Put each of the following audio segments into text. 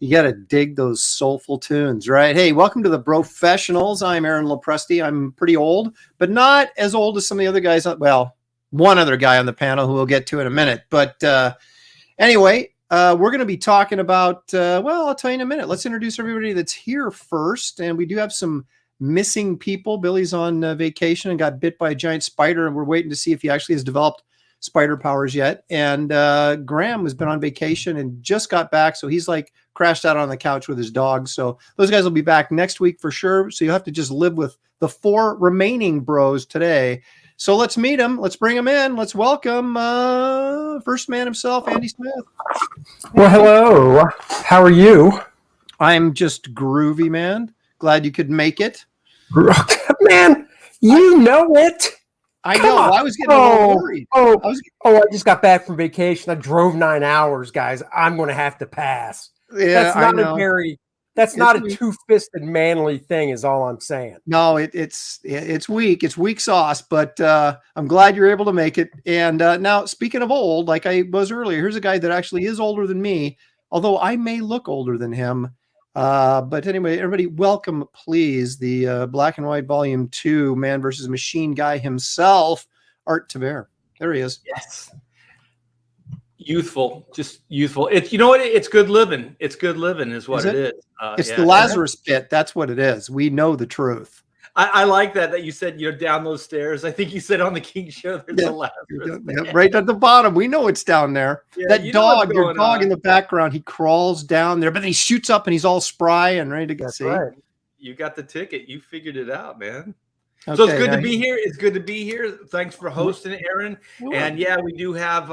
You got to dig those soulful tunes, right? Hey, welcome to the Brofessionals. I'm Aaron Lopresti. I'm pretty old, but not as old as some of the other guys. Well, one other guy on the panel who we'll get to in a minute. But anyway, we're going to be talking about, well, I'll tell you in a minute. Let's introduce everybody that's here first. And we do have some missing people. Billy's on vacation and got bit by a giant spider, and we're waiting to see if he actually has developed spider powers yet. And Graham has been on vacation and just got back, so he's like crashed out on the couch with his dog. So those guys will be back next week for sure. So you'll have to just live with the four remaining bros today. So let's meet them. Let's bring them in. Let's welcome first man himself, Andy Smith. Well, hello. How are you? I'm just groovy, man. Glad you could make it. Man, you know it. I know. I was getting a little worried. I just got back from vacation. I drove 9 hours, guys. I'm going to have to pass. Yeah, that's not a two-fisted manly thing, is all I'm saying. No, it's weak. It's weak sauce, but I'm glad you're able to make it. And now, speaking of old, like I was earlier, here's a guy that actually is older than me, although I may look older than him. But anyway, everybody, welcome, please, the Black and White Volume 2 Man versus Machine guy himself, Art Tavere. There he is. Yes. Youthful, just youthful. It's, you know what? It's good living. It's good living is what it is. It's the Lazarus pit. That's what it is. We know the truth. I like that you said, down those stairs. I think you said on the King Show, there's a Lazarus pit. Right at the bottom. We know it's down there. Yeah, that dog, your dog in the background, he crawls down there, but then he shoots up and he's all spry and ready to go. That's right. You got the ticket. You figured it out, man. Okay, so it's good to be here. It's good to be here. Thanks for hosting it, Aaron. Sure. And yeah, we do have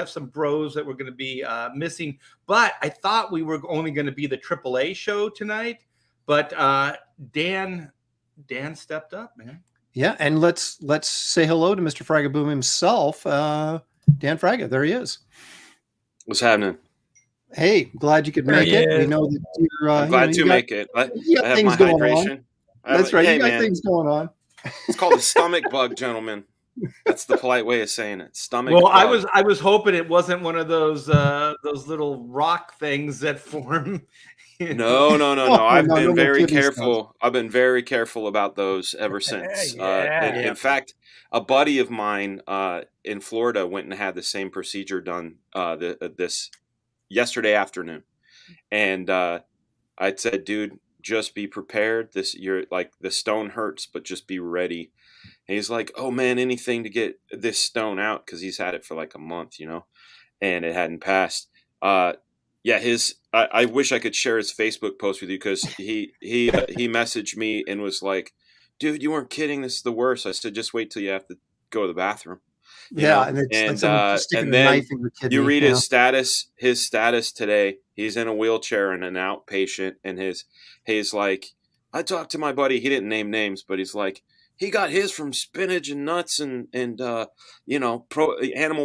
some bros that we're going to be missing. But I thought we were only going to be the AAA show tonight. But Dan stepped up, man. Yeah, and let's say hello to Mr. Fragaboom himself, Dan Fraga. There he is. What's happening? Hey, glad you could make it. We know that you're I'm glad to make it. I have my hydration. That's right. Hey, you got man. things going on. It's called a stomach bug, gentlemen. That's the polite way of saying it. Stomach Well, bug. I was hoping it wasn't one of those little rock things that form. No. I've been very careful. Stuff. I've been very careful about those ever since. In fact, a buddy of mine in Florida went and had the same procedure done this yesterday afternoon, and I said, dude, just be prepared. You're like, the stone hurts, but just be ready. And he's like, oh man, anything to get this stone out, because he's had it for like a month, and it hadn't passed. I wish I could share his Facebook post with you, because he messaged me and was like, dude, you weren't kidding. This is the worst. I said, just wait till you have to go to the bathroom. And then you read his status today. He's in a wheelchair and an outpatient, and he's like, I talked to my buddy. He didn't name names, but he's like, he got his from spinach and nuts and animal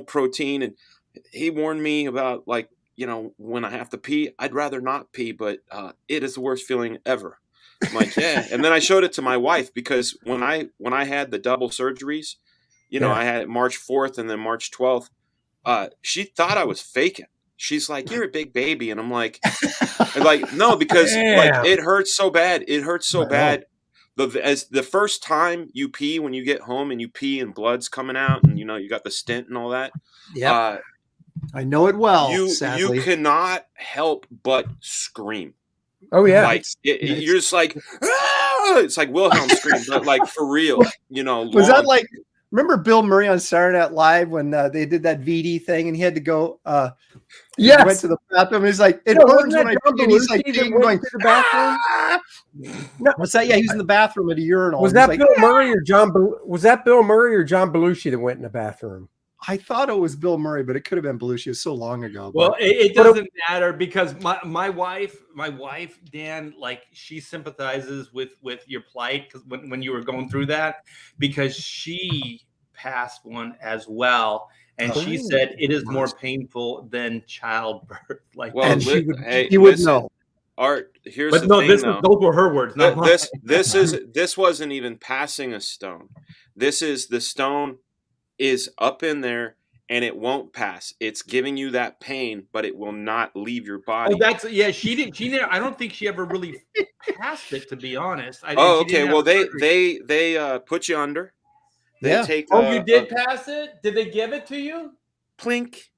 protein, and he warned me about, like, when I have to pee, I'd rather not pee, but it is the worst feeling ever. I'm like, yeah. And then I showed it to my wife, because when I had the double surgeries, I had it March 4th and then March 12th. She thought I was faking. She's like, you're a big baby. And I'm like, no, because like, it hurts so bad. It hurts so bad. As the first time you pee, when you get home and you pee and blood's coming out, and you got the stent and all that. Yeah. I know it well. You cannot help but scream. Oh yeah. Like you're just like, ah! It's like Wilhelm scream, but like for real, Was that like, remember Bill Murray on Saturday Night Live when they did that VD thing and he had to go, he went to the bathroom and he's like, it burns when I pee, and he's like going to the bathroom. Ah! No, what's that? Yeah, he was in the bathroom at a urinal. Was that Bill Murray or John Belushi that went in the bathroom? I thought it was Bill Murray, but it could have been Belushi. It was so long ago. Well, it doesn't matter, because my wife, Dan, like, she sympathizes with your plight, because when you were going through that, because she passed one as well, and she said it is more painful than childbirth. Like, well, he would know. Art, here's but the no, thing, those were her words. Not mine. This wasn't even passing a stone. This is the stone is up in there, and it won't pass. It's giving you that pain, but it will not leave your body. Oh, she didn't. I don't think she ever really passed it, to be honest. Okay. Well, they put you under. They take. You did pass it? Did they give it to you? Plink.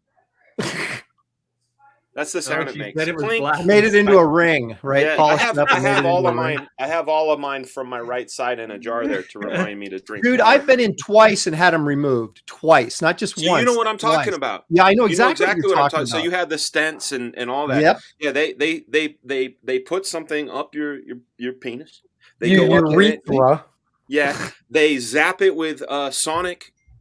That's the sound it makes. Made it into a ring, right? Yeah, I have all of mine from my right side in a jar there to remind me to drink. Dude, water. I've been in twice and had them removed twice, not just once. You know what I'm talking about? Yeah, I know exactly what I'm talking about. So you had the stents and all that. Yep. Yeah, they put something up your penis. They go up urethra. Yeah, they zap it with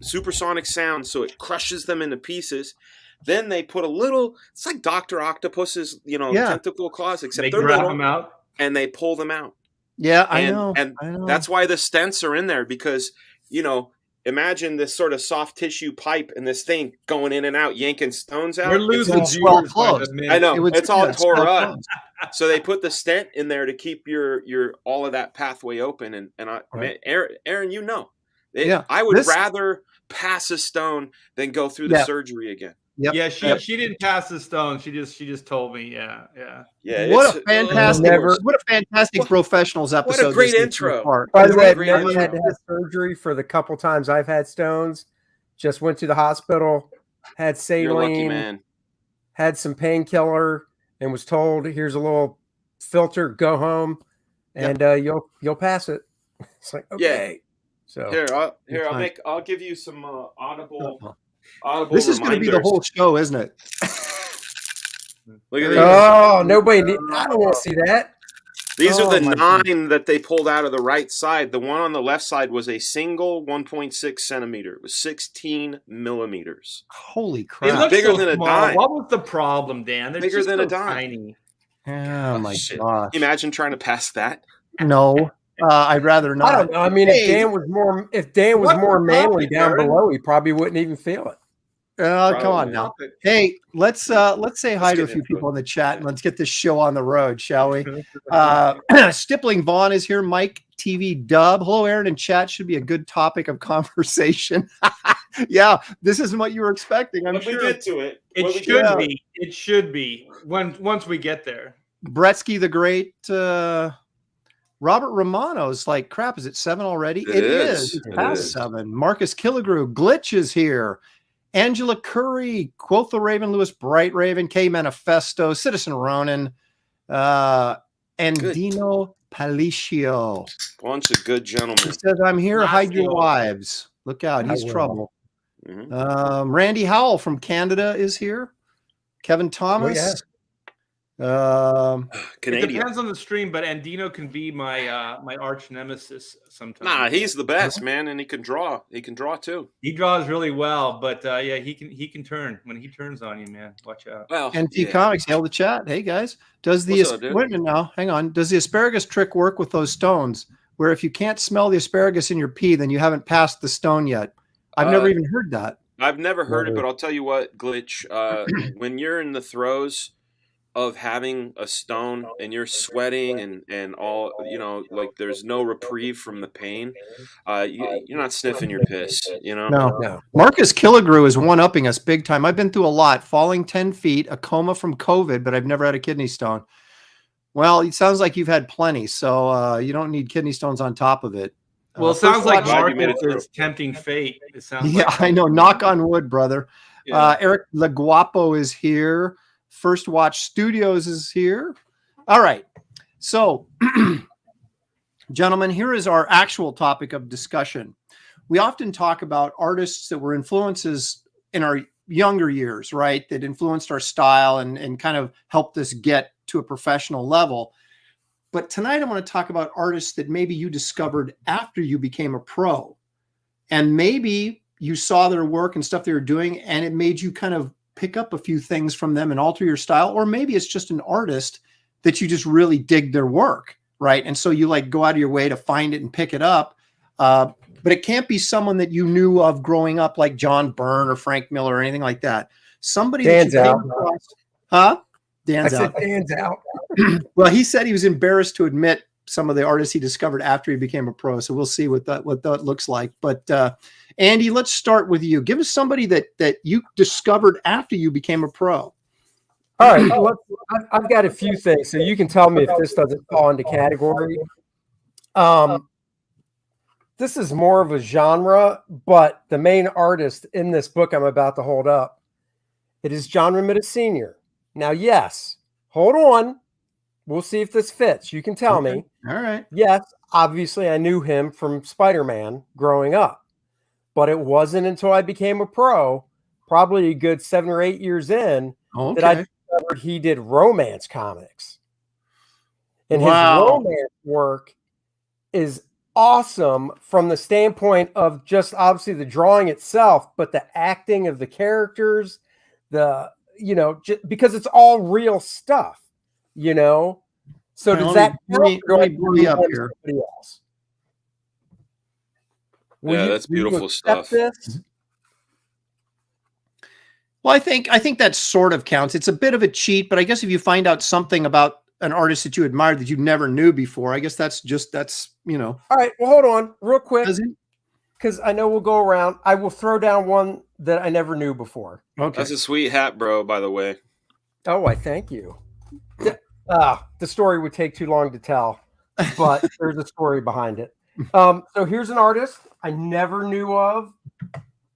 supersonic sound, so it crushes them into pieces. Then they put it's like Dr. Octopus's, tentacle claws, except they they're grab little, them out and they pull them out. Yeah, I know. And that's why the stents are in there, because, imagine this sort of soft tissue pipe and this thing going in and out, yanking stones out. We're losing viewers. I know. It's all tore up. So they put the stent in there to keep your all of that pathway open. And man, Aaron, I would rather pass a stone than go through the surgery again. Yep. Yeah, she didn't pass the stone. She just told me. Yeah. What a fantastic professionals episode! What a great intro. By the way, I've never had to have surgery for the couple times I've had stones. Just went to the hospital, had saline, had some painkiller, and was told, "Here's a little filter. Go home, and you'll pass it." It's like, okay. Yeah. So I'll give you some audible. This is going to be the whole show, isn't it? Look at these. Oh, nobody! I don't want to see that. These are the 9 that they pulled out of the right side. The one on the left side was a single 1.6 centimeter. It was 16 millimeters. Holy crap! It's bigger than a dime. What was the problem, Dan? They're bigger than a dime. Tiny. Oh my gosh! Imagine trying to pass that. No. I'd rather not. I don't know. I mean, if Dan was more manly down below, he probably wouldn't even feel it. Come on now. Hey, let's say hi to a few people in the chat and let's get this show on the road, shall we? Stippling Vaughn is here. Mike TV Dub. Hello, Aaron in chat. Should be a good topic of conversation. Yeah, this isn't what you were expecting. I'm sure. We get to it. It should be once we get there. Bretsky the Great. Robert Romano's like, crap, is it 7 already? It is. It's past 7. Marcus Killigrew, Glitch is here. Angela Curry, Quotha Raven, Lewis Bright Raven, K Manifesto, Citizen Ronan, and Dino Palicio. Bunch of good gentlemen. He says, I'm here, hide your wives. Look out, he's trouble. Mm-hmm. Randy Howell from Canada is here. Kevin Thomas. Canadian. It depends on the stream, but Andino can be my arch nemesis sometimes. Nah, he's the best, man, and he can draw. He can draw too. He draws really well, but he can turn. When he turns on you, man, watch out. Well, NT Comics, hail the chat. Hey guys, does the wait a minute now? Hang on. Does the asparagus trick work with those stones? Where if you can't smell the asparagus in your pee, then you haven't passed the stone yet? I've never even heard that. I've never heard it, but I'll tell you what, Glitch. When you're in the throes of having a stone and you're sweating and all, like there's no reprieve from the pain, you're not sniffing your piss, No. Marcus Killigrew is one-upping us big time. I've been through a lot, falling 10 feet, a coma from COVID, but I've never had a kidney stone. Well, it sounds like you've had plenty, so you don't need kidney stones on top of it. Well, it sounds like Marcus is tempting fate. It sounds I know. Knock on wood, brother. Yeah. Eric Leguapo is here. First Watch Studios is here. All right. So, gentlemen, here is our actual topic of discussion. We often talk about artists that were influences in our younger years, right? That influenced our style and kind of helped us get to a professional level. But tonight I want to talk about artists that maybe you discovered after you became a pro. And maybe you saw their work and stuff they were doing, and it made you kind of pick up a few things from them and alter your style. Or maybe it's just an artist that you just really dig their work, right? And so you like go out of your way to find it and pick it up. But it can't be someone that you knew of growing up, like John Byrne or Frank Miller or anything like that. Somebody Dan's that you out. came across, huh? Dan's out. Dan's out. Well, he said he was embarrassed to admit some of the artists he discovered after he became a pro. So we'll see what that looks like. But Andy, let's start with you. Give us somebody that you discovered after you became a pro. All right, I've got a few things, so you can tell me if this doesn't fall into category. This is more of a genre, but the main artist in this book I'm about to hold up, it is John Romita Sr. Now, yes, hold on. We'll see if this fits. You can tell me. All right. Yes, obviously I knew him from Spider-Man growing up, but it wasn't until I became a pro, probably a good 7 or 8 years in, that I discovered he did romance comics. And his romance work is awesome from the standpoint of just obviously the drawing itself, but the acting of the characters, because it's all real stuff, So does that count? Let me blow you up here. Else? Yeah, that's beautiful stuff. This? Well, I think that sort of counts. It's a bit of a cheat, but I guess if you find out something about an artist that you admired that you never knew before, I guess that's. All right. Well, hold on real quick, because I know we'll go around. I will throw down one that I never knew before. Okay. That's a sweet hat, bro, by the way. Oh, I thank you. The story would take too long to tell, but there's a story behind it. So here's an artist I never knew of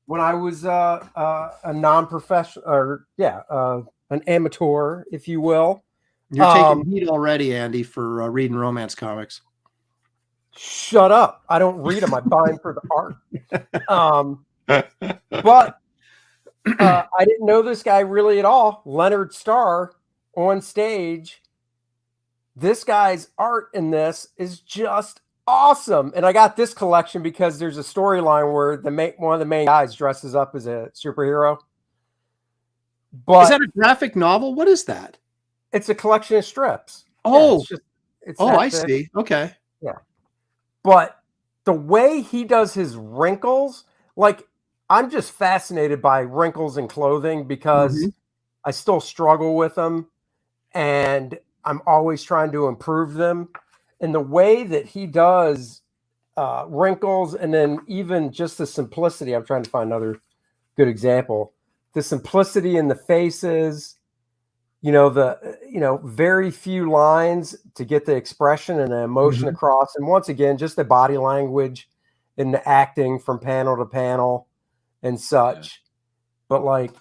when I was a non-professional, or an amateur, if you will. You're taking heat already, Andy, for reading romance comics. Shut up! I don't read them. I buy them for the art. But I didn't know this guy really at all. Leonard Starr on stage. This guy's art in this is just awesome. And I got this collection because there's a storyline where one of the main guys dresses up as a superhero. But is that a graphic novel? What is that? It's a collection of strips. Oh, yeah, I see. Okay. Yeah. But the way he does his wrinkles, like, I'm just fascinated by wrinkles in clothing because I still struggle with them and I'm always trying to improve them. And the way that he does wrinkles, and then even just the simplicity, I'm trying to find another good example, the simplicity in the faces, very few lines to get the expression and the emotion across. And once again, just the body language and the acting from panel to panel and such. But like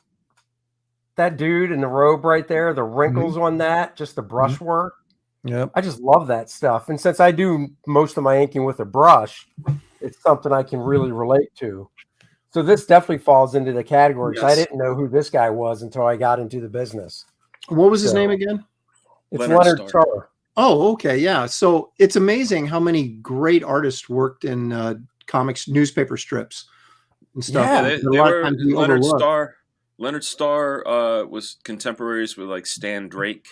that dude in the robe right there, the wrinkles on that, just the brushwork. Yep. I just love that stuff. And since I do most of my inking with a brush, it's something I can really relate to. So this definitely falls into the category. Yes. I didn't know who this guy was until I got into the business. What was his name again? It's Leonard Starr. Oh, okay. Yeah. So it's amazing how many great artists worked in comics, newspaper strips and stuff. Yeah, Leonard Starr was contemporaries with like Stan Drake.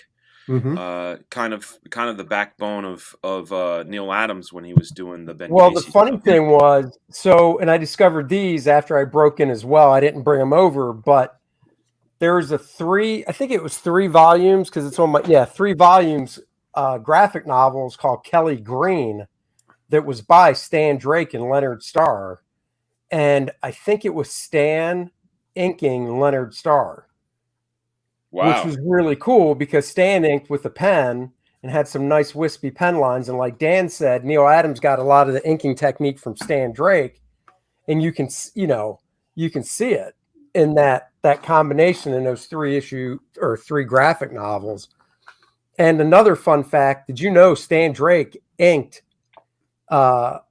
Kind of the backbone of Neil Adams when he was doing the Ben. Well, Casey the funny thing was, and I discovered these after I broke in as well. I didn't bring them over, but there was I think it was 3 volumes because it's on 3 volumes graphic novels called Kelly Green that was by Stan Drake and Leonard Starr, and I think it was Stan inking Leonard Starr. Wow. Which was really cool because Stan inked with a pen and had some nice wispy pen lines. And like Dan said, Neil Adams got a lot of the inking technique from Stan Drake. And you can see it in that combination in those 3 graphic novels. And another fun fact, did you know Stan Drake inked The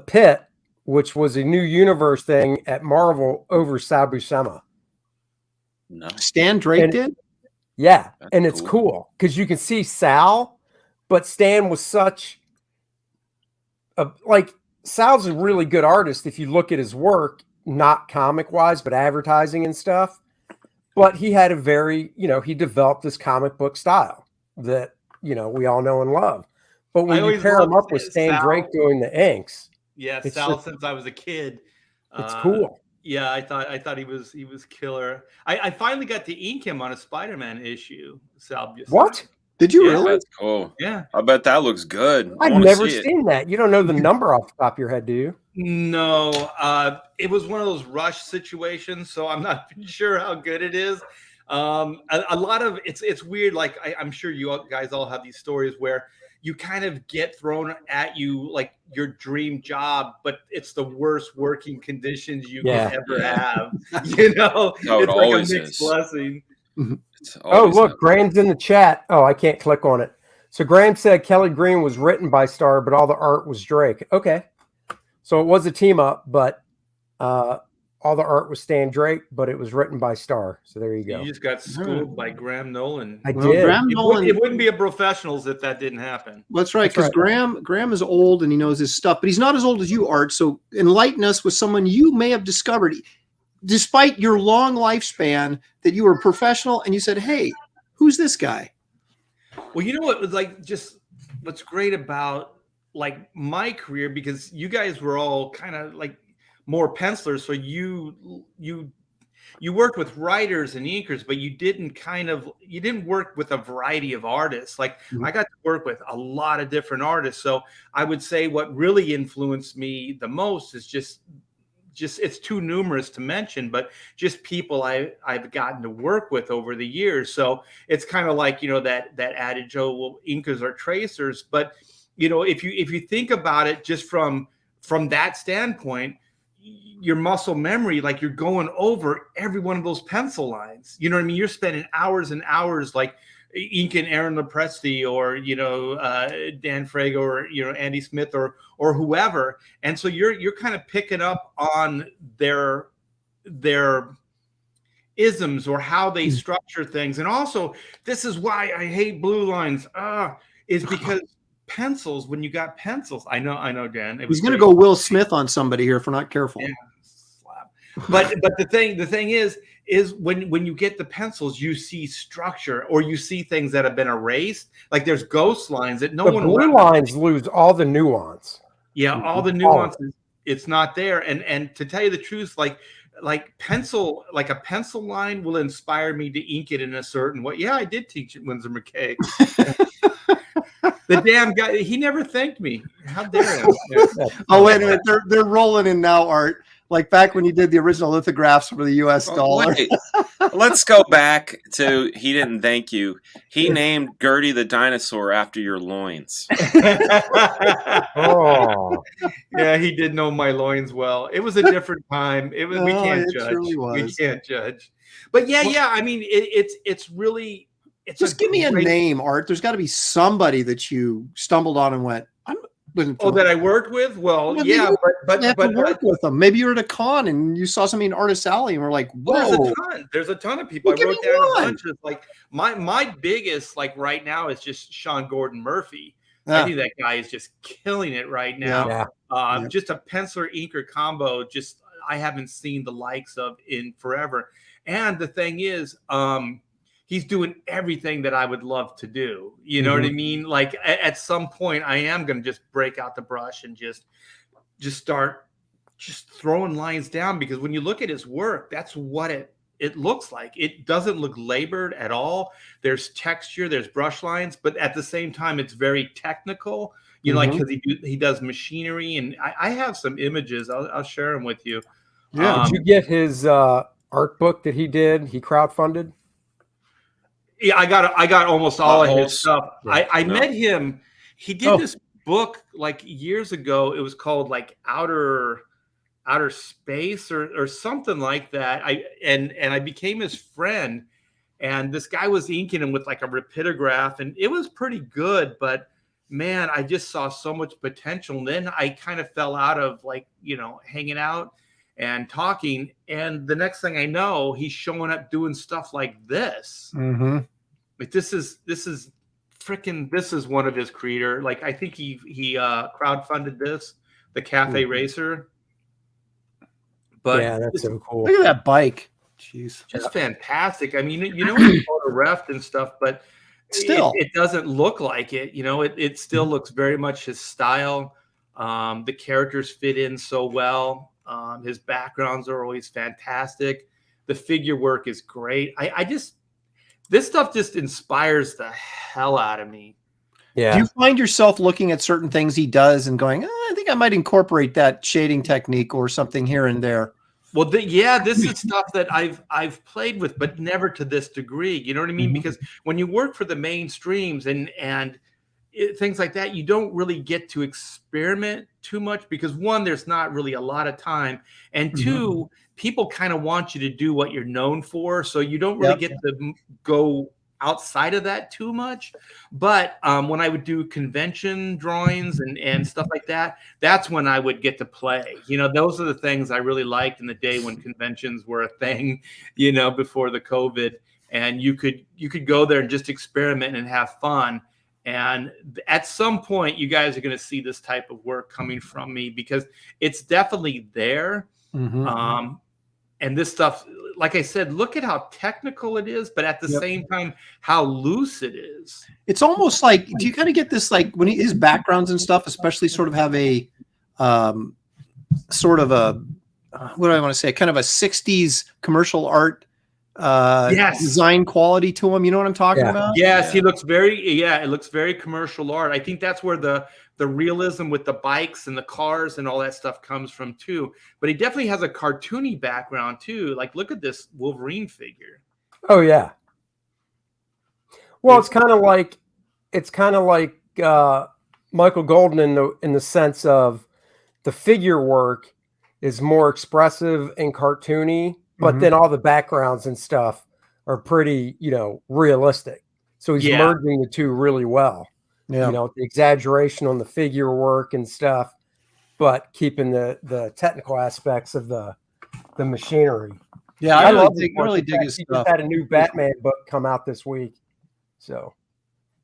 Pit, which was a new universe thing at Marvel over Sal Buscema? No. Stan Drake did? Yeah. That's it's cool because you can see Sal, but Stan was such Sal's a really good artist if you look at his work, not comic wise, but advertising and stuff. But he had a very, he developed this comic book style that, we all know and love. But when you pair him up with Stan Drake doing the inks. Yeah, Sal, since I was a kid. It's cool. Yeah, I thought he was killer. I finally got to ink him on a Spider-Man issue. Sal Buscema. What? Did you really? That's cool. Yeah. I bet that looks good. I've never seen that. You don't know the number off the top of your head, do you? No, it was one of those rush situations, so I'm not sure how good it is. A lot of it's weird. Like I'm sure you guys all have these stories where you kind of get thrown at you like your dream job, but it's the worst working conditions you can ever have. You know, it's like a mixed blessing. Oh, look, Graham's in the chat. Oh, I can't click on it. So Graham said Kelly Green was written by Starr, but all the art was Drake. Okay. So it was a team up, but all the art was Stan Drake, but it was written by Starr. So there you go. You just got schooled by Graham Nowlan. I did. It wouldn't be a Professionals if that didn't happen. That's right, because Graham is old and he knows his stuff, but he's not as old as you, Art. So enlighten us with someone you may have discovered, despite your long lifespan, that you were a professional and you said, hey, who's this guy? Well, you know what was like just what's great about like my career, because you guys were all kind of like more pencilers, so you worked with writers and inkers, but you didn't work with a variety of artists. Like I got to work with a lot of different artists. So I would say what really influenced me the most is just it's too numerous to mention, but just people I've gotten to work with over the years. So it's kind of like, you know, that adage, oh, well, inkers are tracers. But, you know, if you think about it just from that standpoint, your muscle memory, like you're going over every one of those pencil lines. You know what I mean? You're spending hours and hours like inking Aaron Lopresti or, you know, Dan Frago or, you know, Andy Smith or whoever. And so you're kind of picking up on their isms or how they structure things. And also, this is why I hate blue lines, is because pencils, when you got pencils, I know, Dan. He's going to go Will Smith on somebody here if we're not careful. Yeah, slap. But the thing is when you get the pencils, you see structure or you see things that have been erased. Like there's ghost lines that no one. Blue lines lose all the nuance. Yeah, all the nuances. It's not there. And to tell you the truth, like a pencil line will inspire me to ink it in a certain way. Yeah, I did teach at Windsor McKay. The damn guy, he never thanked me. How dare him? Oh, wait a minute. They're rolling in now, Art. Like back when you did the original lithographs for the US dollar. Wait. Let's go back to he didn't thank you. He named Gertie the dinosaur after your loins. Oh. Yeah, he did know my loins well. It was a different time. It was we can't judge. Really was. We can't judge. But yeah, I mean it's really just give me a name, Art. There's got to be somebody that you stumbled on and went, that I worked with? Well, yeah, but work with them. Maybe you're at a con and you saw something in Artist Alley and we're like, whoa. There's a ton of people. I wrote down a bunch of like my biggest like right now is just Sean Gordon Murphy. I think that guy is just killing it right now. Yeah. Just a penciler inker combo. Just I haven't seen the likes of in forever. And the thing is, he's doing everything that I would love to do. You know what I mean? Like at some point I am going to just break out the brush and just start just throwing lines down, because when you look at his work, that's what it looks like. It doesn't look labored at all. There's texture, there's brush lines, but at the same time, it's very technical, you know, like because he does machinery. And I have some images. I'll share them with you. Yeah. Did you get his art book that he did? He crowdfunded? Yeah, I got almost all of his stuff. I met him. He did this book like years ago. It was called like Outer Space or something like that. I became his friend, and this guy was inking him with like a rapidograph, and it was pretty good. But man, I just saw so much potential. And then I kind of fell out of like, you know, hanging out and talking. And the next thing I know, he's showing up doing stuff like this. Like this is one of his creator. Like I think he crowdfunded this, the Cafe Racer. But yeah, that's so cool. Look at that bike. Jeez. Just fantastic. I mean, you know, he's photographed and stuff, but still it doesn't look like it. You know, it still looks very much his style. The characters fit in so well. His backgrounds are always fantastic. The figure work is great. this stuff just inspires the hell out of me. Yeah. Do you find yourself looking at certain things he does and going, I think I might incorporate that shading technique or something here and there? Well, this is stuff that I've played with, but never to this degree. You know what I mean? Because when you work for the mainstreams and things like that, you don't really get to experiment too much because one, there's not really a lot of time, and two, people kind of want you to do what you're known for, so you don't really get to go outside of that too much. But when I would do convention drawings and stuff like that, that's when I would get to play. You know, those are the things I really liked in the day when conventions were a thing, you know, before the COVID, and you could go there and just experiment and have fun. And at some point, you guys are going to see this type of work coming from me because it's definitely there. And this stuff, like I said, look at how technical it is, but at the same time, how loose it is. It's almost like, do you kind of get this, like when his backgrounds and stuff, especially sort of have a sort of a, what do I want to say? Kind of a 60s commercial art design quality to him. You know what I'm talking about? Yes, he looks it looks very commercial art. I think that's where the realism with the bikes and the cars and all that stuff comes from too. But he definitely has a cartoony background too. Like, look at this Wolverine figure. Oh yeah. Well, it's kind of like Michael Golden in the sense of the figure work is more expressive and cartoony, but then all the backgrounds and stuff are pretty, you know, realistic. So he's merging the two really well. Yeah. You know, the exaggeration on the figure work and stuff, but keeping the technical aspects of the machinery. Yeah, I really dig his he stuff. Just had a new Batman book come out this week. So,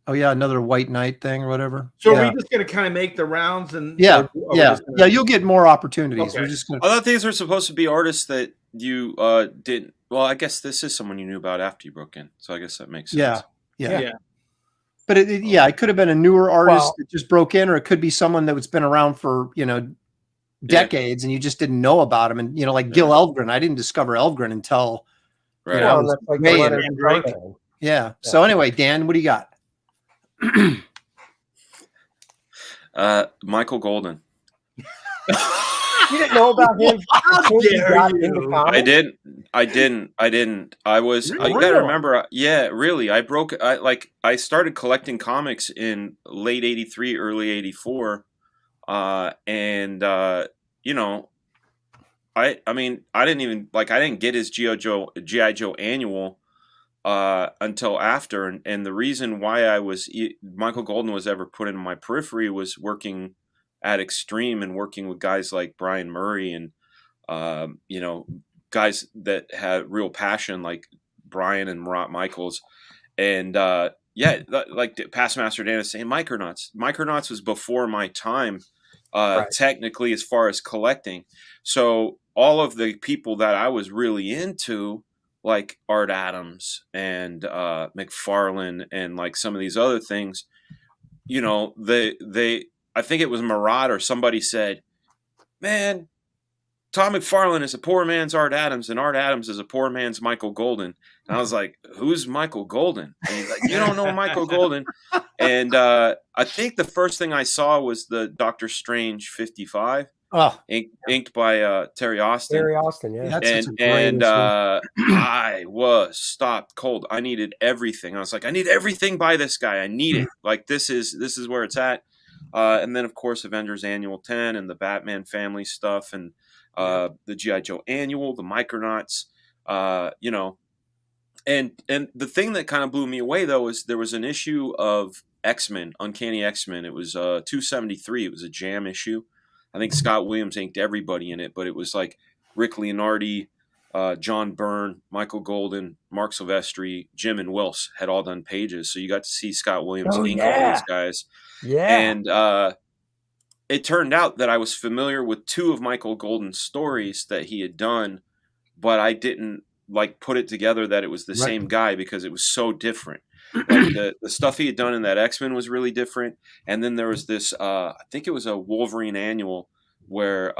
oh yeah, another White Knight thing or whatever. So are we just going to kind of make the rounds and you'll get more opportunities. Okay. We're just going. I thought these were supposed to be artists that you didn't. Well, I guess this is someone you knew about after you broke in, so I guess that makes sense. Yeah. But it could have been a newer artist that just broke in, or it could be someone that's been around for, you know, decades and you just didn't know about him. And, you know, like Gil Elvgren, I didn't discover Elvgren until, right. You know, So anyway, Dan, what do you got? Michael Golden. You didn't know about him? I didn't. I was. Really? You got to remember. Really. I started collecting comics in late '83, early '84, and you know, I mean, I didn't get his GI Joe annual until after, and the reason why Michael Golden was ever put in my periphery was working at Extreme and working with guys like Brian Murray and you know, guys that had real passion like Brian and Murat Michaels, and like Past Master Dan is saying, Micronauts was before my time, technically, as far as collecting. So all of the people that I was really into, like Art Adams and McFarlane and like some of these other things, you know, I think it was Murat or somebody said, man, Tom McFarlane is a poor man's Art Adams, and Art Adams is a poor man's Michael Golden. And I was like, who's Michael Golden? And he's like, you don't know Michael Golden. And I think the first thing I saw was the Doctor Strange 55, inked by Terry Austin. Terry Austin, yeah. And I was stopped cold. I needed everything. I was like, I need everything by this guy. I need it. Like, this is where it's at. And then, of course, Avengers Annual 10 and the Batman family stuff and the G.I. Joe Annual, the Micronauts, you know. And the thing that kind of blew me away, though, is there was an issue of X-Men, Uncanny X-Men. It was 273. It was a jam issue. I think Scott Williams inked everybody in it, but it was like Rick Leonardi, John Byrne, Michael Golden, Mark Silvestri, Jim and Wills had all done pages. So you got to see Scott Williams ink all these guys. Yeah. And it turned out that I was familiar with two of Michael Golden's stories that he had done, but I didn't like put it together that it was the same guy because it was so different. Like the stuff he had done in that X-Men was really different. And then there was this, I think it was a Wolverine annual where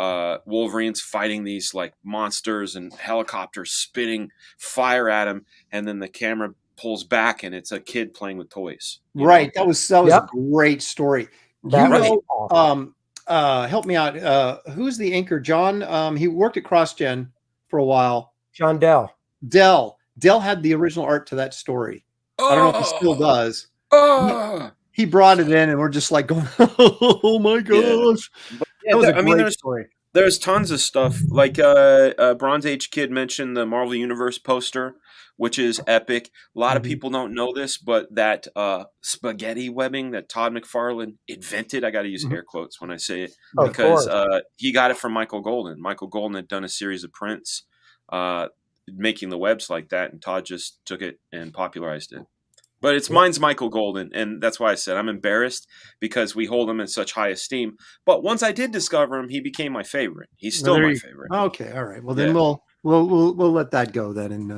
Wolverine's fighting these like monsters and helicopters spitting fire at him. And then the camera pulls back and it's a kid playing with toys. Right. That was a great story. Awesome. Help me out. Who's the inker? John. He worked at CrossGen for a while. John Dell. Dell had the original art to that story. I don't know if he still does. He brought it in, and we're just like going, "Oh my gosh!" Yeah. That was a great story. There's tons of stuff. Like Bronze Age Kid mentioned the Marvel Universe poster, which is epic. A lot of people don't know this, but that spaghetti webbing that Todd McFarlane invented, I got to use air quotes when I say it, because he got it from Michael Golden. Michael Golden had done a series of prints making the webs like that, and Todd just took it and popularized it. But mine's Michael Golden, and that's why I said I'm embarrassed because we hold him in such high esteem. But once I did discover him, he became my favorite. He's still my favorite. Okay, all right. Well, then we'll let that go then. And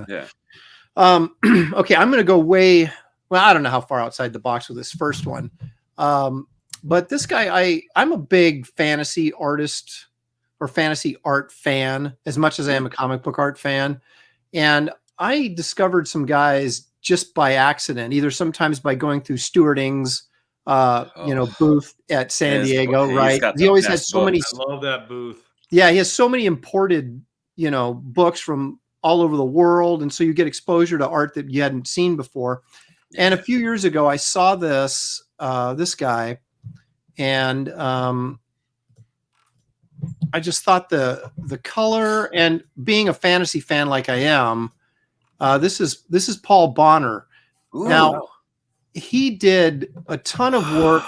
okay, I'm going to go way. Well, I don't know how far outside the box with this first one, but this guy, I'm a big fantasy artist or fantasy art fan as much as I am a comic book art fan, and I discovered some guys just by accident, either sometimes by going through Stuart Ing's, booth at San Diego, right? He always has so many. I love that booth. Yeah, he has so many imported, books from all over the world, and so you get exposure to art that you hadn't seen before. And a few years ago, I saw this guy, and I just thought the color, and being a fantasy fan like I am. This is Paul Bonner. Ooh. Now, he did a ton of work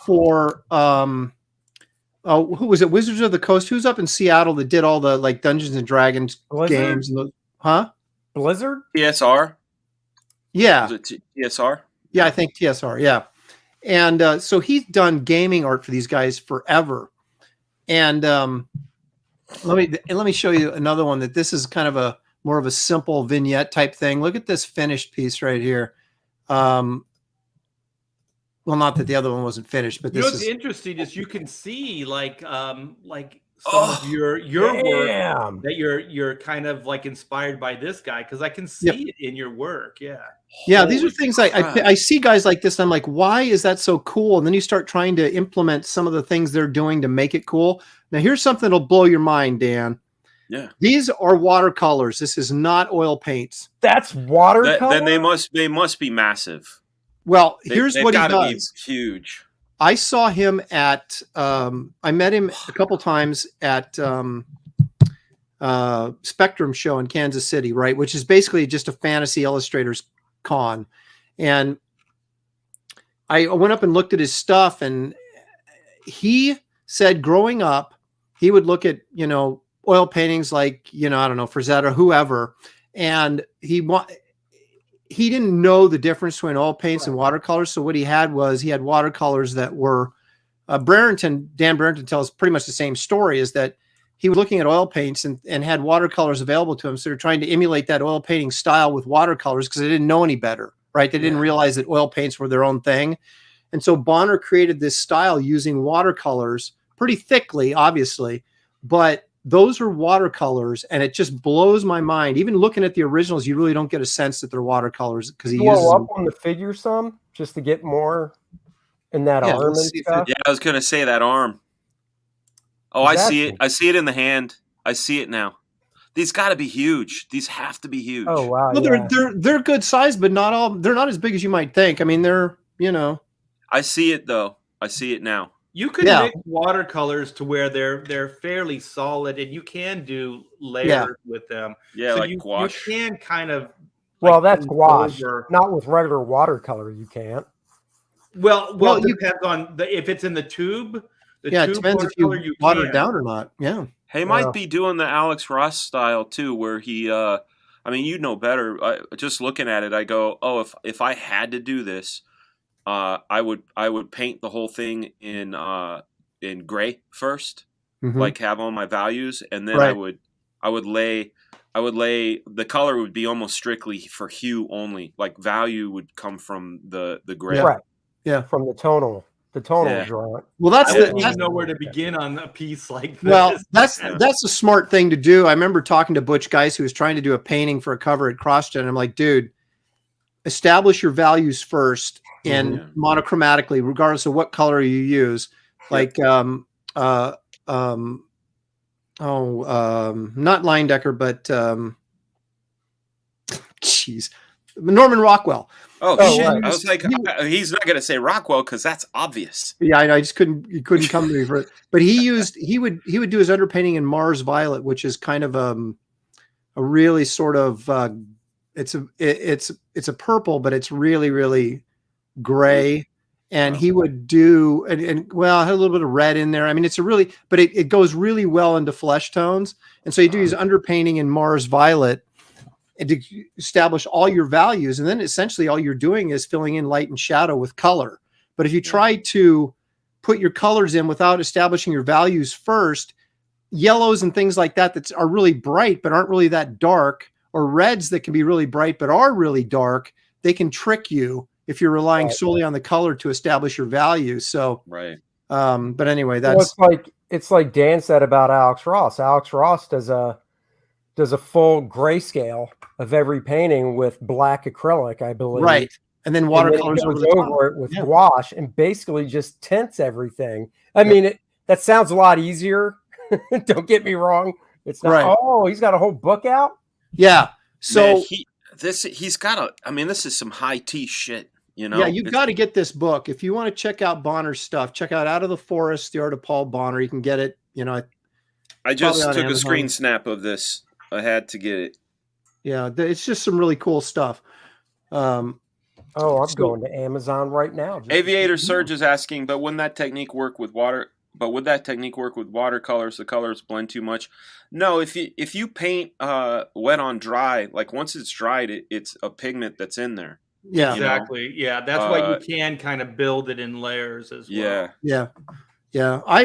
for who was it? Wizards of the Coast. Who's up in Seattle that did all the like Dungeons and Dragons games? And Blizzard? TSR. Yeah. Was it TSR? Yeah, I think TSR. Yeah, and so he's done gaming art for these guys forever. And let me show you another one that this is kind of more of a simple vignette type thing. Look at this finished piece right here. Well, not that the other one wasn't finished, but this is interesting. Is you can see like some of your work that you're kind of like inspired by this guy, because I can see it in your work. Yeah. Yeah, these are things I see guys like this, and I'm like, why is that so cool? And then you start trying to implement some of the things they're doing to make it cool. Now, here's something that'll blow your mind, Dan. Yeah, these are watercolors. This is not oil paints. That's watercolor. Then they must be massive. Well, here's what he does. Be huge. I saw him at. I met him a couple times at Spectrum show in Kansas City, right? Which is basically just a fantasy illustrators con, and I went up and looked at his stuff, and he said, growing up, he would look at oil paintings like, I don't know, Frazetta or whoever. And he didn't know the difference between oil paints and watercolors. So what he had watercolors that were, Dan Brereton tells pretty much the same story, is that he was looking at oil paints and had watercolors available to him. So they're trying to emulate that oil painting style with watercolors because they didn't know any better, right? They didn't realize that oil paints were their own thing. And so Bonner created this style using watercolors pretty thickly, obviously, but those are watercolors, and it just blows my mind. Even looking at the originals, you really don't get a sense that they're watercolors because he uses up on the figure some just to get more in that arm and stuff. Yeah, I was going to say that arm. Oh, exactly. I see it. I see it in the hand. I see it now. These got to be huge. These have to be huge. Oh wow! Well, they're good size, but not all. They're not as big as you might think. I mean, they're I see it though. I see it now. You can make watercolors to where they're fairly solid, and you can do layers with them. Yeah, so like gouache. You can kind of. Well, that's gouache. Not with regular watercolor, you can't. Well, it depends on if it's in the tube. It depends if you water it down or not. Yeah. He might be doing the Alex Ross style too, where he. I mean, you know better. Just looking at it, I go, oh, if I had to do this. I would paint the whole thing in gray first, like have all my values, and then I would lay the color would be almost strictly for hue only. Like value would come from the gray. Yeah, from the tonal drawing. Well, I don't even know where to begin on a piece like this. Well, that's a smart thing to do. I remember talking to Butch Geis, who was trying to do a painting for a cover at CrossGen. I'm like, dude, establish your values first and monochromatically, regardless of what color you use. Like, not Leyendecker, but geez, Norman Rockwell. Oh shit! Right. I was like, he's not going to say Rockwell because that's obvious. Yeah, I know. I just couldn't come to me for it. But he would do his underpainting in Mars Violet, which is kind of a really sort of it's a purple, but it's really, really gray. And he would do and well, I had a little bit of red in there. I mean, but it goes really well into flesh tones. And so you do his underpainting in Mars Violet and to establish all your values. And then essentially all you're doing is filling in light and shadow with color. But if you try to put your colors in without establishing your values first, yellows and things like that are really bright but aren't really that dark, or reds that can be really bright but are really dark, they can trick you if you're relying solely on the color to establish your values. So, but anyway, it's like Dan said about Alex Ross. Alex Ross does a full grayscale of every painting with black acrylic, I believe. Right. And then watercolors over it with gouache and basically just tints everything. I mean, that sounds a lot easier. Don't get me wrong. It's not, he's got a whole book out. Yeah. So man, he's got this is some high tea shit, you know? Yeah, you've got to get this book. If you want to check out Bonner's stuff, check out Out of the Forest, The Art of Paul Bonner. You can get it, you know. I just took a screen snap of this. I had to get it. Yeah, it's just some really cool stuff. I'm going to Amazon right now. Aviator Surge is asking, but wouldn't that technique work with water? But would that technique work with watercolors? The colors blend too much. No, if you paint wet on dry, like once it's dried, it's a pigment that's in there. Yeah, exactly. Yeah, that's why you can kind of build it in layers as well. Yeah.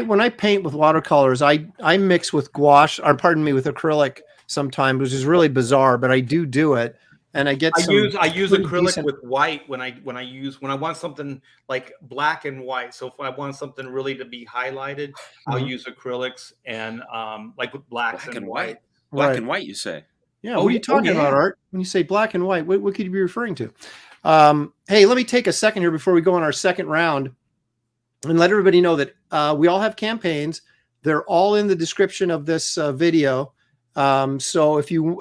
When I paint with watercolors, I mix with gouache, or pardon me, with acrylic sometimes, which is really bizarre, but I do it. And I use acrylic with white when I want something like black and white. So if I want something really to be highlighted, I'll use acrylics and like with blacks and white. Black and white, you say? Yeah. What are you talking about, Art? When you say black and white, what could you be referring to? Hey, let me take a second here before we go on our second round and let everybody know that we all have campaigns. They're all in the description of this video. So if you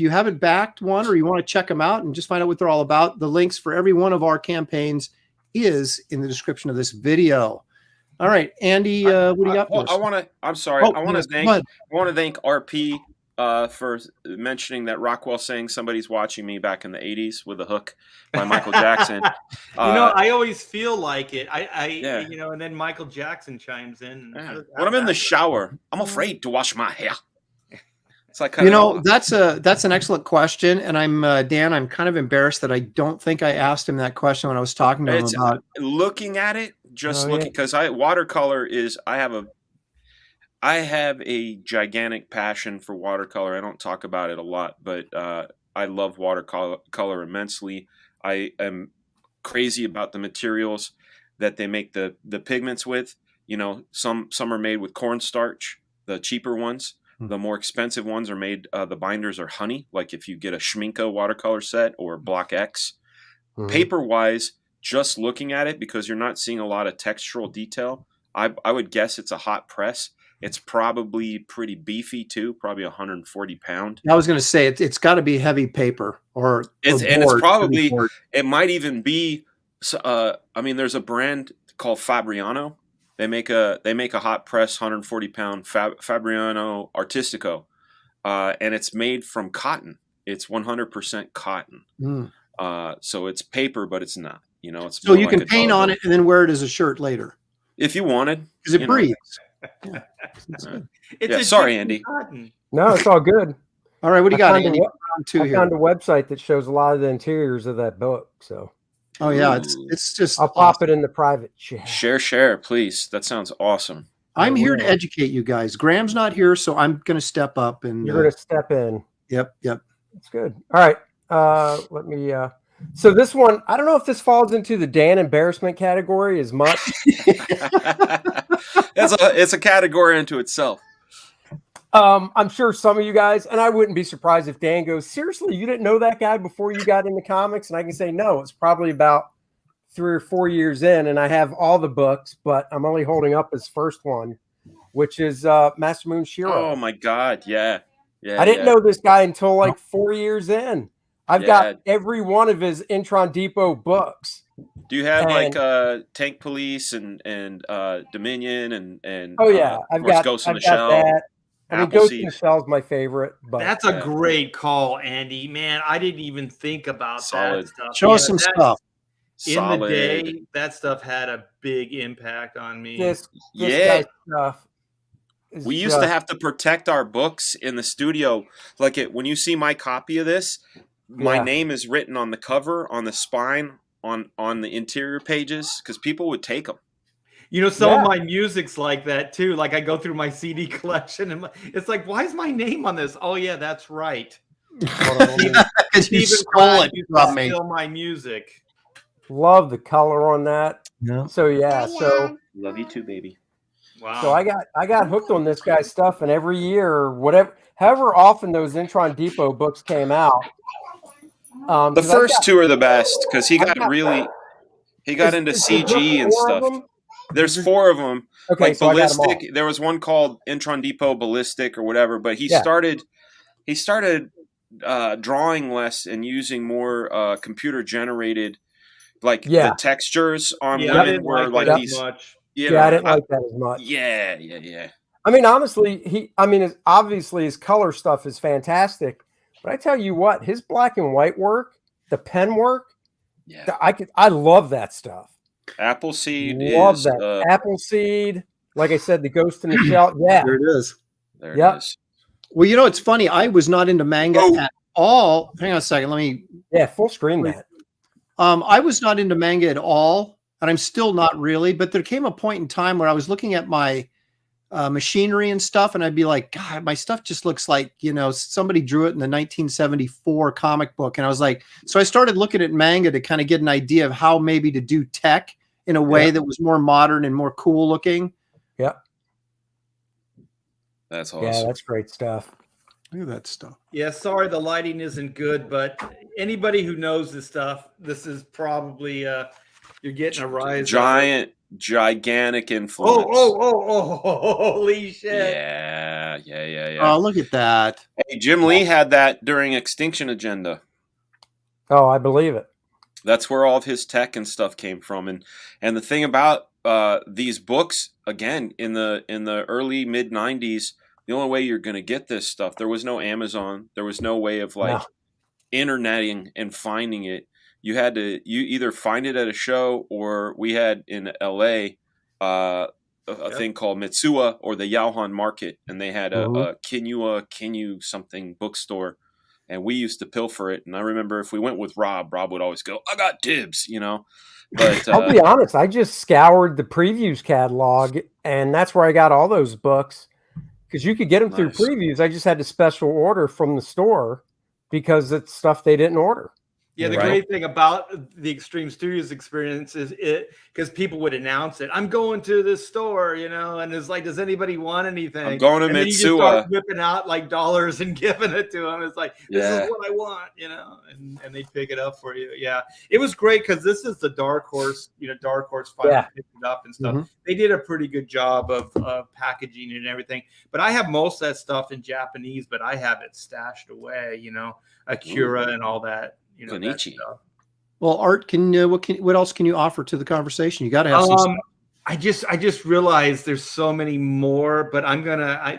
haven't backed one or you want to check them out and just find out what they're all about, the links for every one of our campaigns is in the description of this video. All right, Andy, what do you got for us? I want to thank RP for mentioning that Rockwell saying somebody's watching me back in the 80s with a hook by Michael Jackson. I always feel like it. And then Michael Jackson chimes in. When I'm in the shower, I'm afraid to wash my hair. It's like that's an excellent question, and I'm Dan. I'm kind of embarrassed that I don't think I asked him that question when I was talking to him about looking at it. Because watercolor is I have a gigantic passion for watercolor. I don't talk about it a lot, but I love watercolor immensely. I am crazy about the materials that they make the pigments with. You know, some are made with cornstarch, the cheaper ones. The more expensive ones are made, the binders are honey, like if you get a Schminke watercolor set or Block X. Paper-wise, just looking at it, because you're not seeing a lot of textural detail, I would guess it's a hot press. It's probably pretty beefy, too, probably 140 pound. I was going to say, it's got to be heavy paper. It might even be, there's a brand called Fabriano. They make a hot press 140 pound Fabriano Artistico, and it's made from cotton. It's 100% cotton. So it's paper, but it's not. You know, it's so you can paint on it and then wear it as a shirt later if you wanted, because it breathes. Sorry, Andy. Cotton. No, it's all good. All right, what do you got, Andy? I found a website that shows a lot of the interiors of that book. So. Oh yeah, it's just. I'll pop it in the private chat. Share, please. That sounds awesome. I'm here to educate you guys. Graham's not here, so I'm going to step up and. You're going to step in. Yep. That's good. All right. Let me. So this one, I don't know if this falls into the Dan embarrassment category as much. It's a category unto itself. I'm sure some of you guys, and I wouldn't be surprised if Dan goes, seriously, you didn't know that guy before you got into comics? And I can say, no, it's probably about 3 or 4 years in, and I have all the books, but I'm only holding up his first one, which is Master Moon Shiro. Oh my God. Yeah. I didn't know this guy until like 4 years in. I've got every one of his Intron Depot books. Do you have like Tank Police and Dominion and oh yeah, I've got Ghost in the Shell. That. I mean, Ghost in the Shell is my favorite. But that's a great call, Andy. Man, I didn't even think about that stuff. Show us some stuff. In the day, that stuff had a big impact on me. This guy's stuff. We used to have to protect our books in the studio. Like when you see my copy of this, my name is written on the cover, on the spine, on the interior pages, because people would take them. You know, some of my music's like that too. Like I go through my CD collection and it's like, why is my name on this? Oh yeah, that's right. Because you stole it from me. Steal my music. Love the color on that. Yeah. So so love you too, baby. Wow. So I got hooked on this guy's stuff, and every year, however often those Intron Depot books came out. The first two are the best because he got into CG and stuff. There's 4 of them. Okay, like so Ballistic. There was one called Intron Depot Ballistic or whatever, but he started drawing less and using more computer generated, like the textures on women were like these. Much. I didn't like that as much. Yeah. I mean, honestly, obviously his color stuff is fantastic, but I tell you what, his black and white work, the pen work, I love that stuff. Appleseed love that. Appleseed, like I said, the Ghost in the Shell. Yeah, there it is. There it is. Well, you know, it's funny. I was not into manga at all. Hang on a second. Let me. Yeah, full screen that. I was not into manga at all. And I'm still not really, but there came a point in time where I was looking at my machinery and stuff, and I'd be like, God, my stuff just looks like, you know, somebody drew it in the 1974 comic book. And I was like, so I started looking at manga to kind of get an idea of how maybe to do tech in a way that was more modern and more cool looking. Yeah. That's awesome. Yeah, that's great stuff. Look at that stuff. Yeah, sorry the lighting isn't good, but anybody who knows this stuff, this is probably you're getting a rise. Gigantic influence. Holy shit. Yeah. Oh, look at that. Hey, Jim Lee had that during Extinction Agenda. Oh, I believe it. That's where all of his tech and stuff came from. And the thing about these books, again, in the early mid 90s, the only way you're going to get this stuff, there was no Amazon. There was no way of interneting and finding it. You either find it at a show, or we had in LA a thing called Mitsuwa or the Yauhan Market, and they had a Kinyu something bookstore, and we used to pilfer it. And I remember if we went with Rob would always go, "I got dibs," you know. But I'll be honest, I just scoured the previews catalog, and that's where I got all those books, because you could get them through previews. I just had to special order from the store because it's stuff they didn't order. Yeah, the great thing about the Extreme Studios experience is because people would announce it. I'm going to this store, you know, and it's like, does anybody want anything? I'm going to and Mitsuwa. Then you just start whipping out like dollars and giving it to them. It's like, this is what I want, you know, and they pick it up for you. Yeah, it was great because this is the Dark Horse, you know, Dark Horse finally picked it up and stuff. They did a pretty good job of packaging and everything. But I have most of that stuff in Japanese, but I have it stashed away, you know, Akira and all that. You know, well, Art, what else can you offer to the conversation? You got to have some. I just realized there's so many more, but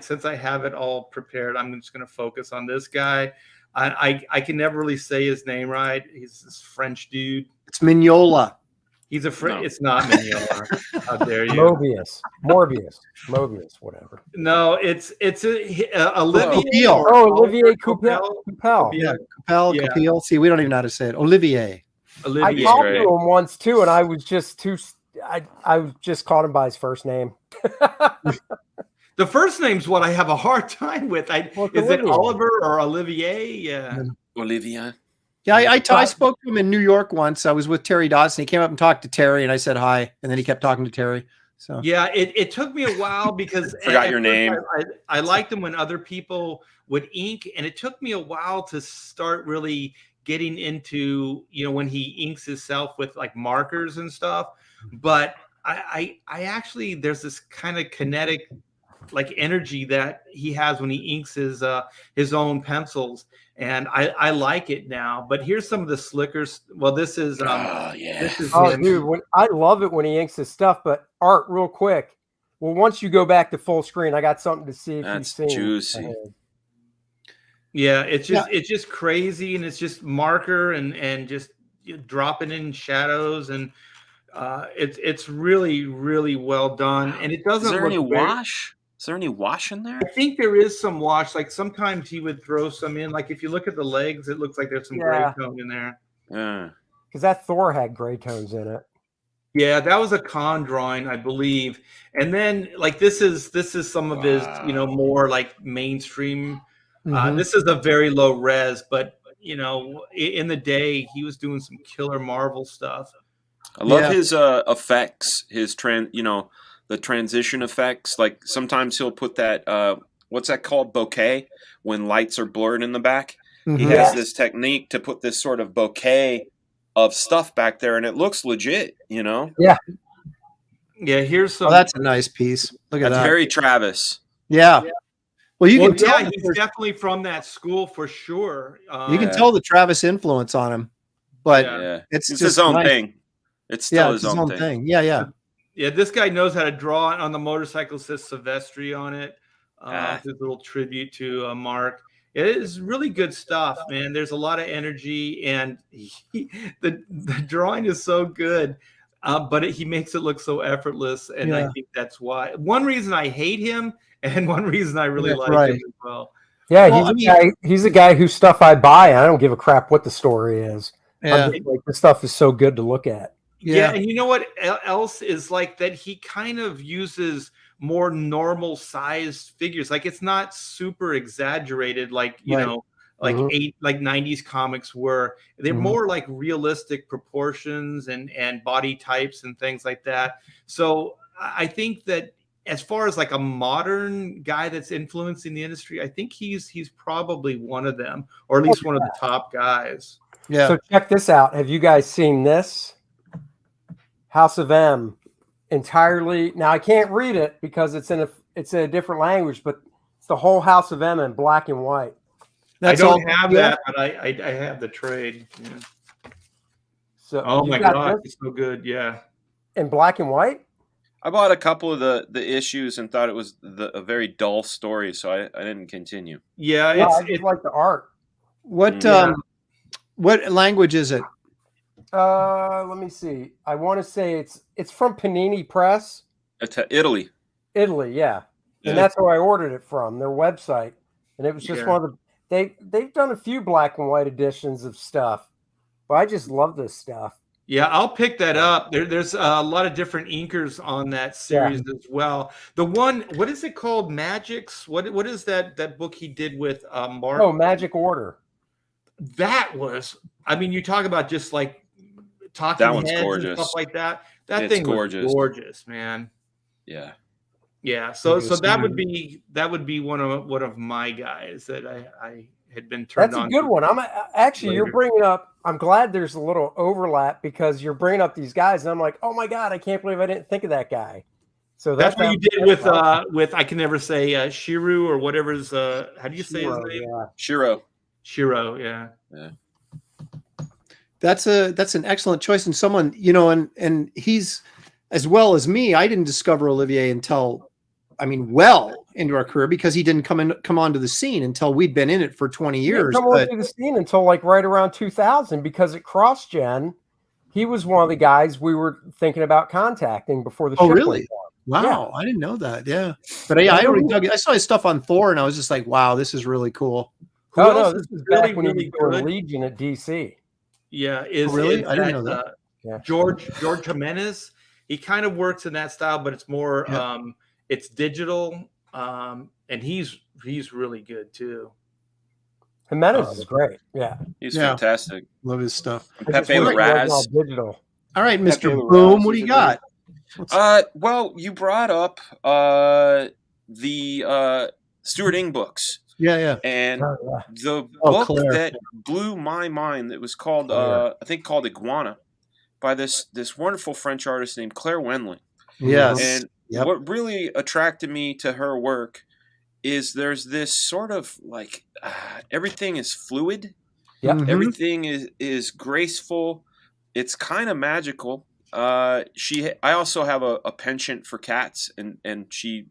since I have it all prepared, I'm just gonna focus on this guy. I can never really say his name right. He's this French dude. It's Mignola. He's a French. It's not Mignola. How dare you? Morbius, whatever. No, it's Olivier. Olivier Coipel. Yeah, Coipel. See, we don't even know how to say it. Olivier. I talked to him once too, and I was just I just called him by his first name. The first name's what I have a hard time with. Is it Oliver or Olivier? Yeah. Olivier. Yeah, I spoke to him in New York once. I was with Terry Dodson. He came up and talked to Terry, and I said hi, and then he kept talking to Terry. So yeah, it took me a while because Forgot your name. I liked them when other people would ink, and it took me a while to start really getting into, when he inks himself with like markers and stuff. But I actually, there's this kind of kinetic like energy that he has when he inks his own pencils, and I like it now. But here's some of the slickers. Well, this is this is him. Dude, I love it when he inks his stuff. But Art, real quick, well, once you go back to full screen, I got something to see if you've seen. Juicy. Yeah, it's just crazy, and it's just marker and just dropping in shadows, and it's really, really well done. And it doesn't. Is there any wash? Is there any wash in there? I think there is some wash. Like sometimes he would throw some in. Like if you look at the legs, it looks like there's some gray tone in there. Yeah. Because that Thor had gray tones in it. Yeah, that was a con drawing, I believe. And then like this is some of his, more like mainstream. This is a very low res, but in the day he was doing some killer Marvel stuff. I love his effects, his the transition effects. Like sometimes he'll put that what's that called, bokeh, when lights are blurred in the back. He has this technique to put this sort of bokeh of stuff back there, and it looks legit, Yeah. Here's some. Oh, that's a nice piece. Look at that. That's very Travis. Yeah. Well, you can tell he's definitely from that school for sure. You can tell the Travis influence on him, but it's just his own thing. It's still his own thing. Yeah. Yeah, this guy knows how to draw. On the motorcycle says Silvestri on it. His little tribute to Mark. It is really good stuff, man. There's a lot of energy, and the drawing is so good, but he makes it look so effortless, and I think that's why. One reason I hate him, and one reason I really like him as well. Yeah, he's a guy whose stuff I buy, and I don't give a crap what the story is. Yeah. This stuff is so good to look at. Yeah, and you know what else is like that? He kind of uses more normal sized figures. Like it's not super exaggerated, like like 90s comics were. They're more like realistic proportions and body types and things like that. So I think that as far as like a modern guy that's influencing the industry, I think he's probably one of them, or at least one of the top guys. Yeah. So check this out. Have you guys seen this? House of M, entirely. Now I can't read it because it's in a different language, but it's the whole House of M in black and white. I don't have that, but I have the trade. Yeah. So oh my god, it's so good. Yeah, in black and white. I bought a couple of the issues and thought it was a very dull story, so I didn't continue. Yeah, it's like the art. What language is it? Let me see. I want to say it's from Panini Press. It's Italy. Italy, yeah. And that's where I ordered it from, their website. And it was just one of the they've done a few black and white editions of stuff. But I just love this stuff. Yeah, I'll pick that up. There's a lot of different inkers on that series as well. The one, what is it called? Magics? What is that book he did with Mark? Oh, Magic Order. That was, I mean, you talk about just like talking that one's heads gorgeous. And stuff like that. That it's thing gorgeous. was gorgeous, man. Yeah. Yeah. So that would be one of my guys that I had been turned on. That's a good one. You're bringing up. I'm glad there's a little overlap because you're bringing up these guys, and I'm like, oh my god, I can't believe I didn't think of that guy. So that's what you did with I can never say Shiru or whatever's how do you say his name? Yeah. Shiro, yeah. That's an excellent choice, and someone and he's as well as me. I didn't discover Olivier until, well into our career because he didn't come onto the scene until we'd been in it for 20 years. Come onto the scene until like right around 2000 because at CrossGen, he was one of the guys we were thinking about contacting before the show. Oh, really? Wow, yeah. I didn't know that. Yeah, but I saw his stuff on Thor, and I was just like, wow, this is really cool. This is back when he was doing Legion at DC. Yeah, really? I didn't know that. George Jimenez. He kind of works in that style, but it's more it's digital, and he's really good too. Jimenez is great. Yeah, he's fantastic. Love his stuff. Pepe Larraz. Digital. All right, Mr. Boom, what do you got? Well, you brought up the Stuart Ing books. Yeah. And the book Claire. that blew my mind, that was called, I think called Iguana, by this wonderful French artist named Claire Wendling. Yes. And what really attracted me to her work is there's this sort of like everything is fluid. Yep. Mhm. Everything is graceful. It's kind of magical. I also have a penchant for cats, and she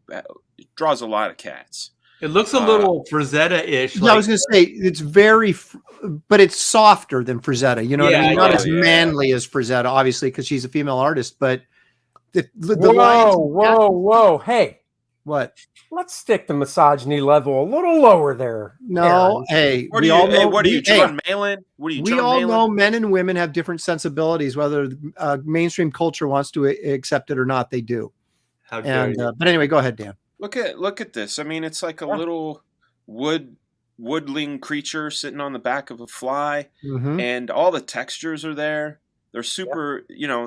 draws a lot of cats. It looks a little Frazetta-ish. I was going to say it's very, but it's softer than Frazetta. You know what I mean? Not as manly as Frazetta, obviously, because she's a female artist. But the whoa! Hey, what? Let's stick the misogyny level a little lower there. No, Aaron. Hey, what are you, John Malin? What are you, John Malin? We all know men and women have different sensibilities, whether mainstream culture wants to accept it or not. They do. How dare you. But anyway, go ahead, Dan. Look at this. I mean, it's like a little woodling creature sitting on the back of a fly, and all the textures are there. They're super,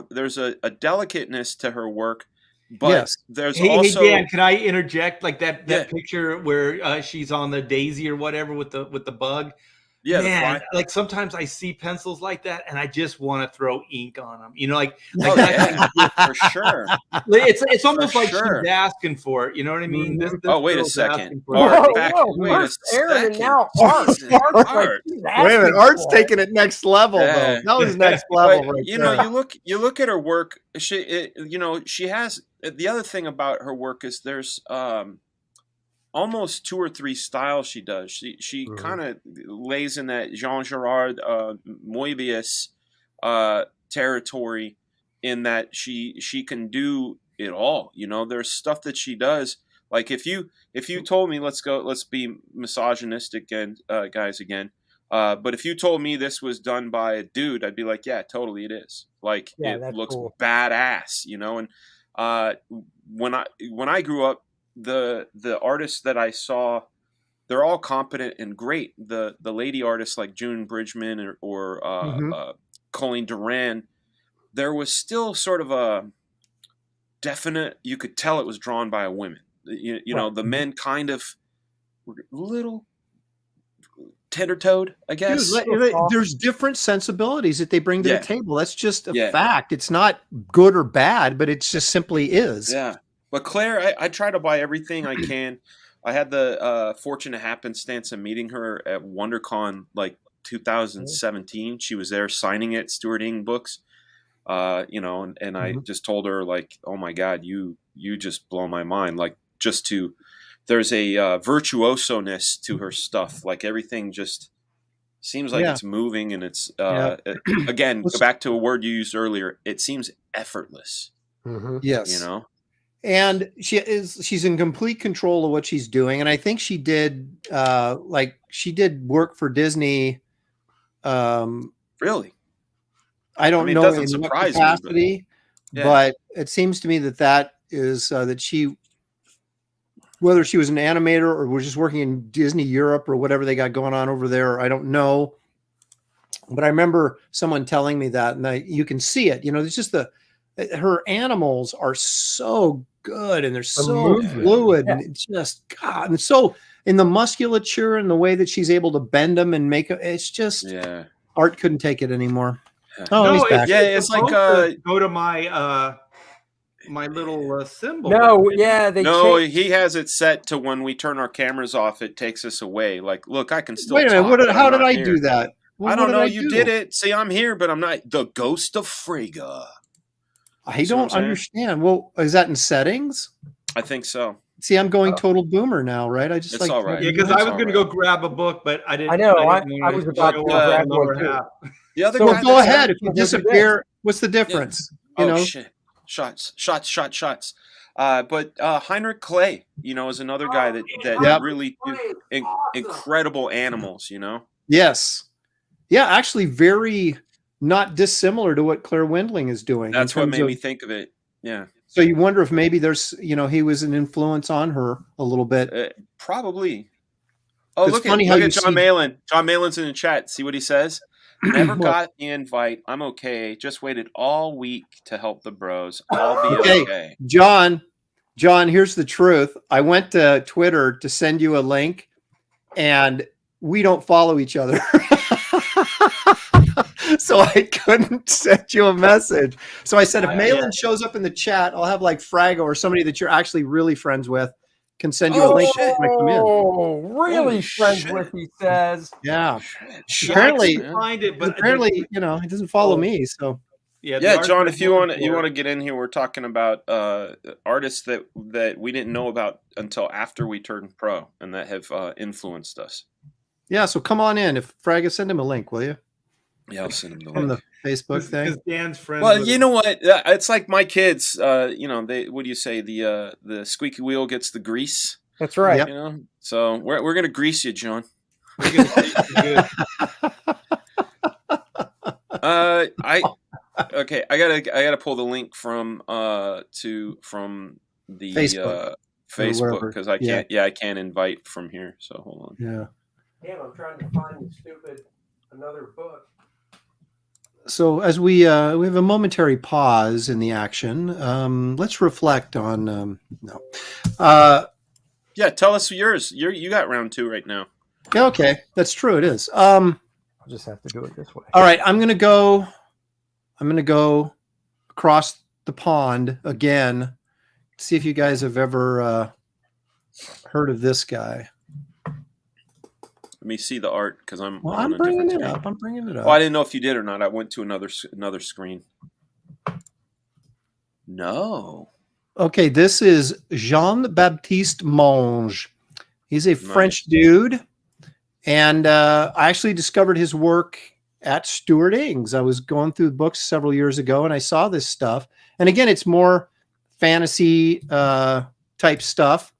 there's a delicateness to her work, but there's also. Hey, Dan, can I interject? Like that picture where she's on the daisy or whatever with the bug. Yeah, man, like sometimes I see pencils like that, and I just want to throw ink on them. For sure. It's almost like she's asking for it. You know what I mean? Wait a second. Aaron, and now Art. Wait a minute, Art's taking it next level though. That was next level. Right you look at her work. She has the other thing about her work is there's almost 2 or 3 styles she does. She kind of lays in that Jean-Gerard Moebius territory, in that she can do it all. There's stuff that she does. Like if you told me, let's be misogynistic and guys again. But if you told me this was done by a dude, I'd be like, yeah, totally it is. Like it looks badass, And when I grew up, the artists that I saw, they're all competent and great. The lady artists like June Bridgman or Colleen Duran, there was still sort of a definite, you could tell it was drawn by a woman. The men kind of were a little tender-toed, I guess. There's different sensibilities that they bring to the table. That's just a fact. It's not good or bad, but it just simply is. Yeah. But Claire, I try to buy everything I can. I had the fortunate happenstance of meeting her at WonderCon like 2017. She was there signing it, Stuart Ing books. And I just told her like, oh my God, you just blow my mind. Like there's a virtuoso-ness to her stuff. Like everything just seems like it's moving, and it's again, go back to a word you used earlier. It seems effortless. Yes. And she's in complete control of what she's doing. And I think she did work for Disney. Really? I don't know in what capacity, but it seems to me that is that she, whether she was an animator or was just working in Disney Europe or whatever they got going on over there, I don't know. But I remember someone telling me that, and you can see it. It's just her animals are so good, and they're so fluid, and it's just God, and so in the musculature and the way that she's able to bend them and make it's just Art couldn't take it anymore. It's like go to my my little symbol. He has it set to when we turn our cameras off, it takes us away. Like, look, I can still. Wait a minute, how did I do that? I don't know. You did it. See, I'm here, but I'm not the ghost of Frigga. I don't understand. Well, is that in settings? I think so. See, I'm going total boomer now, right? I just it's all right. Yeah, because I was going to go grab a book, but I didn't. I know. I was about to grab one too. The other guy go ahead. If you disappear, what's the difference? Shit! Shots. But Heinrich Clay, is another guy that really do incredible animals. Yes. Yeah, actually, very. Not dissimilar to what Claire Wendling is doing. That's what made me think of it. Yeah. So you wonder if maybe there's, he was an influence on her a little bit. Probably. Oh, look at John Malin. John Malin's in the chat. See what he says? Never got the invite. I'm okay. Just waited all week to help the bros. I'll be okay. John, here's the truth. I went to Twitter to send you a link, and we don't follow each other. So I couldn't send you a message. So I said, if Malin shows up in the chat, I'll have like Frago or somebody that you're actually really friends with can send you a link. Oh, really friends with, he says. Yeah. Shit. Apparently, find it, but apparently, he doesn't follow me. So yeah, John, if you want to get in here, we're talking about artists that we didn't know about until after we turned pro and that have influenced us. Yeah, so come on in. If Fraga, send him a link, will you? Yeah, I'll send him the from link. the Facebook thing. Because Dan's friend. Well, you know what? It's like my kids. They what do you say? The squeaky wheel gets the grease. That's right. Yep. So we're gonna grease you, John. We're gonna grease you good. I gotta pull the link from the Facebook because I can't. Yeah, I can't invite from here. So hold on. Yeah. Damn, I'm trying to find another book. So as we have a momentary pause in the action, let's reflect on Yeah, tell us yours. You got round 2 right now. Yeah, okay, that's true. It is. I'll just have to do it this way. All right, I'm gonna go across the pond again. See if you guys have ever heard of this guy. Let me see the art because I'm bringing it up. Oh, I didn't know if you did or not. I went to another screen. No. Okay, this is Jean-Baptiste Monge. He's a French dude, and I actually discovered his work at Stuart Ing's. I was going through the books several years ago, and I saw this stuff. And again, it's more fantasy type stuff.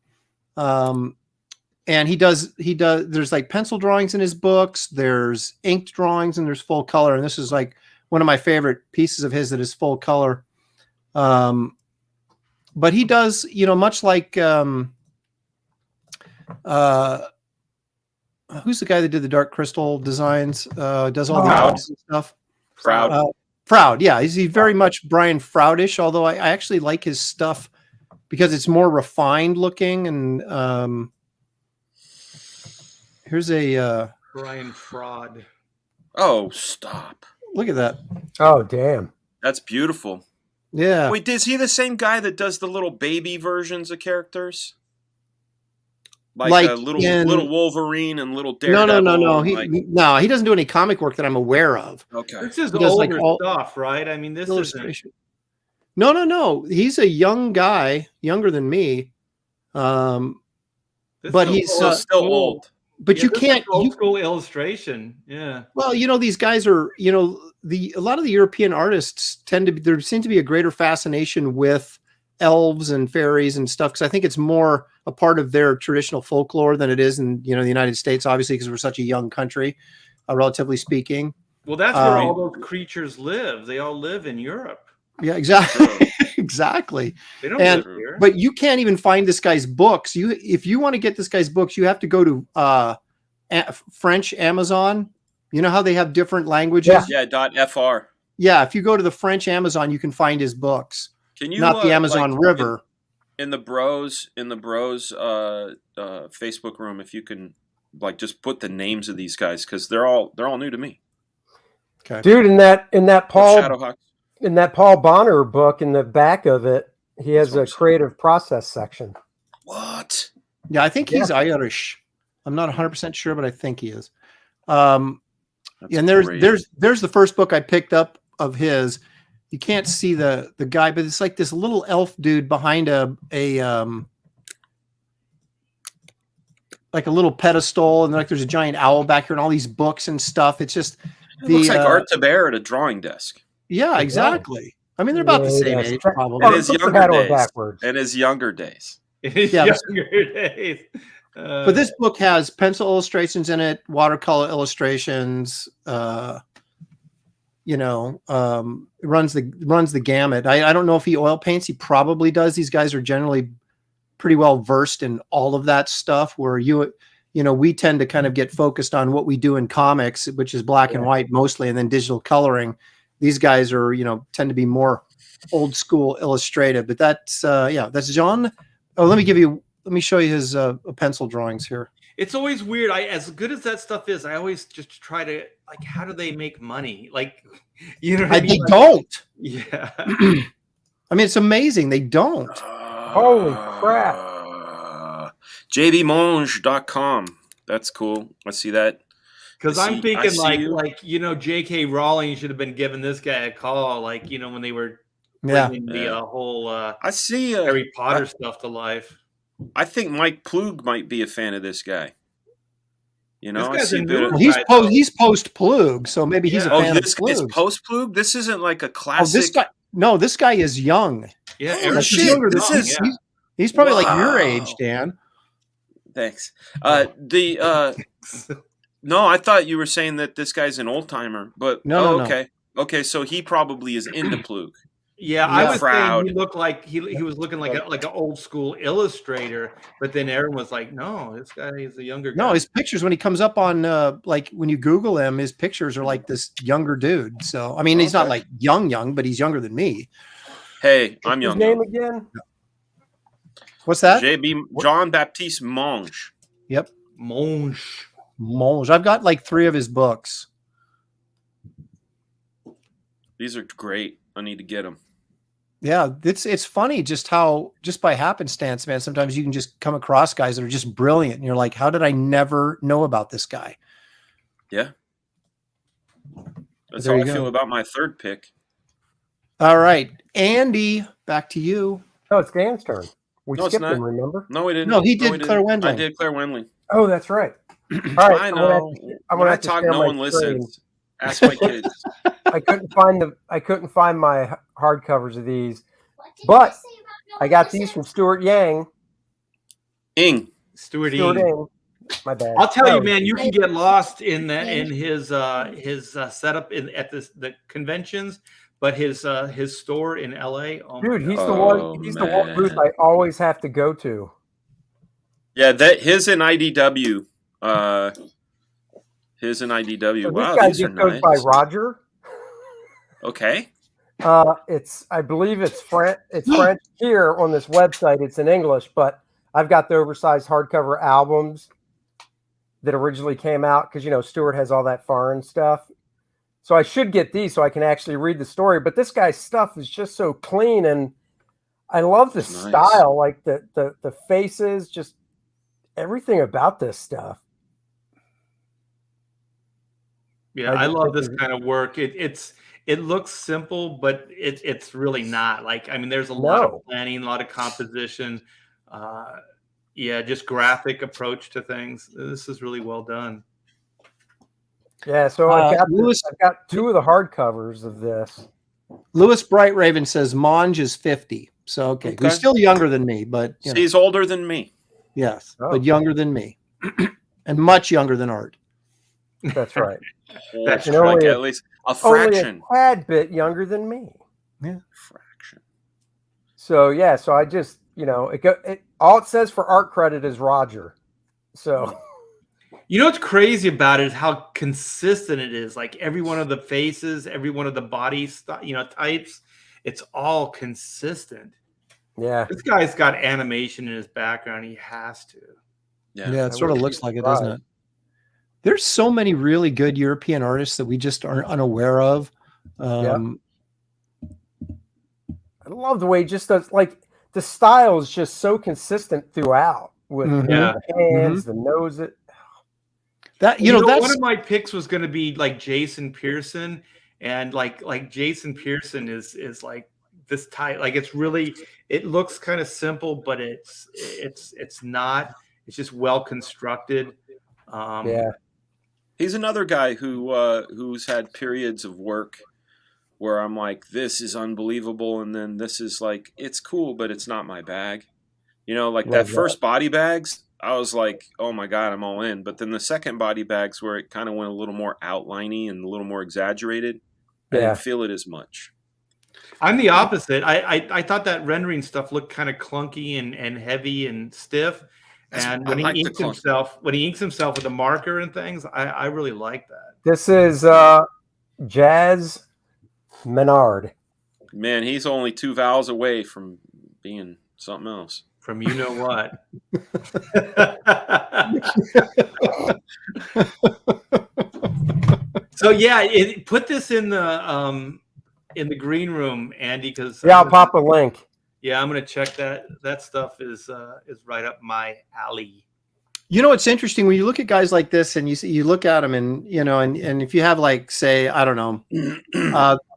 And he does, there's like pencil drawings in his books, there's inked drawings, and there's full color. And this is like one of my favorite pieces of his that is full color. But he does, much like, who's the guy that did the Dark Crystal designs? Does all the arts and stuff. Froud. Yeah. He's very much Brian Froudish, although I actually like his stuff because it's more refined looking. And, here's a Brian Fraud. Oh, stop. Look at that. Oh, damn. That's beautiful. Yeah. Wait, is he the same guy that does the little baby versions of characters? Like little Wolverine and little Daredevil? No. He doesn't do any comic work that I'm aware of. Okay. This is older stuff, right? I mean, this illustration. No. He's a young guy, younger than me. But he's still old. But you can't old school illustration. Yeah. Well, these guys are, a lot of the European artists there seems to be a greater fascination with elves and fairies and stuff. Cause I think it's more a part of their traditional folklore than it is in, the United States, obviously, because we're such a young country, relatively speaking. Well, that's where all those creatures live. They all live in Europe. Yeah, exactly. Exactly. They don't live here. But you can't even find this guy's books. If you want to get this guy's books, you have to go to French Amazon. You know how they have different languages? Yeah, .fr. Yeah, if you go to the French Amazon, you can find his books. Can you not the Amazon River? In the bros Facebook room, if you can just put the names of these guys because they're all new to me. Okay. Dude, in that Paul Bonner book, in the back of it, he has a creative process section. What? Yeah, I think he's Irish. I'm not 100% sure, but I think he is. And there's the first book I picked up of his. You can't see the guy, but it's like this little elf dude behind a little pedestal, and there's a giant owl back here, and all these books and stuff. It's just it looks like Art Taber at a drawing desk. Yeah, exactly. I mean, they're about the same age, probably. In his younger days. But this book has pencil illustrations in it, watercolor illustrations. It runs the gamut. I don't know if he oil paints. He probably does. These guys are generally pretty well versed in all of that stuff. Where you we tend to kind of get focused on what we do in comics, which is black and white mostly, and then digital coloring. These guys are, tend to be more old school illustrative, but that's John. Oh, let me show you his pencil drawings here. It's always weird. As good as that stuff is, I always just try to how do they make money? Like, you know what I mean? They don't. Yeah. I mean, it's amazing. They don't. Holy crap. JBMonge.com. That's cool. I see that. Because I'm thinking J.K. Rowling should have been giving this guy a call, when they were bringing the whole I see Harry Potter stuff to life. I think Mike Plug might be a fan of this guy. I see he's post Plug, so maybe he's a fan of Plug. It's post Plug. This isn't like a classic. This guy is young. Yeah, he's probably like your age, Dan. Thanks. No, I thought you were saying that this guy's an old timer, but no. Okay, so he probably is into Plug. Yeah, I was saying he looked like he was looking like an old school illustrator, but then everyone was like, "No, this guy is a younger guy." No, his pictures when he comes up on when you Google him, his pictures are like this younger dude. So I mean, he's not like young, but he's younger than me. Hey, I'm young. His name again? What's that? Jean-Baptiste Monge. Yep, Monge. I've got like 3 of his books. These are great. I need to get them. Yeah, it's funny just by happenstance, man. Sometimes you can just come across guys that are just brilliant, and you're like, how did I never know about this guy? Yeah, that's how I feel about my 3rd pick. All right, Andy, back to you. Oh, it's Dan's turn. We skipped him, remember? No, we didn't. No, he did Claire Wendling. I did Claire Wendling. Oh, that's right. All right, I know. When I talk, no one listens. Ask my kids. I couldn't find my hardcovers of these, but I got these from Stuart Yang. Stuart Ing. My bad. I'll tell you, man, you can get lost in his setup at the conventions, but his store in LA. Dude, he's the one booth I always have to go to. Yeah, his in IDW. His in IDW. So wow, this guy these just are goes nice. by Roger. Okay. I believe it's French. It's French here on this website. It's in English, but I've got the oversized hardcover albums that originally came out because Stuart has all that foreign stuff. So I should get these so I can actually read the story. But this guy's stuff is just so clean, and I love the style, like the faces, just everything about this stuff. Yeah, I love this kind of work. It looks simple, but it's really not. There's a lot of planning, a lot of composition. Just graphic approach to things. This is really well done. Yeah, so I've got 2 of the hardcovers of this. Lewis Bright Raven says Monge is 50. So okay. He's still younger than me, but he's older than me. Yes, but younger than me, and much younger than Art. That's right. That's like at least a fraction. Only a tad bit younger than me. Yeah, fraction. So I just all it says for art credit is Roger. So. What's crazy about it is how consistent it is. Like every one of the faces, every one of the body, types, it's all consistent. Yeah, this guy's got animation in his background. He has to. Yeah, it sort of looks like it, doesn't it? There's so many really good European artists that we just aren't unaware of. I love the way he just does. Like the style is just so consistent throughout with the hands, the nose. That's one of my picks was going to be like Jason Pearson, and like Jason Pearson is like this type. Like it looks kind of simple, but it's not. It's just well constructed. He's another guy who's had periods of work where I'm like, this is unbelievable, and then this is like, it's cool, but it's not my bag. That first Body Bags. I was like, oh my God, I'm all in. But then the second Body Bags, where it kind of went a little more outliney and a little more exaggerated, I didn't feel it as much. I'm the opposite. I thought that rendering stuff looked kind of clunky and heavy and stiff. And when he inks himself with a marker and things, I really like that. This is Jazz Menard. Man, he's only 2 vowels away from being something else. From you know what. So yeah, put this in the green room, Andy, because I'll pop a link. Yeah, I'm gonna check that. That stuff is right up my alley. You know, it's interesting when you look at guys like this, and you look at them, and and if you have, like, say, I don't know,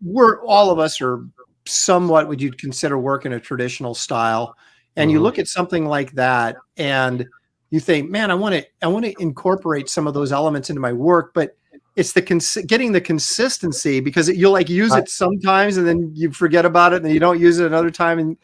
we're all of us are somewhat what you'd consider work in a traditional style, and you look at something like that, and you think, man, I want to incorporate some of those elements into my work, but it's getting the consistency, because you'll like use it sometimes and then you forget about it and then you don't use it another time. And,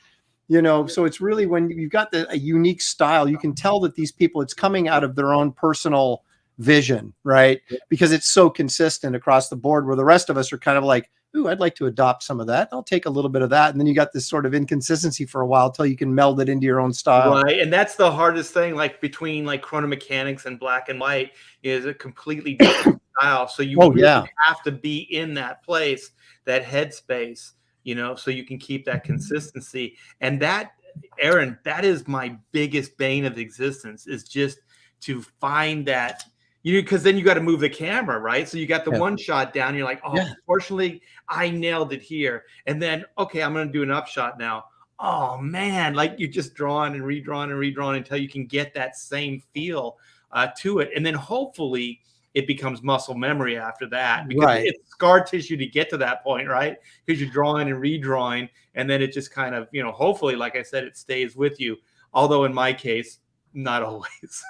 so it's really when you've got a unique style, you can tell that these people, it's coming out of their own personal vision, right? Because it's so consistent across the board, where the rest of us are kind of like, ooh, I'd like to adopt some of that. I'll take a little bit of that. And then you got this sort of inconsistency for a while till you can meld it into your own style. Right. And that's the hardest thing, like between like chronomechanics and black and white, is a completely different style. So you really have to be in that place, that headspace, so you can keep that consistency. And that, Aaron, that is my biggest bane of existence, is just to find that, because then you got to move the camera, right? So you got the one shot down. You're like, fortunately, I nailed it here. And then, okay, I'm going to do an upshot now. Oh, man, like you're just drawing and redrawing and redrawing until you can get that same feel to it. And then hopefully it becomes muscle memory after that, because it's scar tissue to get to that point, right? Because you're drawing and redrawing, and then it just kind of, hopefully, like I said, it stays with you. Although in my case, not always.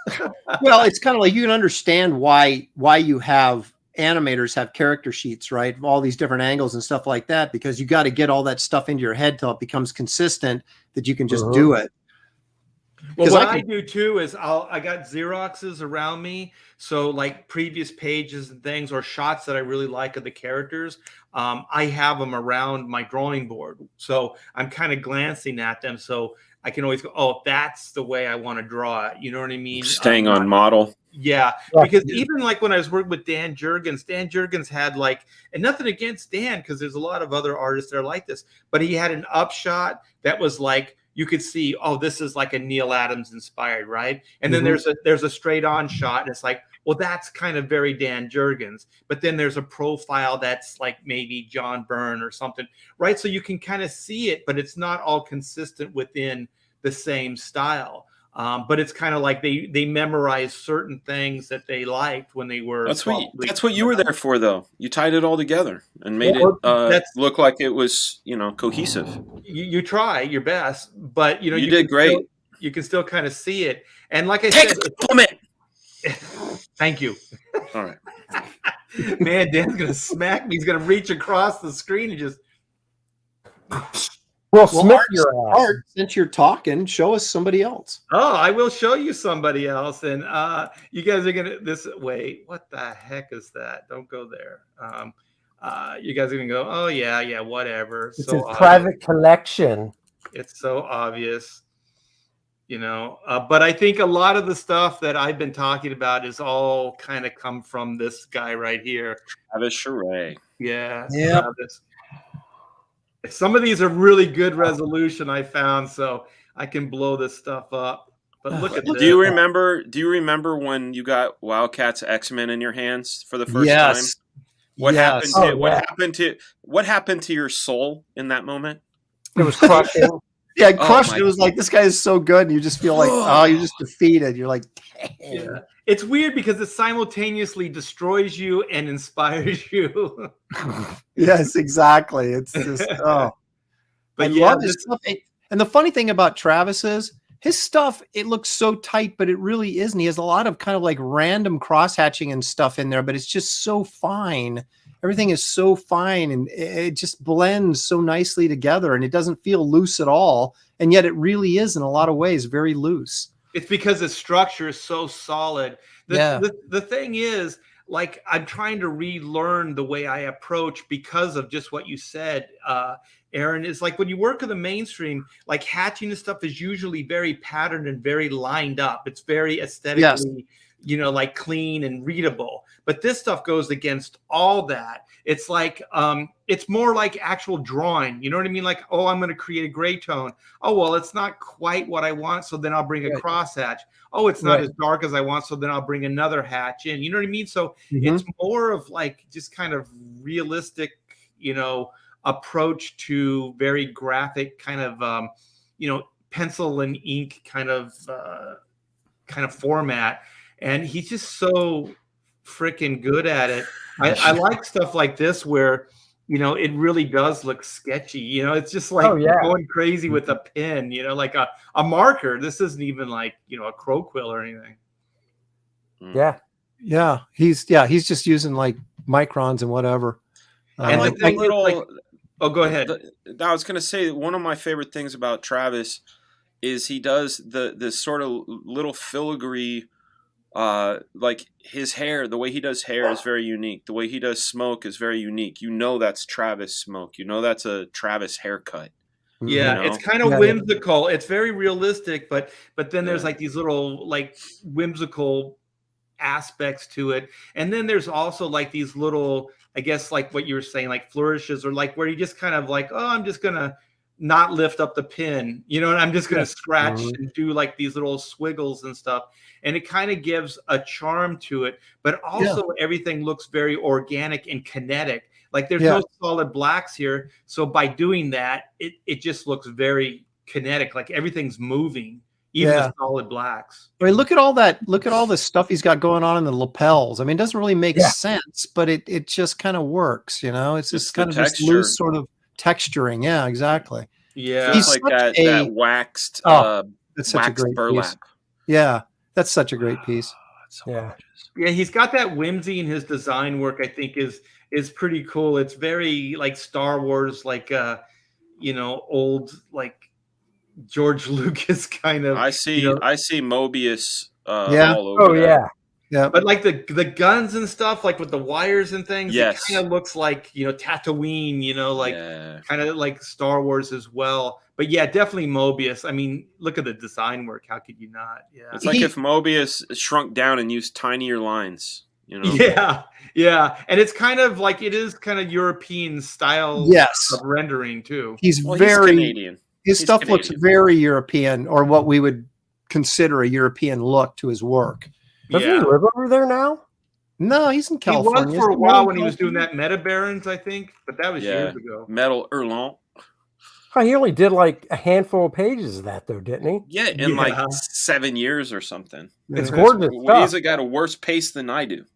Well, it's kind of like you can understand why you have animators have character sheets, right? All these different angles and stuff like that, because you got to get all that stuff into your head till it becomes consistent that you can just do it. Well, what I do too is I got Xeroxes around me. So like previous pages and things, or shots that I really like of the characters, I have them around my drawing board. So I'm kind of glancing at them. So I can always go, oh, that's the way I want to draw it. You know what I mean? Staying on model. Yeah, because even like when I was working with Dan Jurgens had like, and nothing against Dan, because there's a lot of other artists that are like this, but he had an upshot that was like, you could see, oh, this is like a Neil Adams inspired, right? And then there's a straight on shot, and it's like, well, that's kind of very Dan Jurgens. But then there's a profile that's like maybe John Byrne or something, right? So you can kind of see it, but it's not all consistent within the same style. But it's kind of like they memorized certain things that they liked when they were. That's what you were there for, though. You tied it all together and made it look like it was, cohesive. You try your best, but you did great. You can still kind of see it, and like I said, thank you. All right, man. Dan's gonna smack me. He's gonna reach across the screen and just. Well, your ass. Art, since you're talking, show us somebody else. Oh, I will show you somebody else. And you guys are going to wait, what the heck is that? Don't go there. You guys are going to go, oh, yeah, whatever. It's a private collection. It's so obvious, but I think a lot of the stuff that I've been talking about is all kind of come from this guy right here. Travis Charest. Yeah. Some of these are really good resolution I found, so I can blow this stuff up. But look at this. Do you remember when you got Wildcats X-Men in your hands for the first time? What happened to your soul in that moment? It was crushing. Yeah, crushed. It was like, this guy is so good, and you just feel like, you're just defeated. You're like, dang. Yeah. It's weird because it simultaneously destroys you and inspires you. Yes, exactly. It's just but I love his stuff. And the funny thing about Travis is his stuff, it looks so tight, but it really isn't. He has a lot of kind of like random cross-hatching and stuff in there, but it's just so fine. Everything is so fine, and it just blends so nicely together, and it doesn't feel loose at all. And yet it really is in a lot of ways very loose. It's because the structure is so solid. The thing is, like I'm trying to relearn the way I approach because of just what you said, Aaron. Is like when you work in the mainstream, like hatching and stuff is usually very patterned and very lined up. It's very aesthetically, like clean and readable. But this stuff goes against all that. It's like it's more like actual drawing. You know what I mean? Like, oh, I'm going to create a gray tone. Oh, well, it's not quite what I want, so then I'll bring a crosshatch. Oh, it's not as dark as I want, so then I'll bring another hatch in. You know what I mean? So it's more of like just kind of realistic, approach to very graphic kind of, pencil and ink kind of format. And he's just so freaking good at it. I like stuff like this where, it really does look sketchy. It's just like going crazy with a pen, like a marker. This isn't even like, a crow quill or anything. Yeah. Yeah. He's just using like microns and whatever. And like the little, oh, go ahead. I was going to say one of my favorite things about Travis is he does this sort of little filigree, like his hair, the way he does hair is very unique. The way he does smoke is very unique. That's Travis smoke. That's a Travis haircut. Yeah, it's kind of whimsical. It's very realistic, but then there's like these little like whimsical aspects to it. And then there's also like these little, I guess like what you were saying, like flourishes, or like where you just kind of like, oh, I'm just gonna not lift up the pin, and I'm just going to scratch and do like these little squiggles and stuff. And it kind of gives a charm to it, but also everything looks very organic and kinetic. Like there's no solid blacks here. So by doing that, it just looks very kinetic. Like everything's moving, even the solid blacks. I mean, look at all that. Look at all the stuff he's got going on in the lapels. I mean, it doesn't really make sense, but it just kind of works, It's just kind of this loose sort of texturing. Yeah, exactly. Yeah, he's like that waxed that's such waxed a great burlap. Piece. Yeah, that's such a great piece. So gorgeous. Yeah, he's got that whimsy in his design work. I think is pretty cool. It's very like Star Wars, like old like George Lucas kind of. I see Mobius all over. Oh yeah. Yeah, but like the guns and stuff, like with the wires and things, it kind of looks like Tatooine, kind of like Star Wars as well. But yeah, definitely Mobius. I mean, look at the design work. How could you not? Yeah, it's like if Mobius shrunk down and used tinier lines. Yeah, and it's kind of like it is kind of European style of rendering too. He's Canadian. His stuff looks very European, or what we would consider a European look to his work. Doesn't he live over there now? No, he's in California. He was for a while when he was doing that Meta Barons, I think, but that was years ago. Metal Erlon. Oh, he only did like a handful of pages of that, though, didn't he? Yeah, in like 7 years or something. It's gorgeous stuff. He's got a worse pace than I do.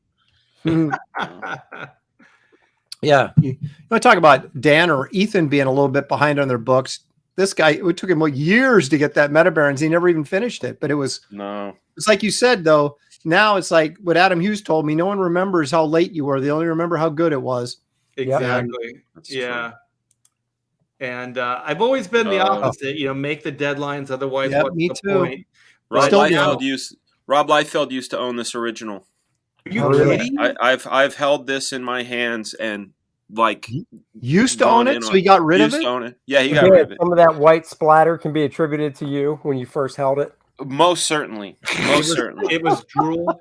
Yeah, you want to talk about Dan or Ethan being a little bit behind on their books. This guy, it took him years to get that Meta Barons. He never even finished it, but it's like you said, though. Now it's like what Adam Hughes told me. No one remembers how late you were. They only remember how good it was. Exactly. Yeah. And I've always been the opposite. Make the deadlines. Otherwise, what's me the too. point? Rob Liefeld used to own this original. Are you kidding? I've held this in my hands and used to own it, so he got rid of it. To own it. Yeah, he got rid of it. Some of that white splatter can be attributed to you when you first held it. Most certainly. It was drool.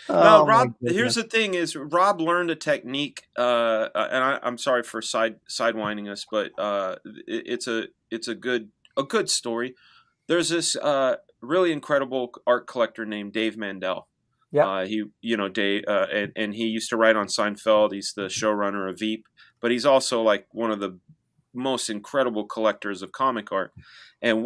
No, Rob. Here's the thing: is Rob learned a technique, and I'm sorry for sidewinding us, but it's a good story. There's this really incredible art collector named Dave Mandel. Yeah. Dave, and he used to write on Seinfeld. He's the showrunner of Veep, but he's also like one of the most incredible collectors of comic art. And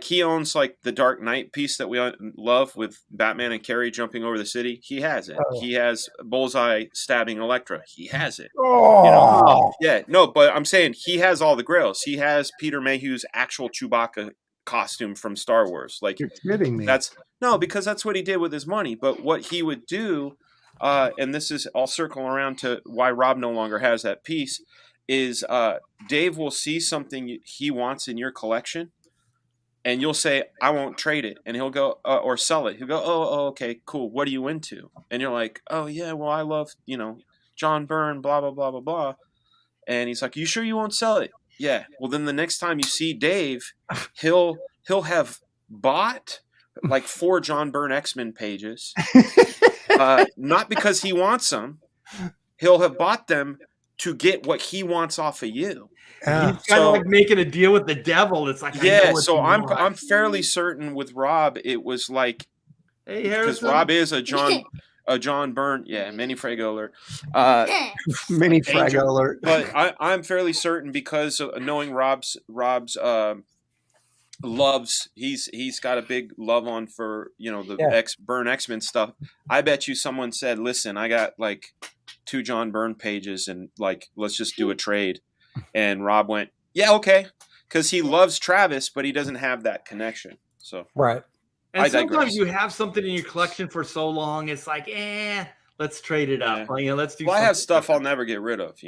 he owns like the Dark Knight piece that we love with Batman and Carrie jumping over the city. He has it. Oh. He has Bullseye stabbing Elektra. He has it. Oh. But I'm saying he has all the grails. He has Peter Mayhew's actual Chewbacca costume from Star Wars. Like, you're kidding me. Because that's what he did with his money. But what he would do, and this is, I'll circle around to why Rob no longer has that piece, is Dave will see something he wants in your collection, and you'll say, I won't trade it. And he'll go, or sell it. He'll go, oh, okay, cool. What are you into? And you're like, oh, yeah, well, I love, John Byrne, blah, blah, blah, blah, blah. And he's like, you sure you won't sell it? Yeah. Well, then the next time you see Dave, he'll have bought like 4 John Byrne X-Men pages. Not because he wants them. He'll have bought them to get what he wants off of you. He's kind of like making a deal with the devil. It's like, so I'm fairly certain with Rob, it was like, hey, because Rob is a John Byrne, mini Frago alert, mini Frago alert. But I'm fairly certain because of knowing Rob's loves, he's got a big love on for the Byrne X-Men stuff. I bet you someone said, listen, I got like 2 John Byrne pages and like let's just do a trade. And Rob went, yeah, okay, because he loves Travis, but he doesn't have that connection. So right. And sometimes you have something in your collection for so long, it's like, let's trade it up. Yeah. Let's do. Well, I have stuff I'll never get rid of.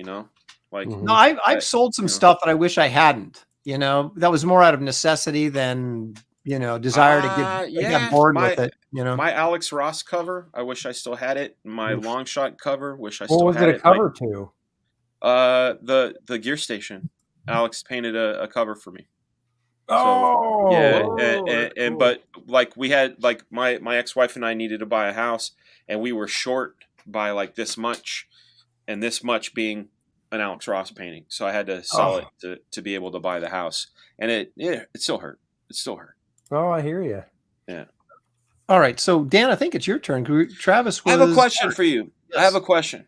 Like no, I've sold some stuff that I wish I hadn't. That was more out of necessity than desire to get bored with it. My Alex Ross cover, I wish I still had it. My long shot cover, wish I still had it. What was it a cover to? The gear station. Alex painted a cover for me. Cool. But like we had like my ex-wife and I needed to buy a house, and we were short by like this much, and this much being an Alex Ross painting, so I had to sell it to be able to buy the house, and it still hurt. It still hurt. Oh, I hear you. Yeah. All right, so Dan, I think it's your turn. Travis, I have a question for you. Yes. I have a question.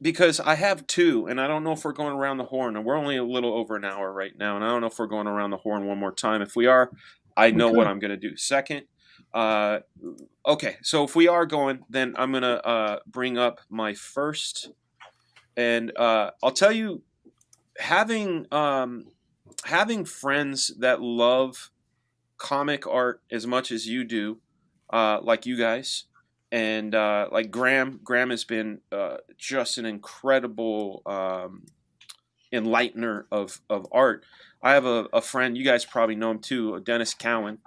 Because I have 2, and I don't know if we're going around the horn, and we're only a little over an hour right now, and I don't know if we're going around the horn one more time. If we are, I know what I'm going to do. Second, okay, so if we are going, then I'm going to bring up my first, and I'll tell you, having friends that love comic art as much as you do, like you guys, and like Graham has been just an incredible enlightener of art. I have a friend, you guys probably know him too, Dennis Cowan.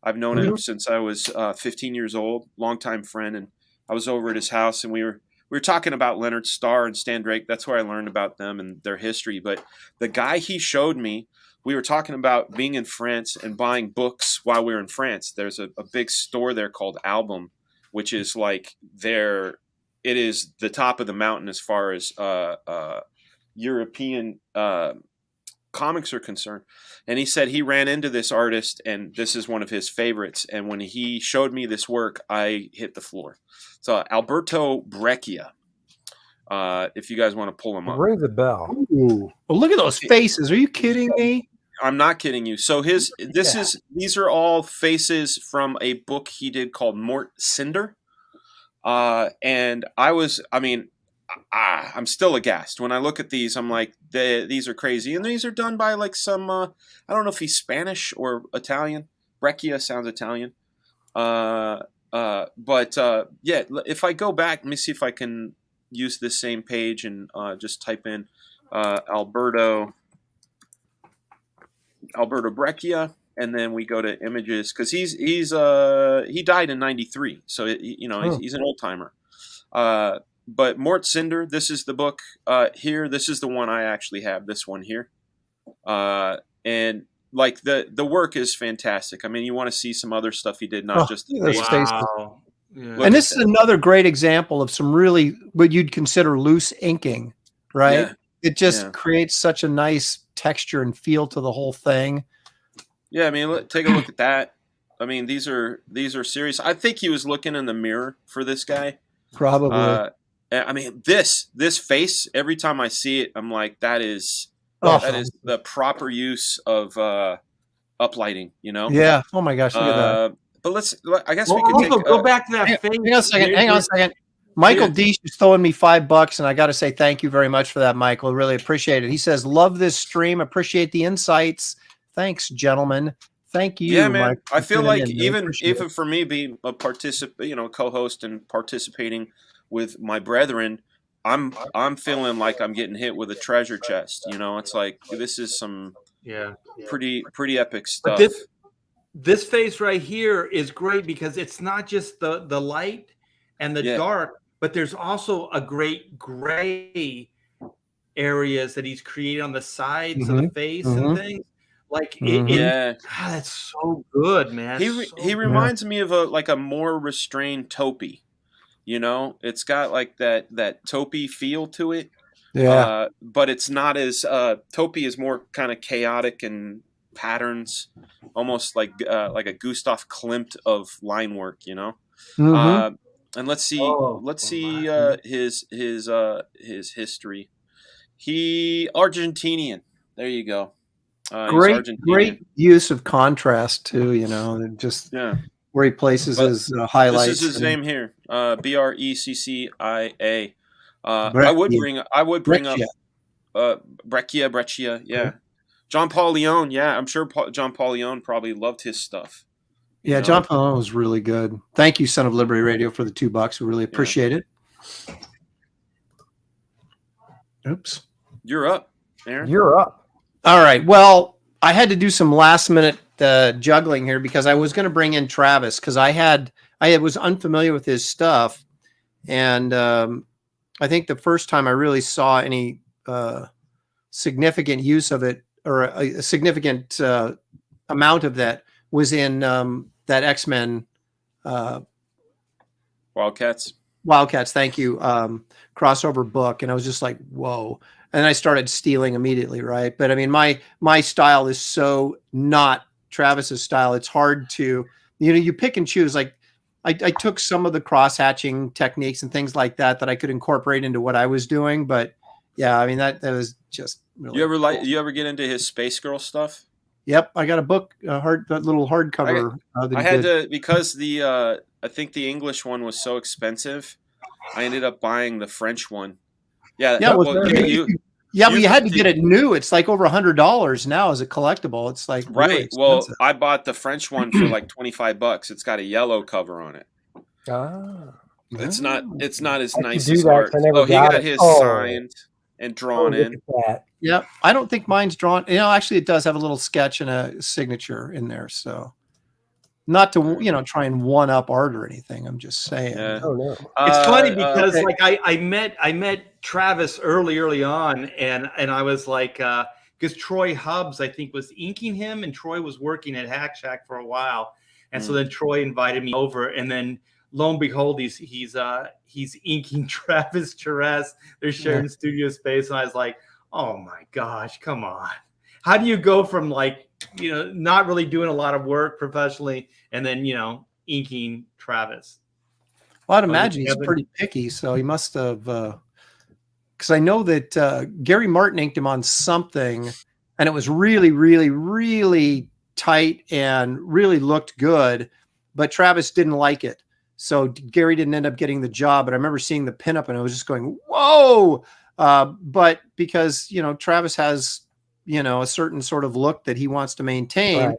I've known him since I was 15 years old, longtime friend, and I was over at his house, and we were talking about Leonard Starr and Stan Drake. That's where I learned about them and their history. But the guy he showed me, we were talking about being in France and buying books while we were in France. There's a big store there called Album, which is like it is the top of the mountain as far as European comics are concerned. And he said he ran into this artist, and this is one of his favorites. And when he showed me this work, I hit the floor. So Alberto Breccia, if you guys want to pull him up. Ring the bell. Ooh. Well, look at those faces. Are you kidding me? I'm not kidding you. So these are all faces from a book he did called Mort Cinder. And I'm still aghast. When I look at these, I'm like, these are crazy. And these are done by like some, I don't know if he's Spanish or Italian. Breccia sounds Italian. But if I go back, let me see if I can use this same page and just type in Alberto Breccia, and then we go to images, because he died in 93, so he's an old timer. But Mort Cinder, this is the book here. This is the one I actually have. This one here, and like the work is fantastic. I mean, you want to see some other stuff he did, not just the those faces. Wow. Yeah. And this is another great example of some really what you'd consider loose inking, right? Yeah. It just creates such a nice texture and feel to the whole thing. Yeah, I mean, take a look at that. I mean, these are serious. I think he was looking in the mirror for this guy. Probably. I mean, this face, every time I see it, I'm like, that is the proper use of uplighting, Yeah. Oh my gosh, look at that. But I guess we could go back to that face. Hang on a second. Michael Deesh is throwing me $5, and I got to say thank you very much for that, Michael. Really appreciate it. He says, "Love this stream. Appreciate the insights. Thanks, gentlemen. Thank you." Yeah, man. Mike, I feel like even for me being a co-host and participating with my brethren, I'm feeling like I'm getting hit with a treasure chest. It's like this is some Yeah. Pretty epic stuff. But this face right here is great because it's not just the light and the dark, but there's also a great gray areas that he's created on the sides of the face and things. Like that's so good, man. He reminds me of a more restrained Topi. You know, it's got like that Topi feel to it. Yeah. But it's not as Topi is more kind of chaotic and patterns, almost like a Gustav Klimt of line work, you know. And let's see his history. He Argentinian. There you go. Great use of contrast too, you know, just where he places his highlights. This is his name here. Breccia. I would bring up Breccia. Yeah. Okay. John Paul Leon. Yeah, I'm sure John Paul Leon probably loved his stuff. Yeah, John Paul Leon was really good. Thank you, Son of Liberty Radio, for the $2. We really appreciate it. Oops. You're up, Aaron. You're up. All right. Well, I had to do some last minute juggling here because I was going to bring in Travis because I was unfamiliar with his stuff, and I think the first time I really saw any significant use of it or a significant amount of that was in that X-Men Wildcats. Thank you. Crossover book, and I was just like, whoa. And I started stealing immediately, right? But I mean, my style is so not Travis's style. It's hard to, you pick and choose. Like I took some of the cross hatching techniques and things like that I could incorporate into what I was doing. But yeah, I mean that was just really. You ever get into his Space Girl stuff? Yep, I got a book, that little hardcover. I had to because I think the English one was so expensive. I ended up buying the French one. Yeah, but you had to get it new. It's like over $100 now as a collectible. It's like really expensive. Well, I bought the French one for like $25. It's got a yellow cover on it. It's not as nice as ours. Oh, he got his signed and drawn in. Yeah, I don't think mine's drawn. Actually, it does have a little sketch and a signature in there. So, not to try and one up art or anything. I'm just saying. Yeah. Oh no, it's funny because I met Travis early on, and I was like, because Troy Hubbs I think was inking him, and Troy was working at Hack Shack for a while, and so then Troy invited me over, and then lo and behold, he's inking Travis Charest. They're sharing studio space, and I was like, oh my gosh, come on! How do you go from not really doing a lot of work professionally, and then inking Travis? Well, I'd imagine he's pretty picky, so he must have. Because I know that Gary Martin inked him on something, and it was really, really, really tight and really looked good, but Travis didn't like it, so Gary didn't end up getting the job. But I remember seeing the pinup, and I was just going, "Whoa!" But because Travis has a certain sort of look that he wants to maintain. Right.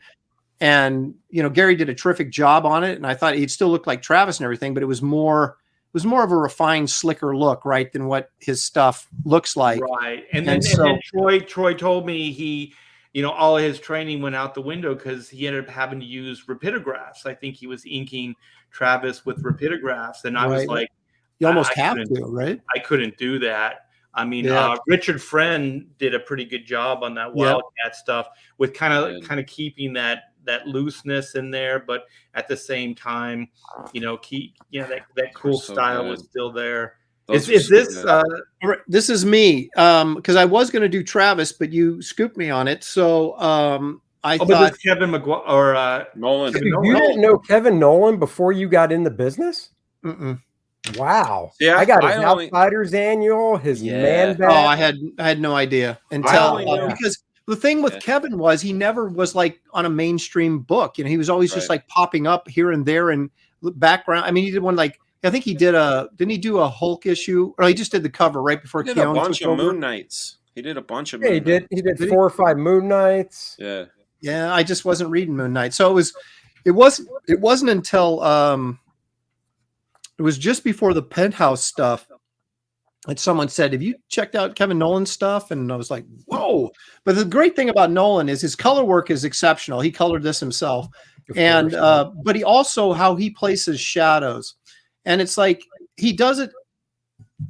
And, Gary did a terrific job on it. And I thought he'd still look like Travis and everything, but it was more of a refined, slicker look, right, than what his stuff looks like. Right. And then Troy told me he, all of his training went out the window because he ended up having to use rapidographs. I think he was inking Travis with rapidographs. And I was like, you almost have to, right? I couldn't do that. I mean, Richard Friend did a pretty good job on that Wildcat stuff with kind of keeping that looseness in there, but at the same time, that cool style was still there. Is this this is me? Because I was going to do Travis, but you scooped me on it. So I thought Kevin McGuire or Nowlan. You didn't know Kevin Nowlan before you got in the business? Mm-mm. Wow. Yeah, I got his Outsiders annual, his man bag. Oh, I had no idea until because the thing with Kevin was he never was like on a mainstream book. He was always just like popping up here and there and background. I mean, he did one I think he did didn't he do a Hulk issue? Or he just did the cover right before he did a bunch of Moon Knights. He did a bunch of Moon Knights. He did 4 or 5 Moon Knights. Yeah. Yeah, I just wasn't reading Moon Knight. So it wasn't until it was just before the Penthouse stuff And someone said, have you checked out Kevin Nowlan's stuff? And I was like, whoa. But the great thing about Nowlan is his color work is exceptional. He colored this himself. And, but he also, how he places shadows. And it's like, he does it.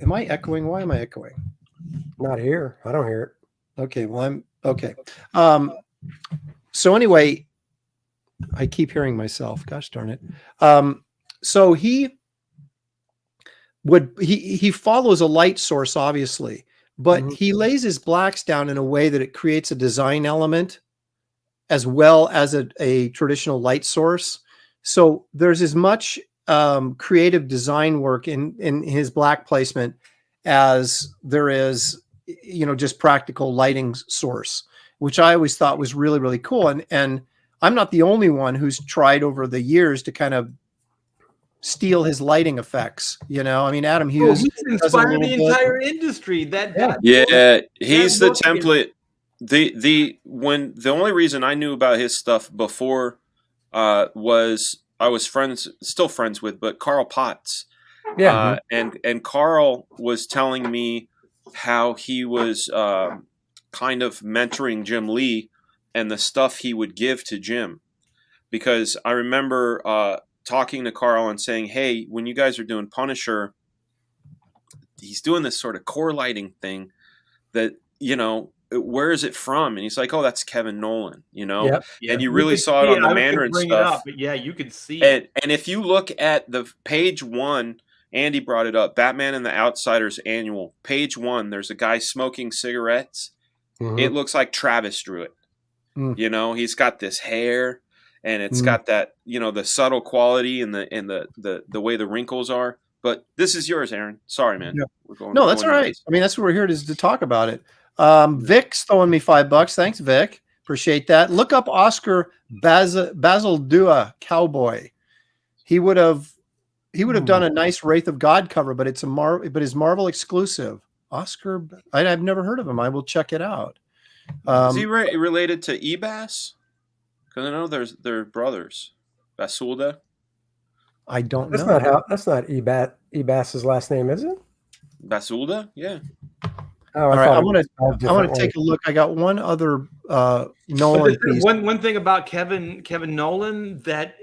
Am I echoing? Why am I echoing? Not here. I don't hear it. Okay. Well, I'm okay. So anyway, I keep hearing myself. Gosh darn it. So he follows a light source, obviously, but he lays his blacks down in a way that it creates a design element as well as a traditional light source. So there's as much creative design work in his black placement as there is, just practical lighting source, which I always thought was really, really cool. And I'm not the only one who's tried over the years to kind of steal his lighting effects. I mean, Adam Hughes he's inspired the entire industry. He's the template. The only reason I knew about his stuff before was I was still friends with, but Carl Potts. Yeah. And Carl was telling me how he was kind of mentoring Jim Lee and the stuff he would give to Jim, because I remember talking to Carl and saying, hey, when you guys are doing Punisher, he's doing this sort of core lighting thing that, where is it from? And he's like, oh, that's Kevin Nowlan, Yep. And you really saw it on the Mandarin stuff. But yeah, you could see it. And if you look at the page 1, Andy brought it up, Batman and the Outsiders annual, page 1, there's a guy smoking cigarettes. It looks like Travis drew it. He's got this hair, and it's got that, the subtle quality and the way the wrinkles are. But this is yours, Aaron. Sorry, man. Yeah. No, that's all right. I mean, that's what we're here to talk about it. Vic's throwing me $5. Thanks, Vic. Appreciate that. Look up Oscar Basildua Cowboy. He would have done a nice Wraith of God cover, but it's his Marvel exclusive. Oscar, I've never heard of him. I will check it out. Is he related to Ebas? Because I know they're brothers. Basulda. I don't know. That's not Ebas's last name, is it? Basulda, yeah. Oh, I want to take a look. I got one other Nowlan piece. One thing about Kevin Nowlan that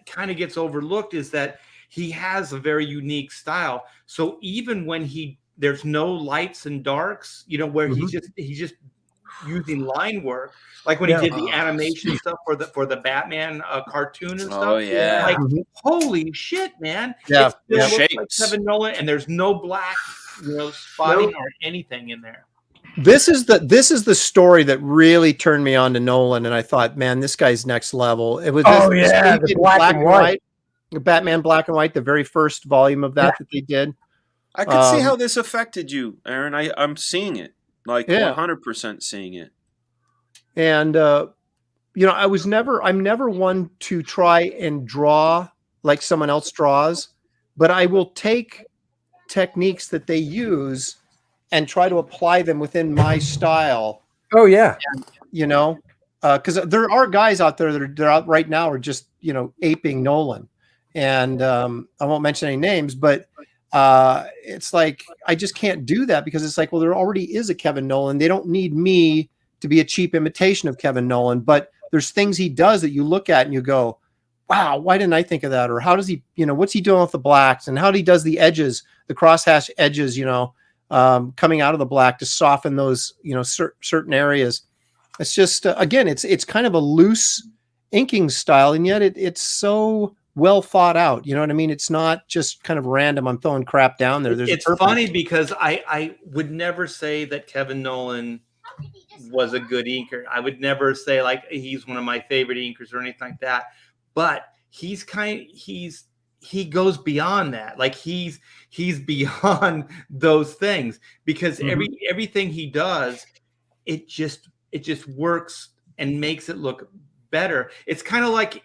kind of gets overlooked is that he has a very unique style. So even when there's no lights and darks, where he's just using line work, like when he did the animation stuff for the Batman cartoon and stuff. Oh yeah, like holy shit, man! Yeah, it still looks like Kevin Nowlan, and there's no black, spotting or anything in there. This is the story that really turned me on to Nowlan, and I thought, man, this guy's next level. It was the black and white. Batman Black and White, the very first volume of that they did. I could see how this affected you, Aaron. I'm seeing it, 100% seeing it. And I'm never one to try and draw like someone else draws, but I will take techniques that they use and try to apply them within my style. Oh yeah, because there are guys out there that are out right now are just aping Nowlan. And I won't mention any names, but it's like I just can't do that because it's like, well, there already is a Kevin Nowlan. They don't need me to be a cheap imitation of Kevin Nowlan. But there's things he does that you look at and you go, wow, why didn't I think of that? Or how does he, what's he doing with the blacks and how he does the edges, the crosshatch edges, coming out of the black to soften those, certain areas. It's just, again, it's kind of a loose inking style, and yet it's so well thought out. You know what I mean? It's not just kind of random. I'm throwing crap down there. It's funny because I would never say that Kevin Nowlan was a good inker. I would never say like he's one of my favorite inkers or anything like that. But he goes beyond that. Like he's beyond those things because everything he does, it just works and makes it look better. It's kind of like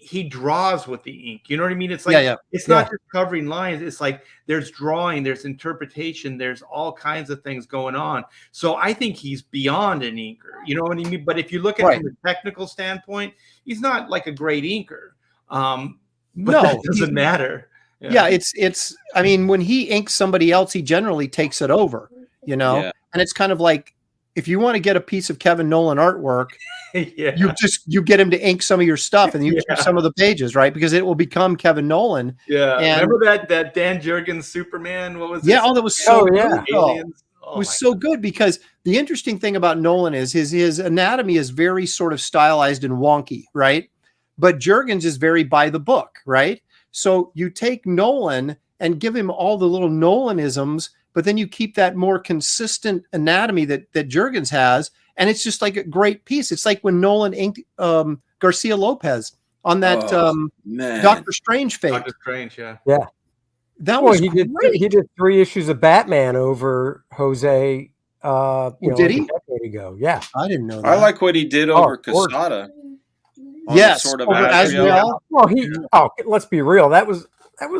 he draws with the ink. You know what I mean? It's like it's not just covering lines. It's like there's drawing, there's interpretation, there's all kinds of things going on. So I think he's beyond an inker. You know what I mean? But if you look at it from a technical standpoint, he's not like a great inker. But that doesn't matter. Yeah, it's. I mean, when he inks somebody else, he generally takes it over, and it's kind of like if you want to get a piece of Kevin Nowlan artwork, you get him to ink some of your stuff, and you keep some of the pages, right? Because it will become Kevin Nowlan. Yeah, and, remember that Dan Jurgens Superman? What was it? Yeah, that was so good. Aliens. It was so good because the interesting thing about Nowlan is his anatomy is very sort of stylized and wonky, right? But Jurgens is very by the book, right? So you take Nowlan and give him all the little Nolanisms, but then you keep that more consistent anatomy that Jurgens has, and it's just like a great piece. It's like when Nowlan inked Garcia Lopez on that Doctor Strange fate. Doctor Strange, yeah. That was great. He did 3 issues of Batman over Jose. Did he? A decade ago. Yeah, I didn't know that. I like what he did over Quesada. Yes, sort of Azrael. Well, let's be real. That was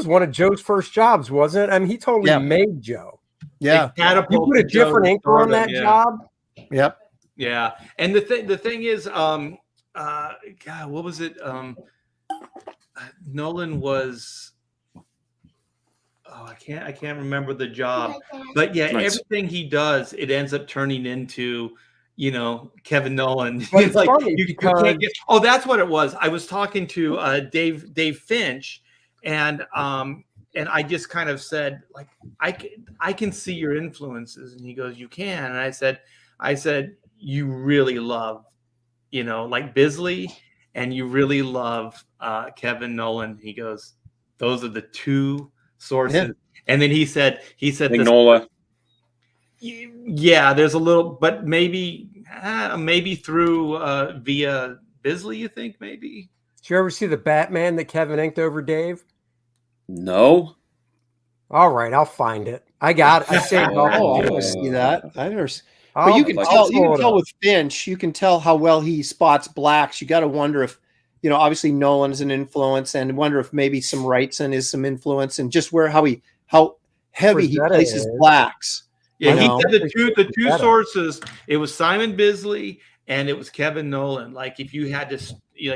one of Joe's first jobs, wasn't it? I mean, he totally made Joe. Yeah, you put a different inker on that job. Yep. Yeah, and the thing is, God, what was it? Nowlan was. Oh, I can't remember the job, but everything he does, it ends up turning into, Kevin Nowlan. It's like funny you can't get. Oh, that's what it was. I was talking to Dave Finch, and I just kind of said, like, I can see your influences, and he goes, you can, and I said you really love, like Bisley, and you really love Kevin Nowlan. He goes, those are the 2 sources, and then he said Mignola. Yeah, there's a little, but maybe through via Bisley. You think maybe? Did you ever see the Batman that Kevin inked over Dave? No. All right, I'll find it. I got it. I saved I never see that. I never. But you can tell. You can tell with Finch. You can tell how well he spots blacks. You got to wonder if. Obviously Nolan is an influence, and wonder if maybe some Wrightson is some influence, and just how heavy he places blacks. Yeah, he said the two sources. It was Simon Bisley and it was Kevin Nowlan. Like if you had to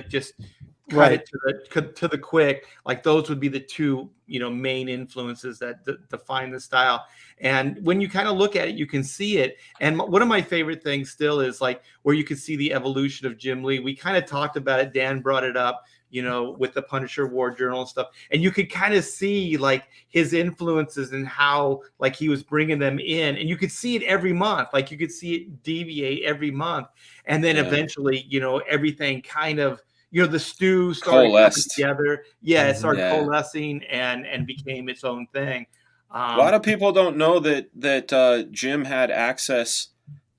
just cut it to the quick, like those would be the 2 main influences that define the style. And when you kind of look at it, you can see it. And one of my favorite things still is like where you can see the evolution of Jim Lee. We kind of talked about it. Dan brought it up, with the Punisher War Journal and stuff. And you could kind of see like his influences and how like he was bringing them in. And you could see it every month. Like you could see it deviate every month. And then eventually, everything kind of, the stew started coming together. Yeah, it started coalescing and became its own thing. A lot of people don't know that Jim had access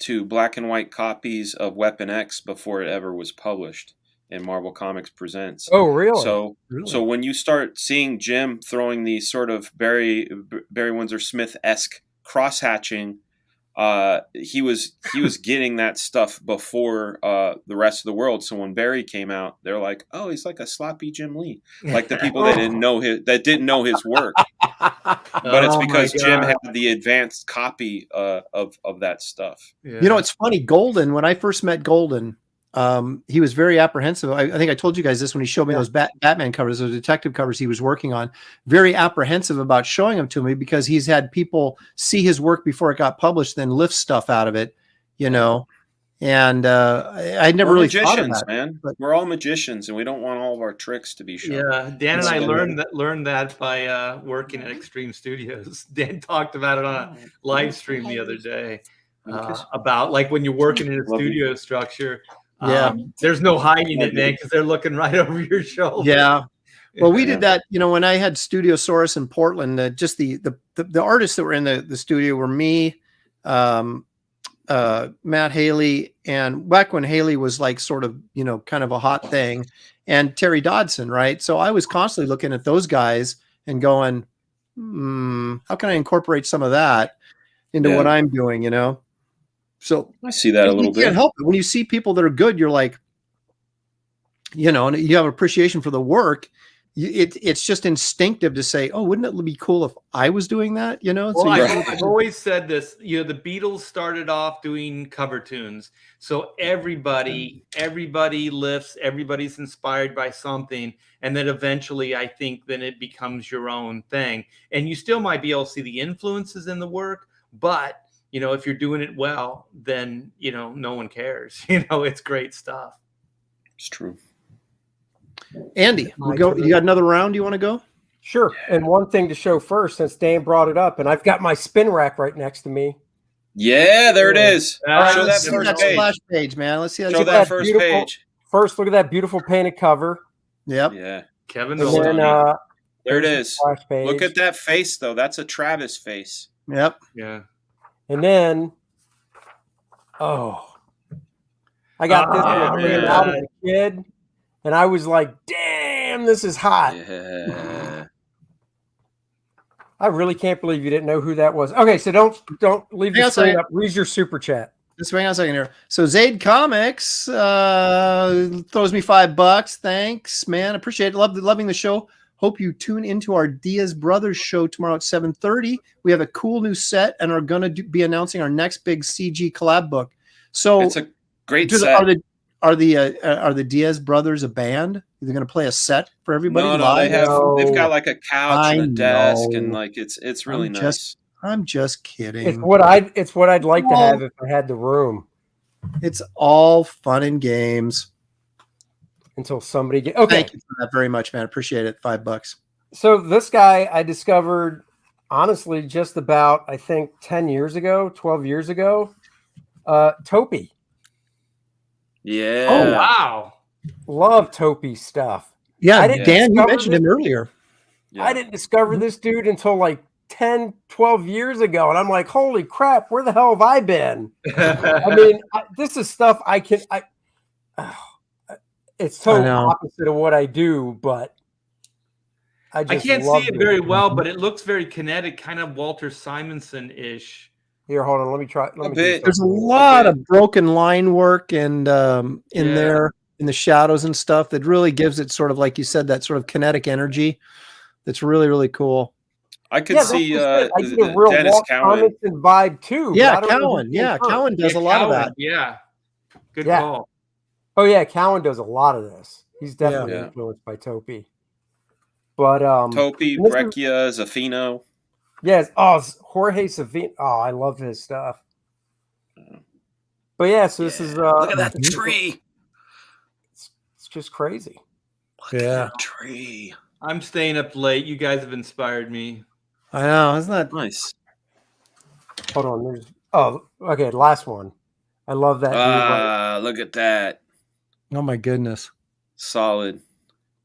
to black and white copies of Weapon X before it ever was published in Marvel Comics Presents. Oh, really? So when you start seeing Jim throwing these sort of Barry Windsor Smith-esque cross-hatching, he was getting that stuff before the rest of the world. So when Barry came out, they're like, "Oh, he's like a sloppy Jim Lee," like the people that didn't know his work. But it's because Jim had the advanced copy of that stuff. Yeah. It's funny. Golden, when I first met Golden, he was very apprehensive. I think I told you guys this when he showed me those Batman covers, those detective covers he was working on. Very apprehensive about showing them to me because he's had people see his work before it got published, then lift stuff out of it, And I never really thought of that, man. But we're all magicians, and we don't want all of our tricks to be shown. Yeah, Dan and I learned that by working at Extreme Studios. Dan talked about it on a live stream the other day about like when you're working in a studio structure. There's no hiding it, man, because they're looking right over your shoulder. Yeah. Well, we did that, when I had Studiosaurus in Portland, just the artists that were in the studio were me, Matt Haley, and back when Haley was like sort of, kind of a hot thing, and Terry Dodson, right? So I was constantly looking at those guys and going, how can I incorporate some of that into what I'm doing, So I see that a little bit. You can't help it. When you see people that are good, you're like, and you have appreciation for the work, it's just instinctive to say, oh, wouldn't it be cool if I was doing that? Well, So I've always said this, the Beatles started off doing cover tunes. So everybody lifts, everybody's inspired by something. And then eventually I think then it becomes your own thing. And you still might be able to see the influences in the work, but if you're doing it well, then, no one cares. It's great stuff. It's true. Andy, we'll go. You got another round you want to go? Sure. Yeah. And one thing to show first, since Dan brought it up, and I've got my spin rack right next to me. Yeah, there it is. Show that first splash page, man. Let's see. Show that first page. First, look at that beautiful painted cover. Yep. Yeah. Kevin. Then, there it is. Look at that face, though. That's a Travis face. Yep. Yeah. And then, I got this one out as a kid. And I was like, damn, this is hot. Yeah. I really can't believe you didn't know who that was. Okay, so don't leave the screen up. Read your super chat. Just hang on a second here. So Zaid Comics throws me $5. Thanks, man. Appreciate it. Loving the show. Hope you tune into our Diaz Brothers show tomorrow at 7:30. We have a cool new set and are going to be announcing our next big CG collab book. So it's a great set. Are the Diaz brothers a band? They're going to play a set for everybody? No, they've got like a couch and a desk, and like it's really nice. I'm just kidding. It's what I'd like to have if I had the room. It's all fun and games until somebody gets. Okay, thank you for that very much, man. Appreciate it. $5. So this guy I discovered honestly just about 10 years ago, 12 years ago. Topi. Yeah. Oh, wow. Love Topi stuff. Yeah, Dan, you mentioned him earlier. Yeah. I didn't discover this dude until like 10, 12 years ago. And I'm like, holy crap, where the hell have I been? I mean, this is stuff it's totally opposite of what I do, but I can't see it very well, but it looks very kinetic, kind of Walter Simonson-ish. Here, hold on. Let me try. There's a lot of broken line work and in there in the shadows and stuff that really gives it sort of, like you said, that sort of kinetic energy. That's really, really cool. I could see I get a real Dennis Cowan vibe too. Yeah, Cowan. Yeah, Cowan does a lot of that. Yeah, good call. Oh yeah, Cowan does a lot of this. He's definitely influenced by Topi. But Topi, Breccia, Zafino. Yes. Oh, Jorge Savino. Oh, I love his stuff. But yeah, so this is look at that tree. It's just crazy. Look at that tree. I'm staying up late. You guys have inspired me. I know, isn't that nice? Hold on. Okay, last one. I love that. Look at that. Oh my goodness. Solid.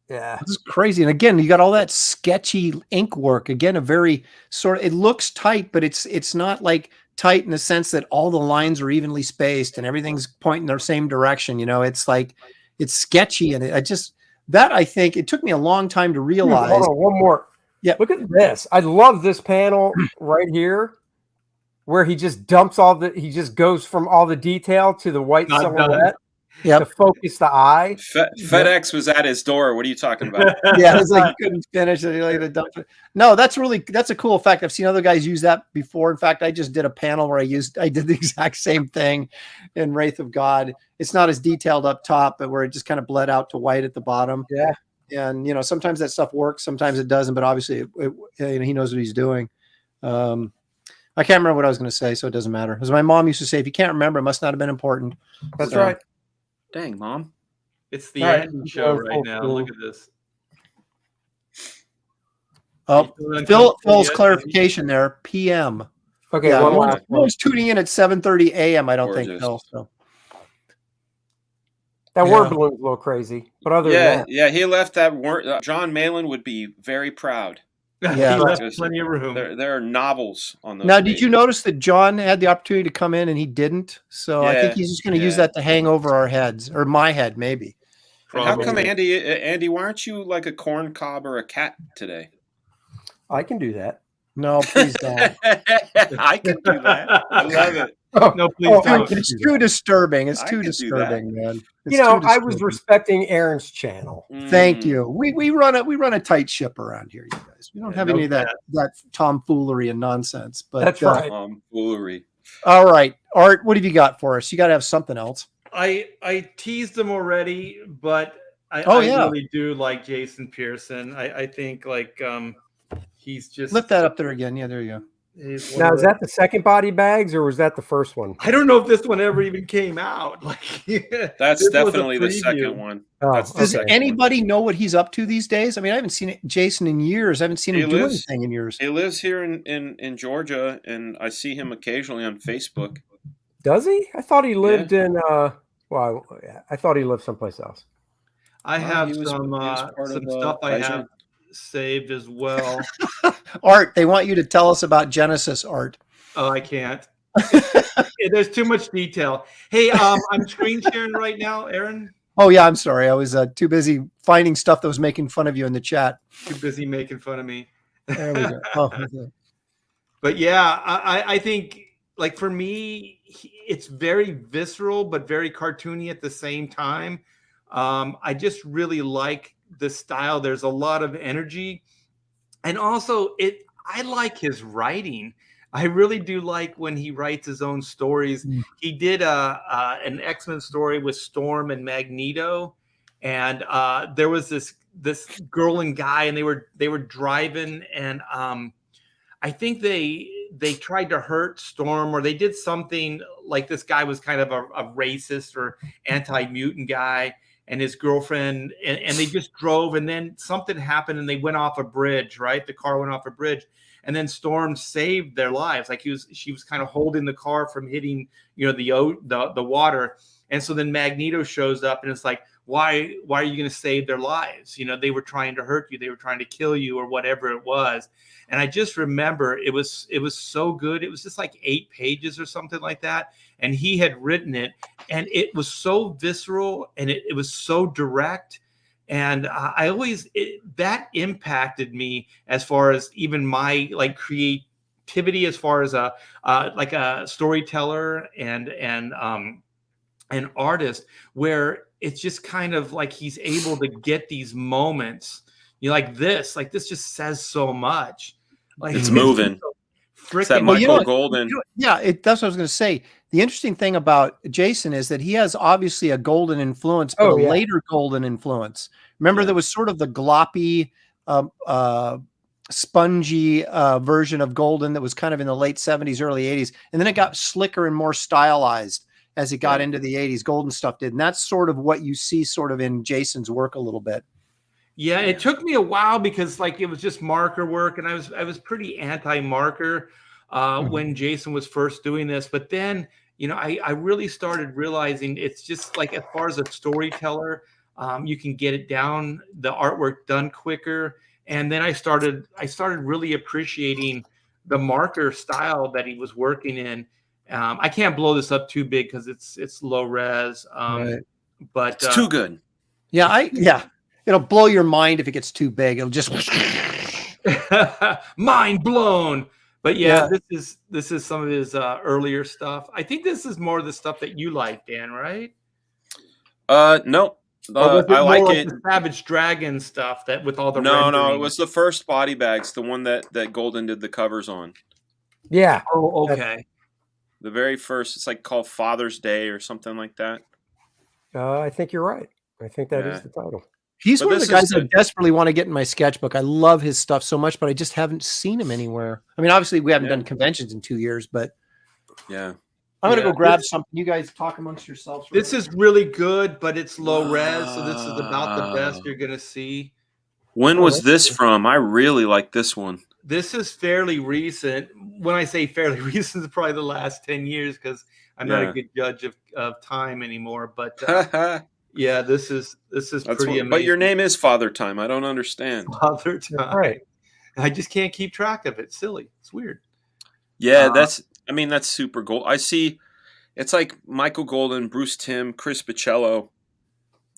Yeah, this is crazy. And again, you got all that sketchy ink work. Again, a very sort of, it looks tight, but it's not like tight in the sense that all the lines are evenly spaced and everything's pointing their same direction. It's like, it's sketchy. And I think it took me a long time to realize. Hold on, one more. Yeah. Look at this. I love this panel right here where he just dumps he just goes from all the detail to the white silhouette. To focus the eye. FedEx was at his door. What are you talking about? Yeah, it's like he couldn't finish it. No, that's a cool effect. I've seen other guys use that before. In fact, I just did a panel where I did the exact same thing in Wraith of God. It's not as detailed up top, but where it just kind of bled out to white at the bottom. Yeah. And sometimes that stuff works, sometimes it doesn't, but obviously he knows what he's doing. I can't remember what I was going to say, so it doesn't matter. As my mom used to say, if you can't remember, it must not have been important. That's right. Dang, Mom. It's the end show right now. Look at this. Oh, Phil's clarification there. PM. Okay. Yeah, no one's tuning in at 7:30 a.m. I don't think, Phil. So. That word balloon's a little crazy, but other than that. He left that word. John Malin would be very proud. Yeah, he left plenty of room. There are novels on those. Now, did you notice that John had the opportunity to come in and he didn't? So I think he's just going to use that to hang over our heads, or my head, maybe. How come, Andy? Why aren't you like a corn cob or a cat today? I can do that. No, please don't. I can do that. I love it. No, please don't. It's too disturbing. It's I too could do disturbing, man. It's You know, too I was disturbing. respecting Aaron's channel. Thank you. We run a tight ship around here, you guys. We don't have any of that tomfoolery and nonsense. But That's right. Tomfoolery. All right, Art, what have you got for us? You got to have something else. I teased him already, but I really do like Jason Pearson. I think like he's just Lift that up there again. Yeah, there you go. Now, is that the second body bags or was that the first one? I don't know if this one ever even came out. Like that's definitely the second one. Does anybody know what he's up to these days? I mean, I haven't seen Jason in years. I haven't seen him do anything in years. He lives here in Georgia, and I see him occasionally on Facebook. Does he? I thought he lived in. Well, I thought he lived someplace else. I have some stuff I have saved as well. Art, they want you to tell us about Genesis, Art. Oh, I can't. There's too much detail. Hey, I'm screen sharing right now, Aaron. Oh yeah, I'm sorry. I was too busy finding stuff that was making fun of you in the chat. Too busy making fun of me. There we go. Oh, okay. But yeah, I think like for me, it's very visceral but very cartoony at the same time. I just really like the style. There's a lot of energy, and also I like his writing. I really do like when he writes his own stories. He did an X-Men story with Storm and Magneto, and there was this girl and guy, and they were driving, and I think they tried to hurt Storm, or they did something like this guy was kind of a racist or anti-mutant guy, and his girlfriend, and they just drove, and then something happened, and they went off a bridge, right? The car went off a bridge, and then Storm saved their lives. Like she was kind of holding the car from hitting, the water. And so then Magneto shows up, and it's like, why are you going to save their lives? They were trying to hurt you. They were trying to kill you or whatever it was. And I just remember it was so good. It was just like 8 pages or something like that. And he had written it, and it was so visceral, and it was so direct. And that impacted me as far as even my like creativity, as far as a storyteller and an artist, where it's just kind of like he's able to get these moments, like this just says so much. Like it's moving. It's that Michael Golden. That's what I was going to say. The interesting thing about Jason is that he has obviously a golden influence, but later golden influence. Remember, there was sort of the gloppy, spongy version of golden that was kind of in the late 70s, early 80s. And then it got slicker and more stylized as it got into the 80s. Golden stuff did. And that's sort of what you see sort of in Jason's work a little bit. Yeah, it took me a while because like it was just marker work, and I was pretty anti-marker when Jason was first doing this. But then, I really started realizing it's just like, as far as a storyteller, you can get it down, the artwork done quicker. And then I started really appreciating the marker style that he was working in. I can't blow this up too big because it's low res, but it's too good. Yeah, it'll blow your mind if it gets too big. It'll just mind blown. But this is some of his earlier stuff. I think this is more of the stuff that you like, Dan, right? No. I like it. The Savage Dragon stuff that with all the no, it was the first body bags, the one that Golden did the covers on. Yeah. Oh, okay. The very first, it's like called Father's Day or something like that. I think you're right. I think that is the title. He's one of the guys I desperately want to get in my sketchbook. I love his stuff so much, but I just haven't seen him anywhere. I mean, obviously we haven't done conventions in 2 years, but yeah. I'm going to go grab something. You guys talk amongst yourselves. This is really good, but it's low res, so this is about the best you're going to see. When was this from? I really like this one. This is fairly recent. When I say fairly recent, it's probably the last 10 years because I'm not a good judge of time anymore. But yeah, this is pretty amazing. But your name is Father Time. I don't understand. Father Time. Right. I just can't keep track of it. It's silly. It's weird. Yeah, that's super gold. I see it's like Michael Golden, Bruce Timm, Chris Bichello,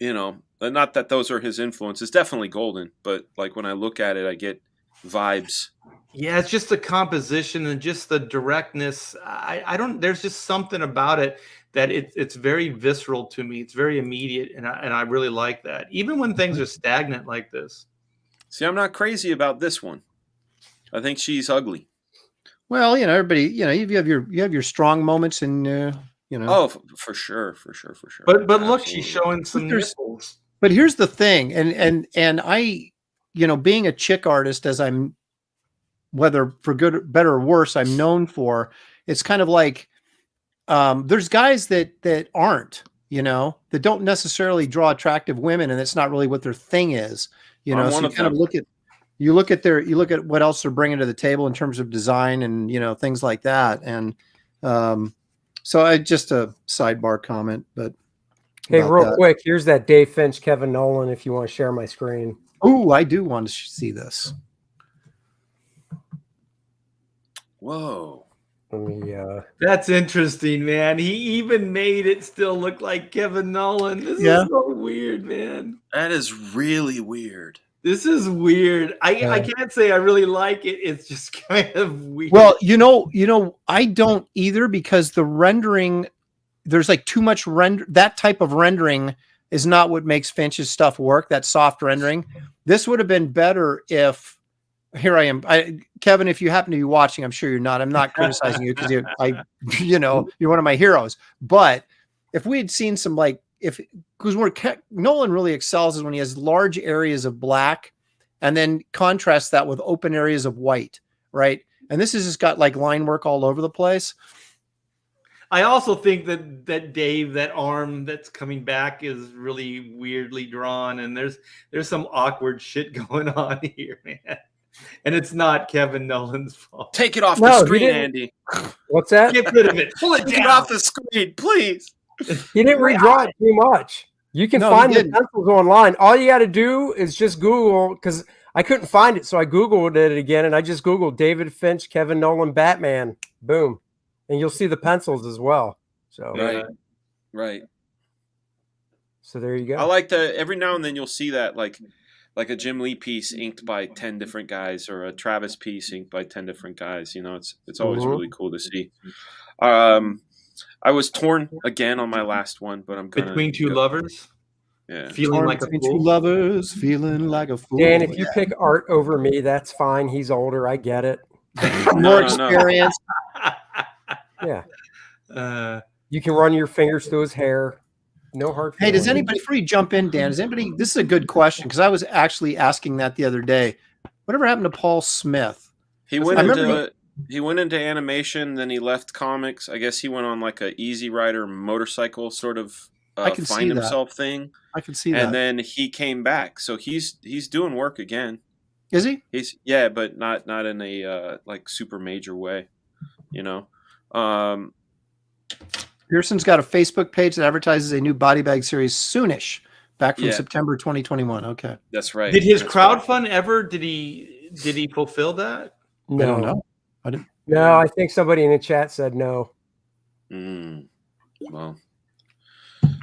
not that those are his influences. Definitely Golden, but like when I look at it, I get vibes Yeah, it's just the composition and just the directness. I don't. There's just something about it that it's very visceral to me. It's very immediate, and I really like that. Even when things are stagnant like this. See, I'm not crazy about this one. I think she's ugly. Well, everybody, you have your strong moments, and Oh, for sure. But look, she's showing some nipples. But here's the thing, and I, being a chick artist, as I'm, whether for good, better, or worse, I'm known for. It's kind of like there's guys that aren't, that don't necessarily draw attractive women, and that's not really what their thing is. So you kind of look at what else they're bringing to the table in terms of design and things like that. And so I just a sidebar comment, but hey, real quick, here's that Dave Finch, Kevin Nowlan. If you want to share my screen. Oh, I do want to see this. Whoa. That's interesting, man. He even made it still look like Kevin Nowlan. This is so weird, man. That is really weird. This is weird. I can't say I really like it. It's just kind of weird. Well, I don't either, because the rendering, there's like too much render. That type of rendering is not what makes Finch's stuff work. That soft rendering. This would have been better if. Here I am, Kevin. If you happen to be watching, I'm sure you're not. I'm not criticizing you because you're one of my heroes. But if we had seen some because where Nolan really excels is when he has large areas of black, and then contrast that with open areas of white, right? And this has just got like line work all over the place. I also think that Dave, that arm that's coming back, is really weirdly drawn, and there's some awkward shit going on here, man. And it's not Kevin Nowlan's fault. Take it off the screen, Andy. What's that? Get rid of it. Pull it down. Take it off the screen, please. He didn't redraw it too much. You can find the pencils online. All you got to do is just Google, because I couldn't find it, so I Googled it again, and I just Googled David Finch, Kevin Nowlan, Batman. Boom. And you'll see the pencils as well. So Right. So there you go. I like that every now and then you'll see that like a Jim Lee piece inked by 10 different guys, or a Travis piece inked by 10 different guys. It's always really cool to see. I was torn again on my last one, but I'm gonna Between Two Lovers. Yeah. Feeling like a fool. Two lovers, feeling like a fool. Dan, if you pick Art over me, that's fine. He's older. I get it. More experience. Yeah. You can run your fingers through his hair. No hard feelings. Hey, does anybody, before you jump in, Dan, this is a good question, because I was actually asking that the other day. Whatever happened to Paul Smith? He went into animation, then he left comics. I guess he went on like a Easy Rider motorcycle sort of find himself thing. I can see that. And then he came back. So he's doing work again. Is he? But not in a like super major way, Pearson's got a Facebook page that advertises a new body bag series soonish, back from September 2021. Okay, that's right. Did his crowdfund ever? Did he fulfill that? No. I don't know. I didn't. No, I think somebody in the chat said no. Well,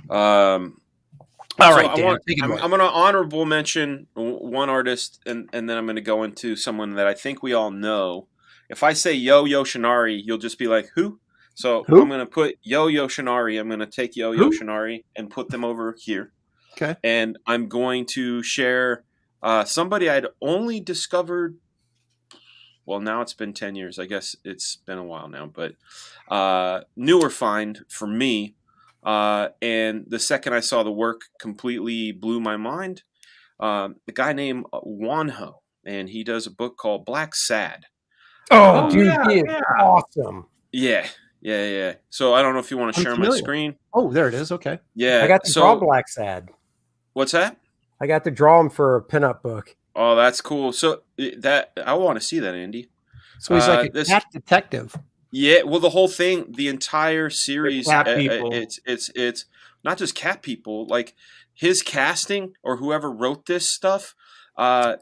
all right, Dan. I'm going to honorable mention one artist, and then I'm going to go into someone that I think we all know. If I say Yo Yoshinari, you'll just be like, who? So I'm going to put Yo Yoshinari. I'm going to take Yo Yoshinari and put them over here. Okay. And I'm going to share somebody I'd only discovered. Well, now it's been 10 years. I guess it's been a while now, but newer find for me. And the second I saw the work, completely blew my mind. The guy named Juanjo, and he does a book called Black Sad. Oh, dude, he is awesome. Yeah. So I don't know if you want to share my screen. Oh, there it is. Okay. Yeah. I got to draw Black Sad. What's that? I got to draw him for a pinup book. Oh, that's cool. So that I want to see that, Andy. So he's like a cat detective. Yeah. Well, the whole thing, the entire series, it's not just cat people. Like his casting or whoever wrote this stuff.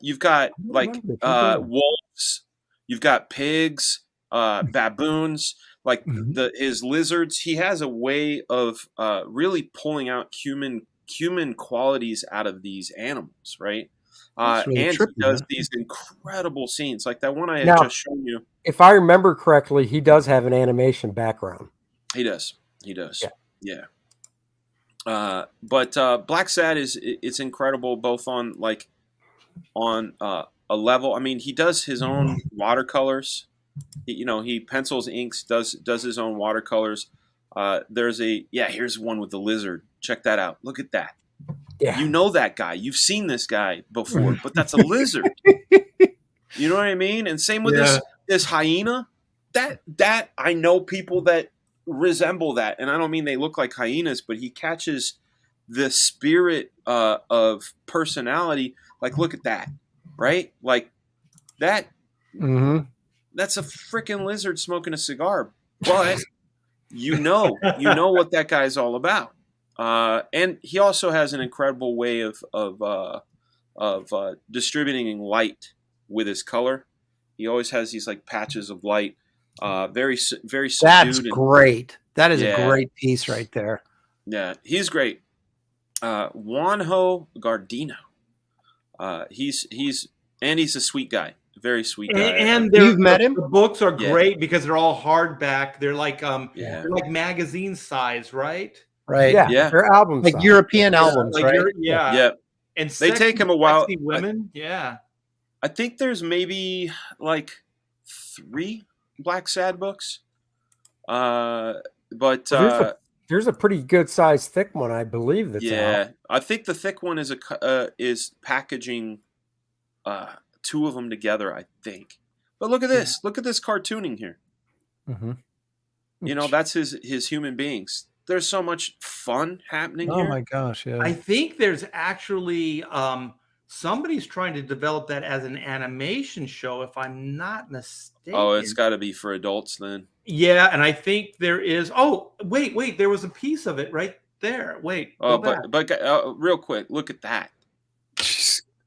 You've got like wolves. You've got pigs, baboons. Like his lizards. He has a way of really pulling out human qualities out of these animals, right? Really and trippy, he does man. these incredible scenes, like that one I had Now, just shown you. If I remember correctly, he does have an animation background. He does. Yeah. But Black Sad it's incredible, both on a level. I mean, he does his own watercolors. He pencils, inks, does his own watercolors. Here's one with the lizard. Check that out. Look at that. Yeah. You know that guy. You've seen this guy before, but that's a lizard. You know what I mean? And same with this hyena. That I know people that resemble that, and I don't mean they look like hyenas, but he catches the spirit of personality. Like, look at that, right? Like that. Mm-hmm. That's a freaking lizard smoking a cigar, but you know what that guy's all about. And he also has an incredible way of distributing light with his color. He always has these like patches of light. Very subdued. That's great. That is a great piece right there. Yeah, he's great. Juanjo Guarnido. He's a sweet guy. Very sweet guy. And you've met him? The books are great because they're all hardback. They're like they're like magazine size, right? Right. Yeah. They're albums, like European albums, right? Yeah. And they take him a while. Women, I think there's maybe like 3 Black Sad books. But there's a pretty good sized thick one, I believe. That's out. I think the thick one is packaging 2 of them together, I think. But look at this. Look at this cartooning here. Mm-hmm. That's his human beings. There's so much fun happening here. Oh my gosh, yeah. I think there's actually somebody's trying to develop that as an animation show, if I'm not mistaken. Oh, it's got to be for adults then. Yeah, and I think there is. Oh, wait, there was a piece of it right there. Wait. Oh, but real quick, look at that.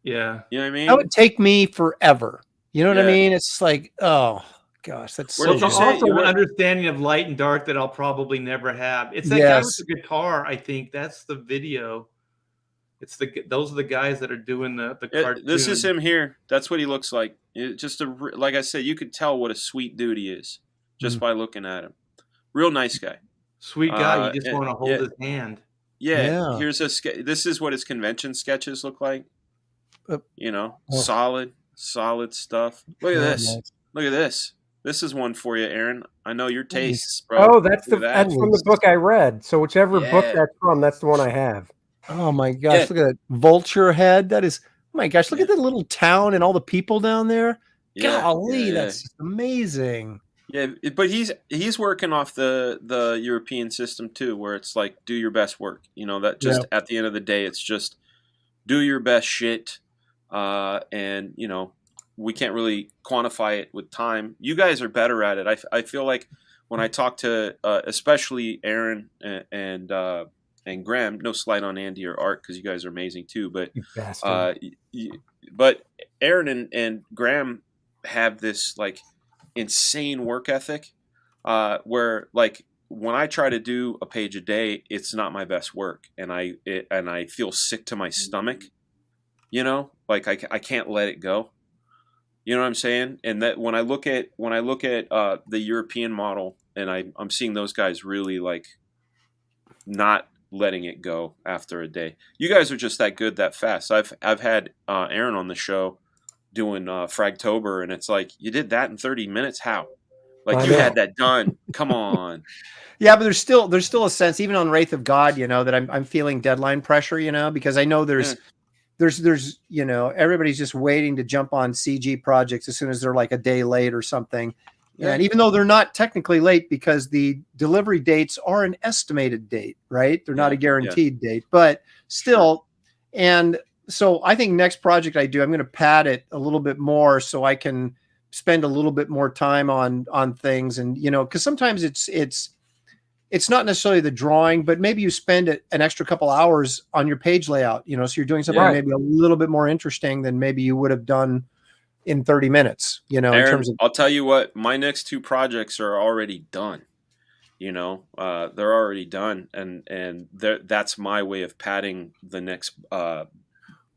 Yeah. You know what I mean? That would take me forever. You know what I mean? It's like, oh gosh, that's so. It's also an understanding of light and dark that I'll probably never have. It's that guy with the guitar. I think that's the video. It's those are the guys that are doing the cartoon. This is him here. That's what he looks like. Like I said, you could tell what a sweet dude he is just by looking at him. Real nice guy. Sweet guy. You just want to hold his hand. Yeah. Here's this is what his convention sketches look like. Solid stuff. Look at this. Nice. Look at this. This is one for you, Aaron. I know your tastes, bro. Oh, that's that's from the book I read. So whichever book that's from, that's the one I have. Oh my gosh! Look at that vulture head. That is. Oh my gosh! Look at the little town and all the people down there. Golly, that's just amazing. Yeah, but he's working off the European system too, where it's like do your best work. That just at the end of the day, it's just do your best shit. And we can't really quantify it with time. You guys are better at it. I feel like when I talk to especially Aaron and Graham, no slight on Andy or Art because you guys are amazing too, but but Aaron and Graham have this like insane work ethic where like when I try to do a page a day, it's not my best work, and I feel sick to my stomach. Like I can't let it go. You know what I'm saying? And that when I look at the European model, and I'm seeing those guys really like not letting it go after a day. You guys are just that good that fast. I've had Aaron on the show doing Fragtober, and it's like you did that in 30 minutes. How? Like you had that done. Come on. Yeah, but there's still a sense, even on Wraith of God, that I'm feeling deadline pressure, because I know there's everybody's just waiting to jump on CG projects as soon as they're like a day late or something. Yeah. And even though they're not technically late because the delivery dates are an estimated date, right? They're not a guaranteed date, but still. And so I think next project I do, I'm going to pad it a little bit more so I can spend a little bit more time on things. And, because sometimes it's not necessarily the drawing, but maybe you spend an extra couple hours on your page layout, so you're doing something maybe a little bit more interesting than maybe you would have done in 30 minutes, Aaron, in terms of. I'll tell you what, my next 2 projects are already done. They're already done. And that's my way of padding the next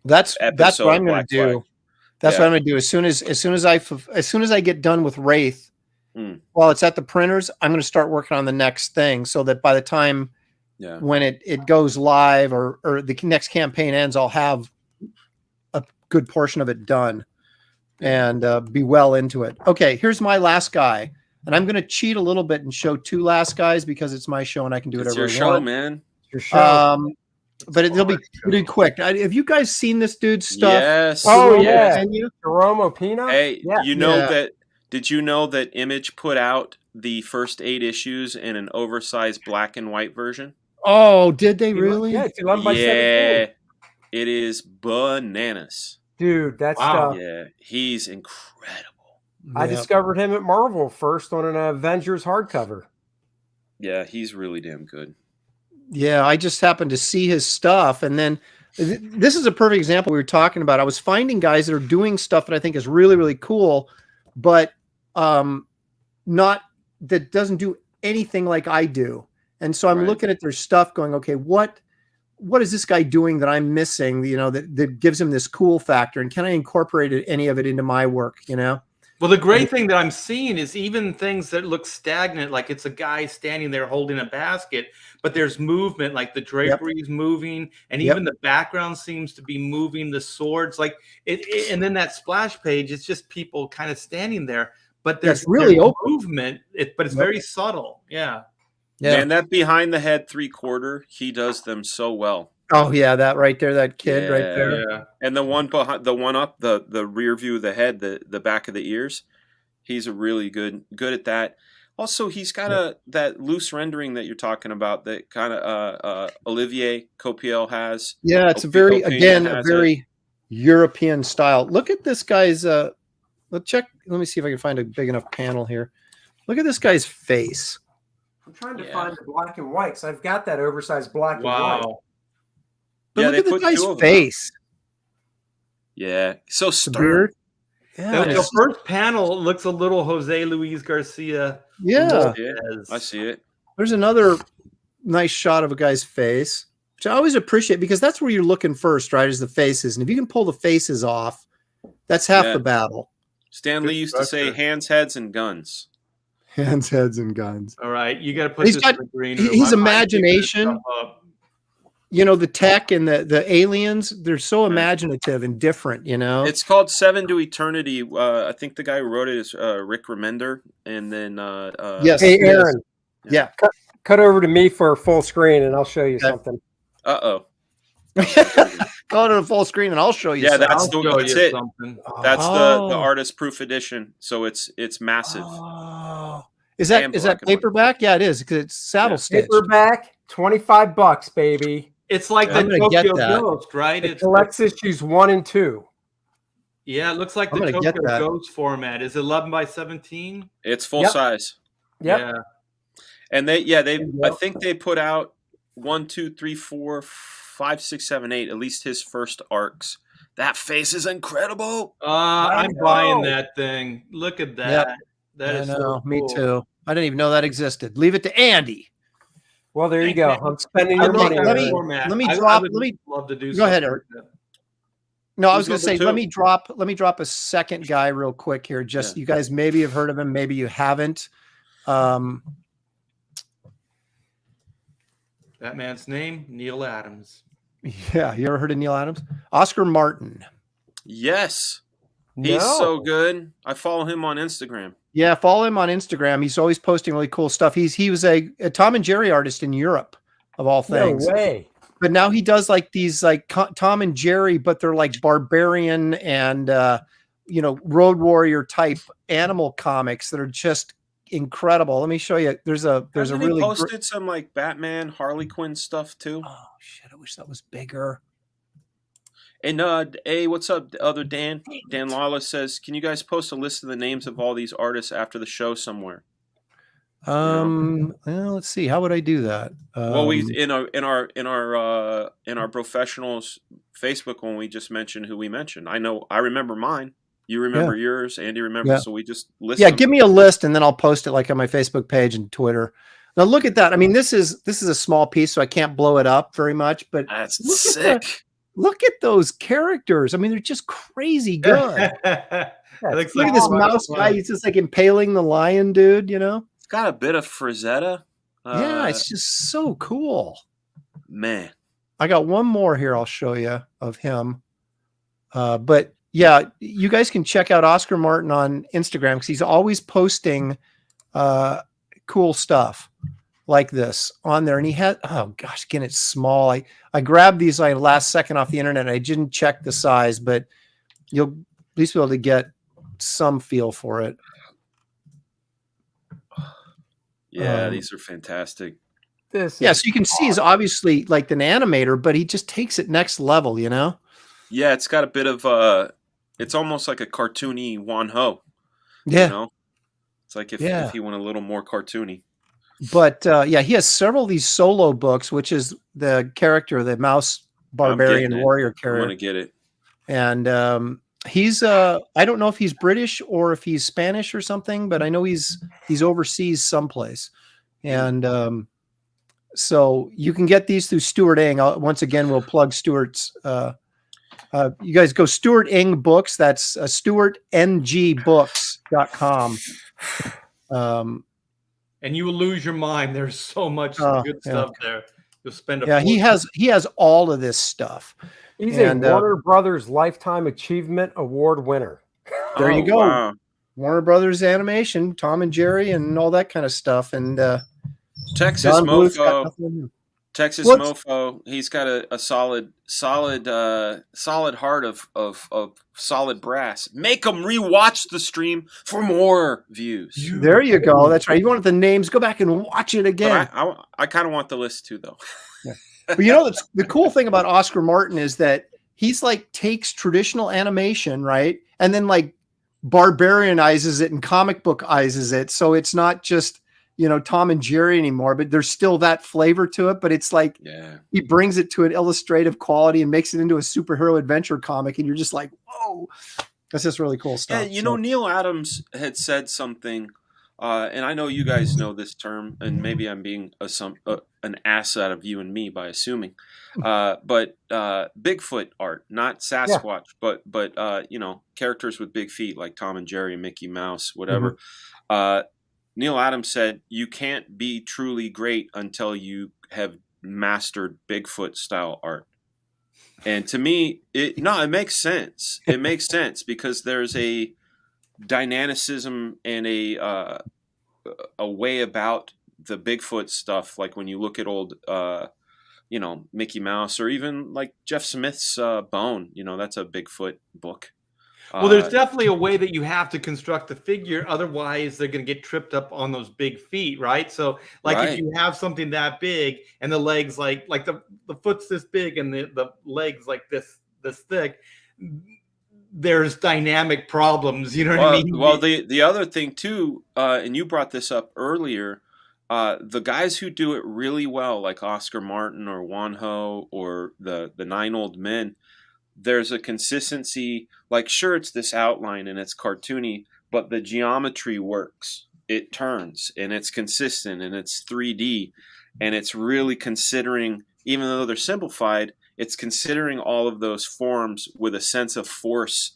That's episode what I'm of going Black to do. Flag. That's what I'm going to do. As soon as I get done with Wraith, while it's at the printers, I'm going to start working on the next thing, so that by the time when it goes live or the next campaign ends, I'll have a good portion of it done and be well into it. Okay, here's my last guy, and I'm going to cheat a little bit and show 2 last guys because it's my show and I can do whatever it's I your want. show, man. Your show. But it'll be pretty quick. Have you guys seen this dude's stuff? Yes. Oh Jerome yeah, Opena? Jerome Opena. Hey, yeah. you know that? Did you know that Image put out the first 8 issues in an oversized black and white version? Oh, did they really? Yeah, it's 11 by 17. It is bananas. Dude, that stuff. Yeah, he's incredible. I discovered him at Marvel first on an Avengers hardcover. Yeah, he's really damn good. Yeah, I just happened to see his stuff. And then this is a perfect example we were talking about. I was finding guys that are doing stuff that I think is really, really cool, but not that doesn't do anything like I do. And so I'm looking at their stuff going, okay, what is this guy doing that I'm missing, that gives him this cool factor? And can I incorporate any of it into my work, Well, the great thing that I'm seeing is even things that look stagnant, like it's a guy standing there holding a basket, but there's movement, like the drapery is moving, and even the background seems to be moving, the swords, like it, and then that splash page, it's just people kind of standing there, but there's really movement, but it's very subtle. Yeah. And that behind the head 3/4, he does them so well. Oh yeah, that right there, that kid right there. Yeah. And the one behind, the one up, the rear view of the head, the back of the ears, he's a really good at that. Also, he's got that loose rendering that you're talking about that kind of Olivier Coipel has. Yeah, it's a very European style. Look at this guy's let me see if I can find a big enough panel here. Look at this guy's face. I'm trying to find the black and white, because I've got that oversized black and white. But look at the guy's face. Yeah, so stern. Yeah, the first panel looks a little Jose Luis Garcia. Yeah, I see it. There's another nice shot of a guy's face, which I always appreciate, because that's where you're looking first, right? Is the faces, and if you can pull the faces off, that's half the battle. Stan Lee used to say, "Hands, heads, and guns." Hands, heads, and guns. All right, you got to put this in the green room. His imagination. The tech and the aliens, they're so imaginative and different, It's called 7 to Eternity. I think the guy who wrote it is Rick Remender. And then... yes. Hey, Aaron. Yeah. Cut over to me for a full screen, and I'll show you something. Uh-oh. Go to the full screen, and I'll show you something. That's it. That's the artist proof edition. So it's massive. Oh. Is that paperback? Yeah, it is, because it's saddle stitch. Paperback, $25, baby. It's like the Tokyo Ghost, right? It collects issues 1 and 2. Yeah, it looks like the Tokyo Ghost format. Is it 11 by 17? It's full size. Yep. Yeah. And I think they put out 1, 2, 3, 4, 5, 6, 7, 8. At least his first arcs. That face is incredible. I'm buying that thing. Look at that. Yep. That is so cool. Me too. I didn't even know that existed. Leave it to Andy. Well, there you go. I'm spending your money. Let me drop. Love to do. Go ahead, Eric. No, I was going to say, let me drop a second guy real quick here. Just you guys maybe have heard of him, maybe you haven't. That man's name, Neil Adams. Yeah, you ever heard of Neil Adams? Oscar Martin. Yes, he's so good. I follow him on Instagram. Yeah, follow him on Instagram. He's always posting really cool stuff. He was a Tom and Jerry artist in Europe, of all things. No way. But now he does like these like Tom and Jerry, but they're like barbarian and road warrior type animal comics that are just incredible. Let me show you. There's a really posted some like Batman, Harley Quinn stuff too. Oh shit! I wish that was bigger. And hey, what's up, the other Dan? Dan Lawless says, "Can you guys post a list of the names of all these artists after the show somewhere?" Well, let's see. How would I do that? Well, we in our professionals Facebook when we just mentioned who we mentioned. I remember mine. You remember yours. Andy remembers. So we just list. Yeah, give me a list and then I'll post it like on my Facebook page and Twitter. Now look at that. I mean, this is a small piece, so I can't blow it up very much. But that's sick. look at those characters. I mean, they're just crazy good. Look at this mouse guy. He's just like impaling the lion dude, you know? It's got a bit of Frazetta. Yeah, it's just so cool. Man. I got one more here I'll show you of him. But yeah, you guys can check out Oscar Martin on Instagram because he's always posting cool stuff like this on there. And he had, oh gosh, again, it's small. I grabbed these like last second off the internet. I didn't check the size, but you'll at least be able to get some feel for it. Yeah, these are fantastic. So you can see he's obviously like an animator, but he just takes it next level, you know? Yeah, it's got a bit of it's almost like a cartoony Juanjo. Yeah. You know? It's like if he went a little more cartoony. But yeah, he has several of these solo books, which is the character, the mouse barbarian warrior character. I want to get it. And he's I don't know if he's British or if he's Spanish or something, but I know he's overseas someplace. And so you can get these through Stuart Ing. Once again, we'll plug Stuart's. You guys go Stuart Ing Books. That's stuartngbooks.com. And you will lose your mind. There's so much good stuff there. You'll spend he has all of this stuff. He's a Warner Brothers Lifetime Achievement Award winner. There you go. Wow. Warner Brothers Animation, Tom and Jerry, and all that kind of stuff. And Texas Mofo. Texas Mofo. He's got a solid heart of solid brass. Make them rewatch the stream for more views. There you go. That's right. You wanted the names? Go back and watch it again. I kind of want the list too, though. Yeah. But you know, the cool thing about Oscar Martin is that he's like takes traditional animation, right, and then like barbarianizes it and comic bookizes it. So it's not just, you know, Tom and Jerry anymore, but there's still that flavor to it. But it's like he brings it to an illustrative quality and makes it into a superhero adventure comic, and you're just like, whoa, that's just really cool stuff. Yeah, you know, Neil Adams had said something, and I know you guys know this term, and maybe I'm being an ass out of you and me by assuming, but Bigfoot art, not Sasquatch, but you know, characters with big feet like Tom and Jerry, Mickey Mouse, whatever. Neil Adams said, you can't be truly great until you have mastered Bigfoot style art. And to me, it makes sense. It makes sense because there's a dynamicism and a way about the Bigfoot stuff. Like when you look at old, you know, Mickey Mouse, or even like Jeff Smith's Bone, you know, that's a Bigfoot book. Well, there's definitely a way that you have to construct the figure. Otherwise, they're going to get tripped up on those big feet, right? So, like if you have something that big and the legs like the foot's this big and the legs like this thick, there's dynamic problems. You know what I mean? Well, the other thing too, and you brought this up earlier, the guys who do it really well, like Oscar Martin or Juanjo or the Nine Old Men, there's a consistency. Like, sure, it's this outline and it's cartoony, but the geometry works. It turns and it's consistent and it's 3D, and it's really considering, even though they're simplified, it's considering all of those forms with a sense of force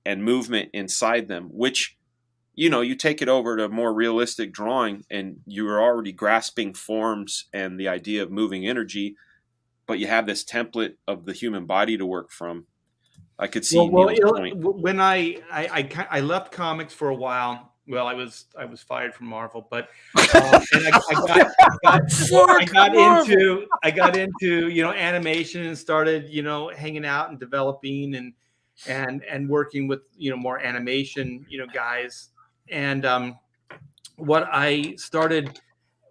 and movement inside them, which, you know, you take it over to more realistic drawing and you're already grasping forms and the idea of moving energy, but you have this template of the human body to work from. I could see Neil's point. When I left comics for a while. Well, I was fired from Marvel, but and I got into you know, animation and started, you know, hanging out and developing and working with, you know, more animation, you know, guys. And what I started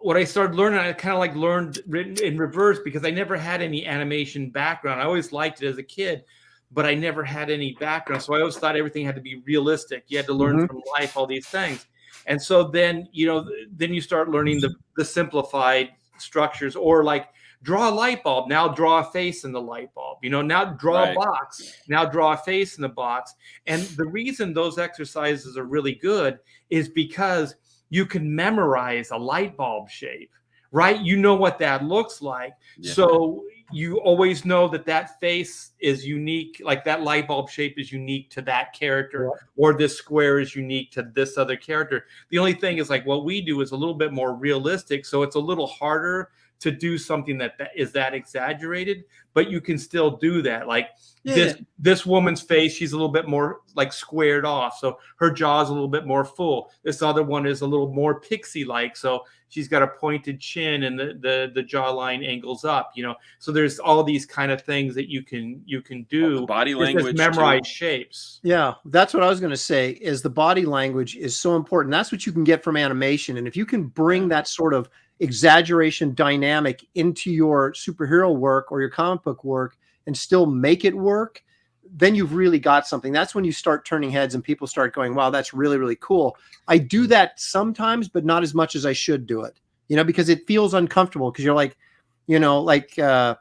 learning, I kind of like learned in reverse because I never had any animation background. I always liked it as a kid, but I never had any background. So I always thought everything had to be realistic. You had to learn from life, all these things. And so then, you know, then you start learning the simplified structures, or like draw a light bulb. Now draw a face in the light bulb, you know, now draw a box, now draw a face in the box. And the reason those exercises are really good is because you can memorize a light bulb shape, right? You know what that looks like. Yeah. So you always know that face is unique, like that light bulb shape is unique to that character, or this square is unique to this other character. The only thing is, like, what we do is a little bit more realistic, so it's a little harder to do something that is that exaggerated, but you can still do that. Like this woman's face, she's a little bit more like squared off, so her jaw's a little bit more full. This other one is a little more pixie-like, so she's got a pointed chin and the jawline angles up, you know. So there's all these kind of things that you can do. Body language, memorize shapes. Yeah, that's what I was going to say. Is the body language is so important. That's what you can get from animation, and if you can bring that sort of exaggeration dynamic into your superhero work or your comic book work and still make it work, then you've really got something. That's when you start turning heads and people start going, wow, that's really, really cool. I do that sometimes, but not as much as I should do it, you know, because it feels uncomfortable, because you're like, you know, like a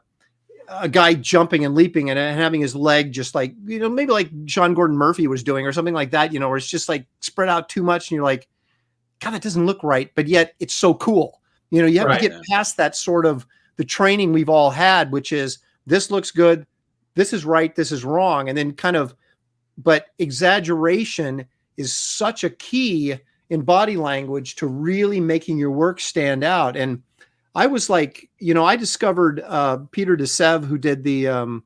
guy jumping and leaping and having his leg just like, you know, maybe like Sean Gordon Murphy was doing or something like that, you know, where it's just like spread out too much and you're like, God, that doesn't look right, but yet it's so cool. You know, you have to get past that sort of the training we've all had, which is this looks good, this is right, this is wrong. And then kind of, but exaggeration is such a key in body language to really making your work stand out. And I was like, you know, I discovered Peter DeSev, who did the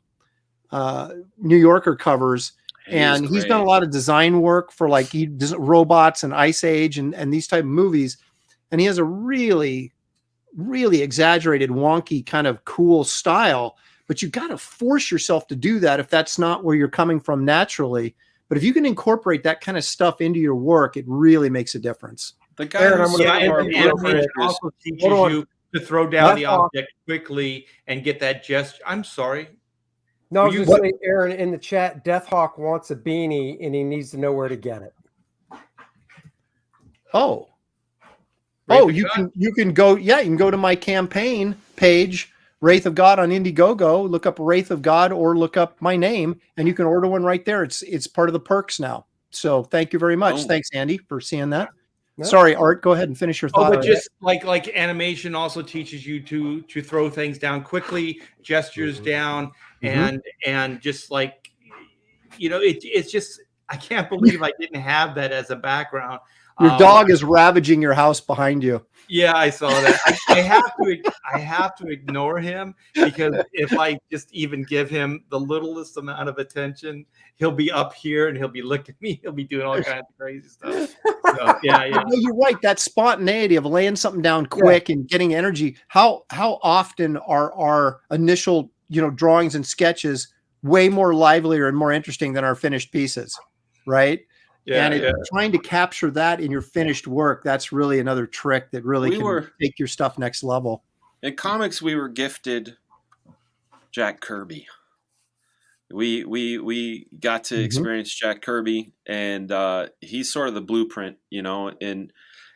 New Yorker covers. And he's done a lot of design work for, like, he does robots and Ice Age and these type of movies. And he has a really, really exaggerated, wonky kind of cool style, but you got to force yourself to do that if that's not where you're coming from naturally. But if you can incorporate that kind of stuff into your work, it really makes a difference. The guy also teaches you to throw down the object quickly and get that gesture. I'm sorry. No, you say, Aaron, in the chat, Deathhawk wants a beanie and he needs to know where to get it. Oh, you can go. Yeah, you can go to my campaign page, Wraith of God on Indiegogo. Look up Wraith of God or look up my name, and you can order one right there. It's part of the perks now. So thank you very much. Thanks, Andy, for seeing that. No. Sorry, Art. Go ahead and finish your thought. But just like animation also teaches you to throw things down quickly, gestures down, and just like, you know, it's just, I can't believe I didn't have that as a background. Your dog is ravaging your house behind you. Yeah, I saw that. I have to ignore him, because if I just even give him the littlest amount of attention, he'll be up here and he'll be looking at me. He'll be doing all kinds of crazy stuff. So, yeah. No, you're right. That spontaneity of laying something down quick and getting energy. How often are our initial, you know, drawings and sketches way more livelier and more interesting than our finished pieces, right? Yeah, and trying to capture that in your finished work, that's really another trick that really can take your stuff next level. In comics, we were gifted Jack Kirby. We got to experience Jack Kirby, and he's sort of the blueprint, you know. And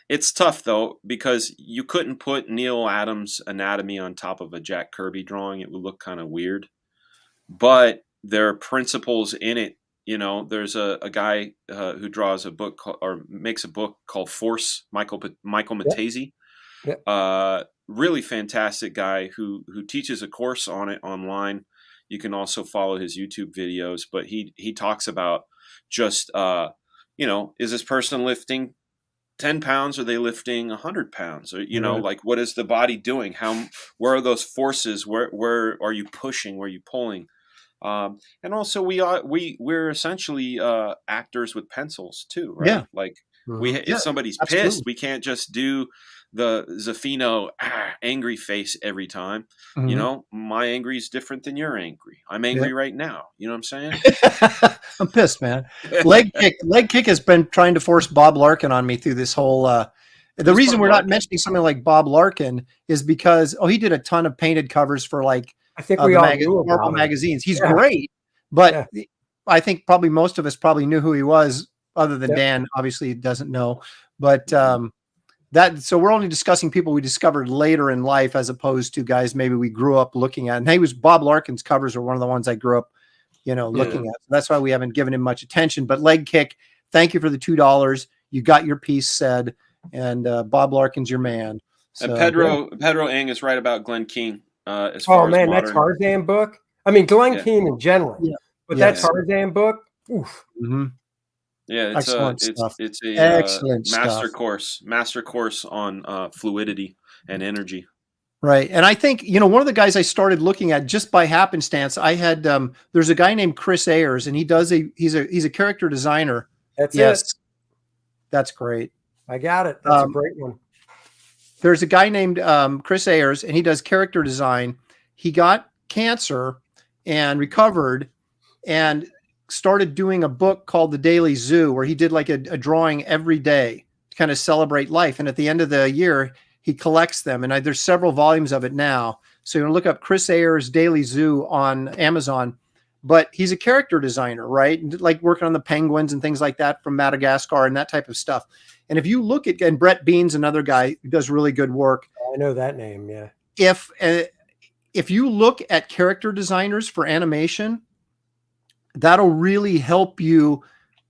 it's tough, though, because you couldn't put Neil Adams' anatomy on top of a Jack Kirby drawing. It would look kind of weird. But there are principles in it. You know, there's a guy who draws a book or makes a book called Force, Michael Matesi. Really fantastic guy who teaches a course on it online. You can also follow his YouTube videos, but he talks about just, you know, is this person lifting 10 pounds? Or are they lifting 100 pounds? Or, you know, like, what is the body doing? Where are those forces? Where are you pushing? Where are you pulling? And also we're essentially actors with pencils too, right? Yeah. Like if somebody's pissed, we can't just do the Zafino angry face every time. You know, my angry is different than your angry. I'm angry right now. You know what I'm saying? I'm pissed, man. Leg kick has been trying to force Bob Larkin on me through this whole. The reason we're not mentioning something like Bob Larkin is because he did a ton of painted covers for, like, I think we all knew about Marvel magazines. He's great, but I think probably most of us probably knew who he was, other than Dan. Obviously, he doesn't know. But so we're only discussing people we discovered later in life, as opposed to guys maybe we grew up looking at. And Bob Larkin's covers are one of the ones I grew up, you know, looking at. So that's why we haven't given him much attention. But Leg Kick, thank you for the $2. You got your piece said, and Bob Larkin's your man. So, and Pedro Ang is right about Glenn King. as far as that modern. Tarzan book. I mean, Glenn Keane in general, but that Tarzan book. Oof. Mm-hmm. Yeah, it's excellent stuff. It's a excellent master course on fluidity and energy. Right. And I think, one of the guys I started looking at just by happenstance, I had, there's a guy named Chris Ayers, and he's a character designer. That's it. That's great. I got it. That's a great one. There's a guy named Chris Ayers, and he does character design. He got cancer and recovered and started doing a book called The Daily Zoo, where he did like a drawing every day to kind of celebrate life. And at the end of the year, he collects them, and there's several volumes of it now. So you're gonna look up Chris Ayers' Daily Zoo on Amazon. But he's a character designer, right? Like working on the penguins and things like that from Madagascar and that type of stuff. And if you look at, and Brett Bean's another guy who does really good work. I know that name, yeah. If you look at character designers for animation, that'll really help you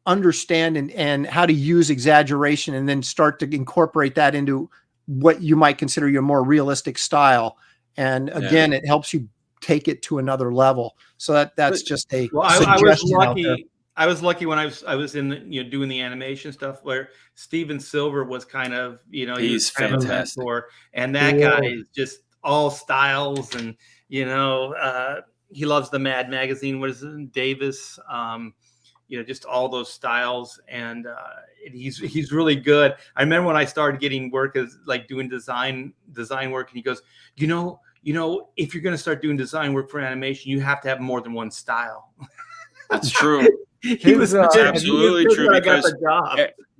understand and how to use exaggeration, and then start to incorporate that into what you might consider your more realistic style. And again, it helps you take it to another level. So that's just a suggestion. I was lucky when I was in doing the animation stuff, where Steven Silver was kind of he's fantastic, and that guy is just all styles, and he loves the Mad magazine. What is it, Davis? Just all those styles, and he's really good. I remember when I started getting work as like doing design work, and he goes, if you're going to start doing design work for animation, you have to have more than one style. That's true. It's absolutely true, because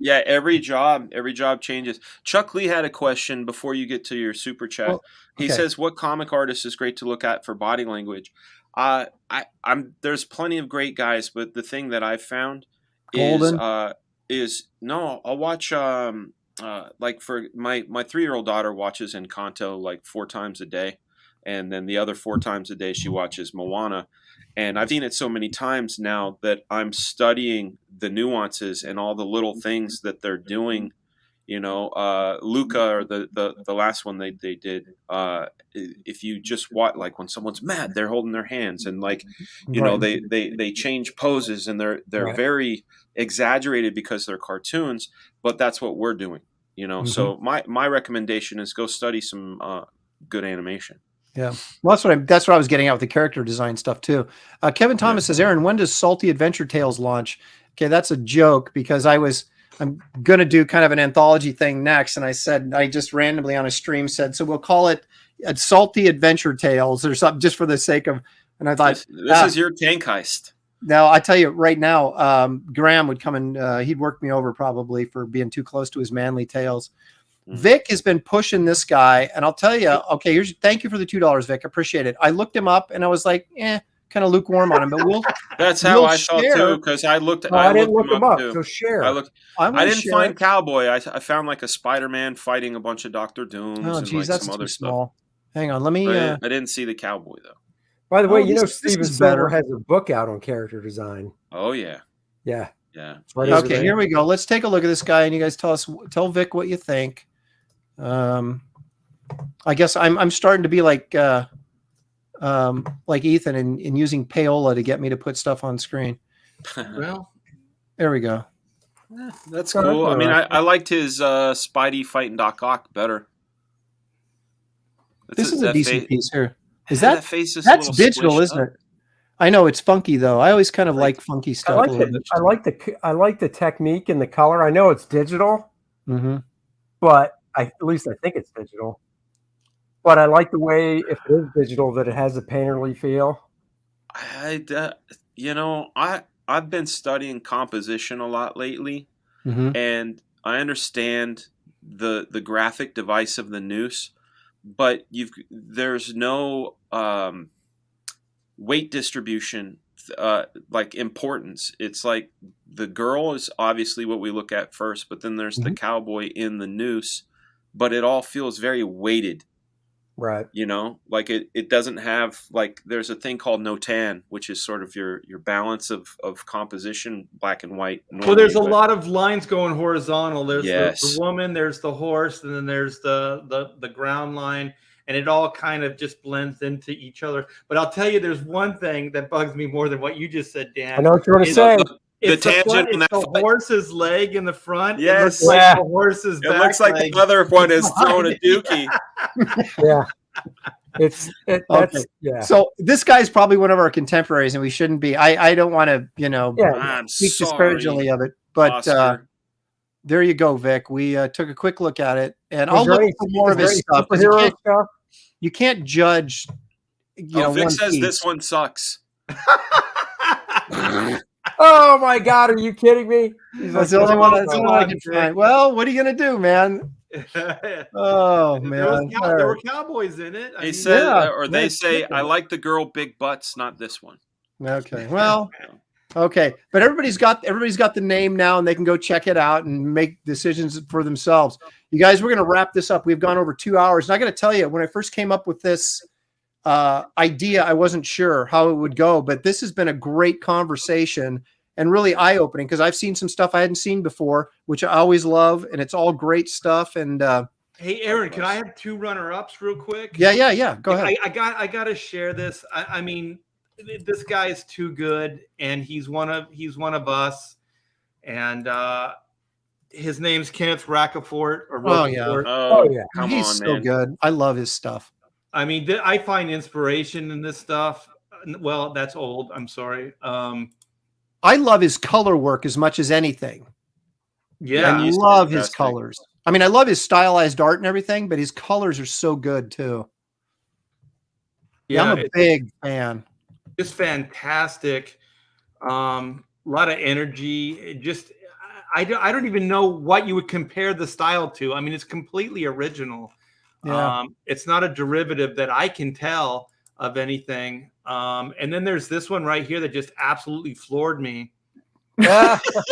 every job changes. Chuck Lee had a question before you get to your super chat. Well, he says, what comic artist is great to look at for body language? There's plenty of great guys, but the thing that I've found I'll watch like for my 3-year-old daughter watches Encanto like 4 times a day, and then the other 4 times a day she watches Moana. And I've seen it so many times now that I'm studying the nuances and all the little things that they're doing. Luca, or the last one they did. If you just watch, like when someone's mad, they're holding their hands, and like they change poses, and they're very exaggerated because they're cartoons. But that's what we're doing. So my recommendation is go study some good animation. Yeah, well, that's what I was getting at with the character design stuff too. Kevin Thomas says, Aaron, when does Salty Adventure Tales launch? Okay, that's a joke, because I'm going to do kind of an anthology thing next. And I just randomly on a stream said, so we'll call it Salty Adventure Tales or something, just for the sake of, and I thought, this is your tank heist. Now, I tell you right now, Graham would come and he'd work me over probably for being too close to his manly tales. Vic has been pushing this guy, and I'll tell you, okay, thank you for the $2, Vic. Appreciate it. I looked him up and I was like, kind of lukewarm on him, but that's how I felt too, because I didn't look him up too. So share. I didn't find Cowboy. I found like a Spider-Man fighting a bunch of Dr. Dooms and like that's some other small stuff. Hang on, let me. I didn't see the Cowboy though. By the way, Steven Silver has a book out on character design. Oh yeah. Yeah. Right okay, here we go. Let's take a look at this guy, and you guys tell Vic what you think. I guess I'm starting to be like Ethan in using payola to get me to put stuff on screen. Well, there we go. That's cool. I mean, I liked his Spidey fighting Doc Ock better. This is a decent piece here. Is that face is that's digital, isn't it? I know it's funky though. I always kind of like funky stuff. I like the technique and the color. I know it's digital, but at least I think it's digital. But I like the way, if it is digital, that it has a painterly feel. I've been studying composition a lot lately, and I understand the graphic device of the noose, but there's no weight distribution, like importance. It's like the girl is obviously what we look at first, but then there's the cowboy in the noose, but it all feels very weighted. Right. Like it doesn't have, like, there's a thing called notan, which is sort of your balance of composition, black and white. Well, there's a lot of lines going horizontal. There's the woman, there's the horse, and then there's the ground line. and it all kind of just blends into each other. But I'll tell you, there's one thing that bugs me more than what you just said, Dan. I know what you're going to say. It's the horse's leg in the front. Yes. It looks like the horse's back. It looks like the other one is throwing a dookie. Yeah. Okay. Yeah. So this guy's probably one of our contemporaries, and we shouldn't be. I don't want to, speak disparagingly of it, but there you go, Vic. We took a quick look at it, and I'll look for more of his stuff. You can't judge. Vic says this one sucks. Oh my God! Are you kidding me? That's the only one I can find. Well, what are you gonna do, man? Oh man, there were cowboys in it. They say, I like the girl big butts, not this one. Okay, well, okay, but everybody's got the name now, and they can go check it out and make decisions for themselves. You guys, we're gonna wrap this up. We've gone over 2 hours, and I got to tell you, when I first came up with this idea, I wasn't sure how it would go, but this has been a great conversation and really eye-opening, because I've seen some stuff I hadn't seen before, which I always love, and it's all great stuff. And hey, Aaron, can I have 2 runner-ups real quick? Yeah. Go ahead. I got to share this. I mean, this guy is too good, and he's one of us. And his name's Kenneth Rocafort. Oh yeah. He's so good. I love his stuff. I mean, I find inspiration in this stuff. Well, that's old. I'm sorry. I love his color work as much as anything. Yeah. I love his colors. I mean, I love his stylized art and everything, but his colors are so good too. Yeah, I'm a big fan. Just fantastic. A lot of energy. I don't even know what you would compare the style to. I mean, it's completely original. Yeah. It's not a derivative that I can tell of anything. And then there's this one right here that just absolutely floored me. Yeah. This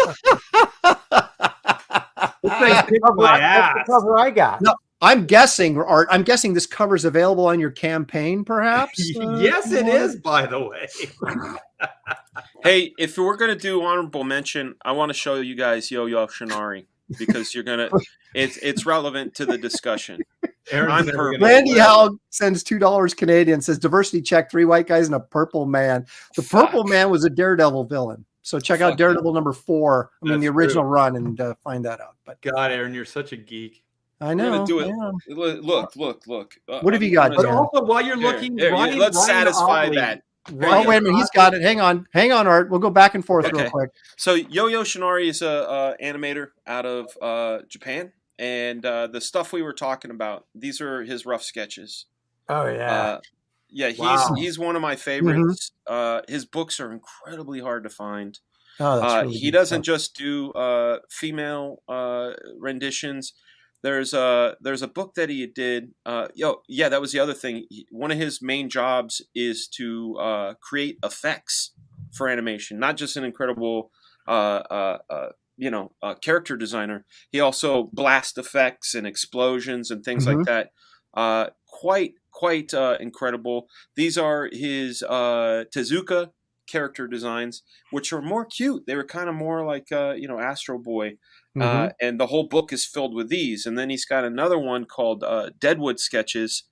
thing my ass. That's the cover I got. No, I'm guessing, Art. I'm guessing this cover is available on your campaign, perhaps. Yes, it is. By the way. Hey, if we're gonna do honorable mention, I want to show you guys Yo-Yo Shinari, because you're gonna. It's relevant to the discussion. Randy Howell sends $2 Canadian, says diversity check, 3 white guys and a purple man. The purple man was a Daredevil villain. So check out Daredevil number 4. I mean, the original run, and find that out. But God, Aaron, you're such a geek. I know. Do it. Look. What have you got? But also, while you're looking, let's satisfy that. Oh, wait a minute. He's got it. Hang on, Art. We'll go back and forth real quick. So Yo-Yo Shinari is a animator out of Japan. And the stuff we were talking about, these are his rough sketches. Oh yeah, he's one of my favorites. His books are incredibly hard to find. Oh, that's really he doesn't just do female renditions. There's a book that he did. That was the other thing. One of his main jobs is to create effects for animation, not just an incredible. Character designer. He also blast effects and explosions and things like that. Quite incredible. These are his Tezuka character designs, which are more cute. They were kind of more like Astro Boy. And the whole book is filled with these. And then he's got another one called Deadwood Sketches